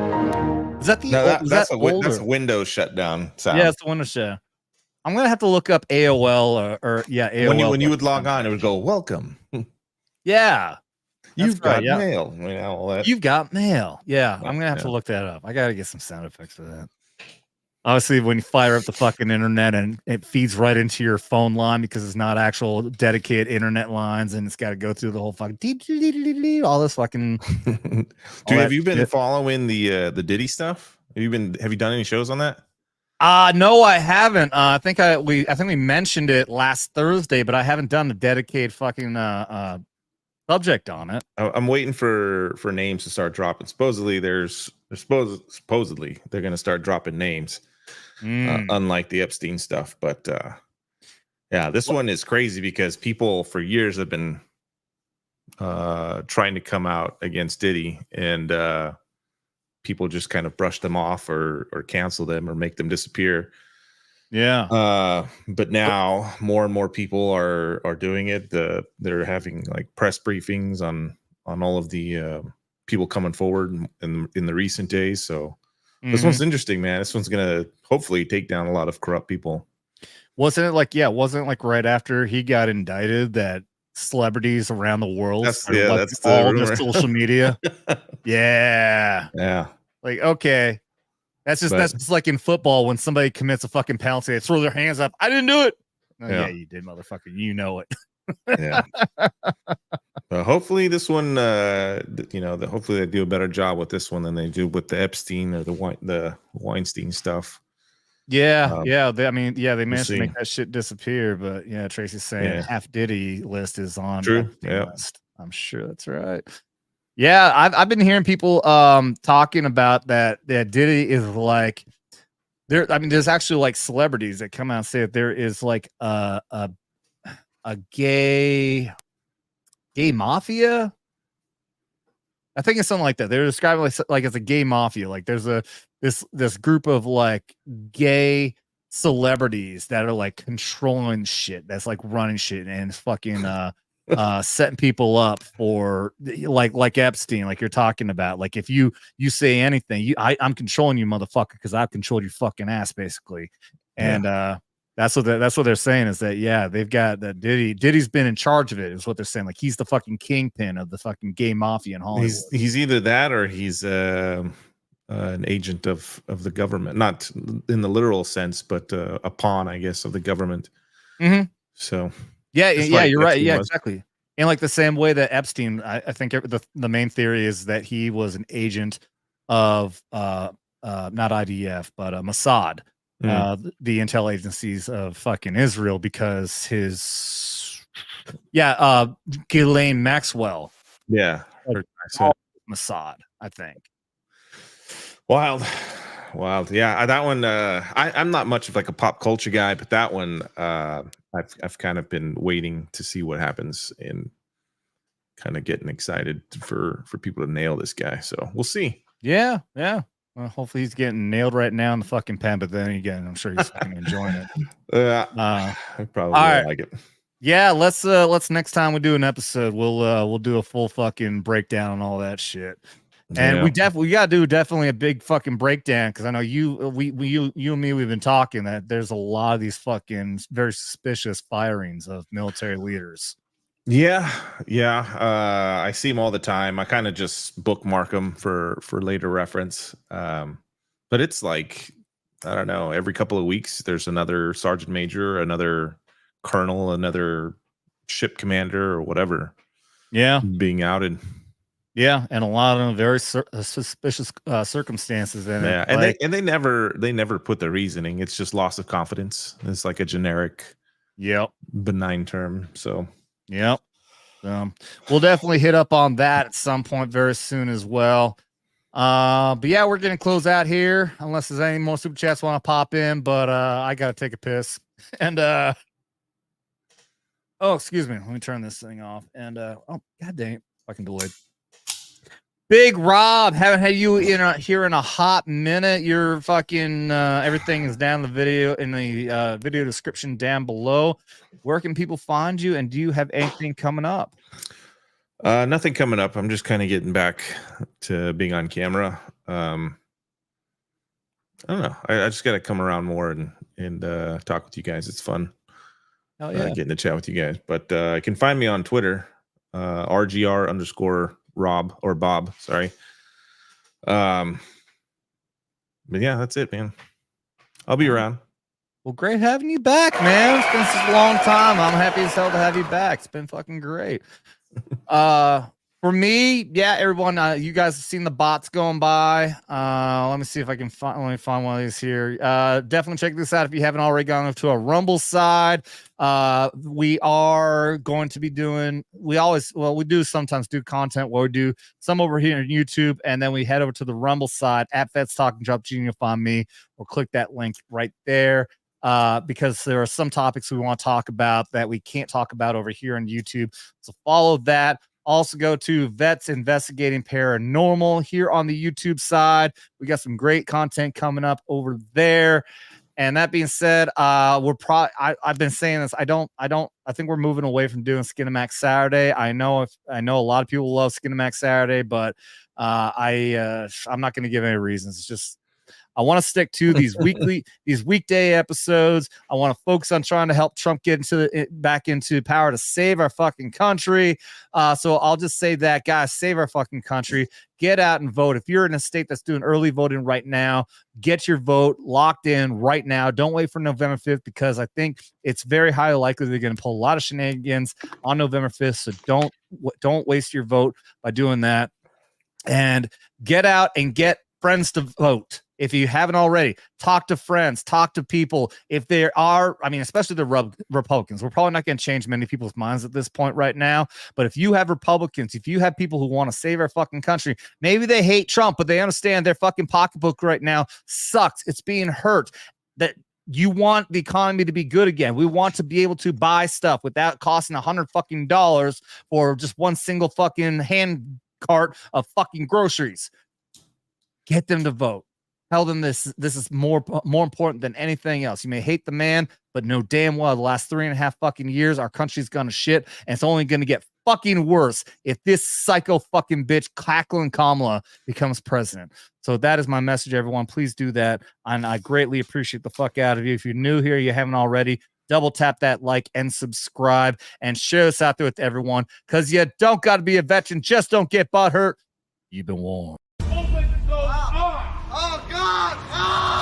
Is that the that's a Windows shutdown sound. Yeah, it's the Windows shutdown. I'm gonna have to look up AOL or AOL. When you would log on, it would go welcome. Yeah. You've got mail. You know, all that. You've got mail. Yeah, I'm gonna have to look that up. I gotta get some sound effects for that. Obviously, when you fire up the fucking internet and it feeds right into your phone line because it's not actual dedicated internet lines and it's got to go through the whole fucking all this fucking. Dude, have you been following the Diddy stuff? Have you done any shows on that? No, I haven't. I think we mentioned it last Thursday, but I haven't done the dedicated fucking subject on it. I'm waiting for names to start dropping. Supposedly they're going to start dropping names. Unlike the Epstein stuff, but this one is crazy because people for years have been trying to come out against Diddy, and people just kind of brush them off or cancel them or make them disappear. Yeah. But now more and more people are doing it. They're having like press briefings on all of the people coming forward in the recent days. So. This one's interesting, man. This one's gonna hopefully take down a lot of corrupt people. Wasn't it like right after he got indicted that celebrities around the world that's all their social media? Yeah. Like, okay. That's just like in football when somebody commits a fucking penalty, they throw their hands up. I didn't do it. Oh, yeah, you did, motherfucker. You know it. Yeah. Hopefully this one, hopefully they do a better job with this one than they do with the Epstein or the Weinstein stuff. Yeah, they managed to make that shit disappear. But yeah, Tracy's saying half Diddy list is on. True. Yeah, list. I'm sure that's right. Yeah, I've been hearing people talking about that Diddy is like there. I mean, there's actually like celebrities that come out and say that there is like a gay mafia. I think it's something like that. They're describing like it's a gay mafia. Like there's this group of like gay celebrities that are like controlling shit. That's like running shit and fucking setting people up for like Epstein, like you're talking about. Like if you say anything, I'm controlling you, motherfucker, because I've controlled your fucking ass, basically. And that's what they're saying is that they've got that Diddy's been in charge of it, is what they're saying. Like he's the fucking kingpin of the fucking gay mafia in Hollywood. He's either that or he's an agent of the government, not in the literal sense, but a pawn, I guess, of the government. Mm-hmm. So you're right. Yeah, exactly. In like the same way that Epstein, I think the main theory is that he was an agent of not IDF but Mossad. The intel agencies of fucking Israel, because Ghislaine Maxwell. Yeah. Mossad, I think. Wild. Yeah. That one, I'm not much of like a pop culture guy, but that one, I've kind of been waiting to see what happens kind of getting excited for people to nail this guy. So we'll see. Yeah. Well, hopefully he's getting nailed right now in the fucking pen, but then again, I'm sure he's fucking enjoying it. I probably all right. like it. Yeah, let's next time we do an episode, we'll do a full fucking breakdown on all that shit. And we gotta do definitely a big fucking breakdown, because I know you and me, we've been talking that there's a lot of these fucking very suspicious firings of military leaders. Yeah. I see them all the time. I kind of just bookmark them for later reference. But it's like, I don't know, every couple of weeks there's another sergeant major, another colonel, another ship commander, or whatever. Yeah, being outed. Yeah, and a lot of them very suspicious circumstances. And yeah, and they never put the reasoning. It's just loss of confidence. It's like a generic, benign term. So, we'll definitely hit up on that at some point very soon as well. But yeah, we're gonna close out here unless there's any more super chats want to pop in. But I gotta take a piss. And oh, excuse me, let me turn this thing off. And oh, god dang it, fucking delayed. Big Rob, haven't had you here in a hot minute. Your fucking everything is down in the video description down below. Where can people find you, and do you have anything coming up? Nothing coming up. I'm just kind of getting back to being on camera. I don't know. I just got to come around more and talk with you guys. It's fun. Oh yeah, getting to chat with you guys. But you can find me on Twitter, RGR_Rob or Bob. Sorry. But yeah, that's it, man. I'll be around. Well, great having you back, man. It's been such a long time. I'm happy as hell to have you back. It's been fucking great. For me, yeah, everyone, you guys have seen the bots going by. Let me see if I can find one of these here. Definitely check this out if you haven't already gone up to our Rumble side. We are going to be doing, we do sometimes do content where we do some over here on YouTube, and then we head over to the Rumble side at Feds Talking Drop Gene. You'll find me, or click that link right there. Because there are some topics we want to talk about that we can't talk about over here on YouTube. So follow that. Also go to Vets Investigating Paranormal here on the YouTube side. We got some great content coming up over there. And that being said, I've been saying this. I think we're moving away from doing Skinamax Saturday. I know a lot of people love Skinamax Saturday, but I'm not going to give any reasons. It's just, I want to stick to these weekday episodes. I want to focus on trying to help Trump get back into power to save our fucking country. So I'll just say that, guys, save our fucking country. Get out and vote. If you're in a state that's doing early voting right now, get your vote locked in right now. Don't wait for November 5th, because I think it's very highly likely they're going to pull a lot of shenanigans on November 5th. So don't waste your vote by doing that. And get out and get friends to vote. If you haven't already, talk to friends, talk to people. If there are, especially the Republicans, we're probably not going to change many people's minds at this point right now. But if you have Republicans, if you have people who want to save our fucking country, maybe they hate Trump, but they understand their fucking pocketbook right now sucks. It's being hurt. That you want the economy to be good again. We want to be able to buy stuff without costing $100 fucking for just one single fucking hand cart of fucking groceries. Get them to vote. Tell them this is more important than anything else. You may hate the man, but know damn well the last 3.5 fucking years, our country's gonna shit, and it's only gonna get fucking worse if this psycho fucking bitch, Cackling Kamala, becomes president. So that is my message, everyone. Please do that, and I greatly appreciate the fuck out of you. If you're new here, you haven't already, double tap that like and subscribe, and share this out there with everyone, because you don't got to be a veteran. Just don't get butthurt. You've been warned. Oh God! Ah!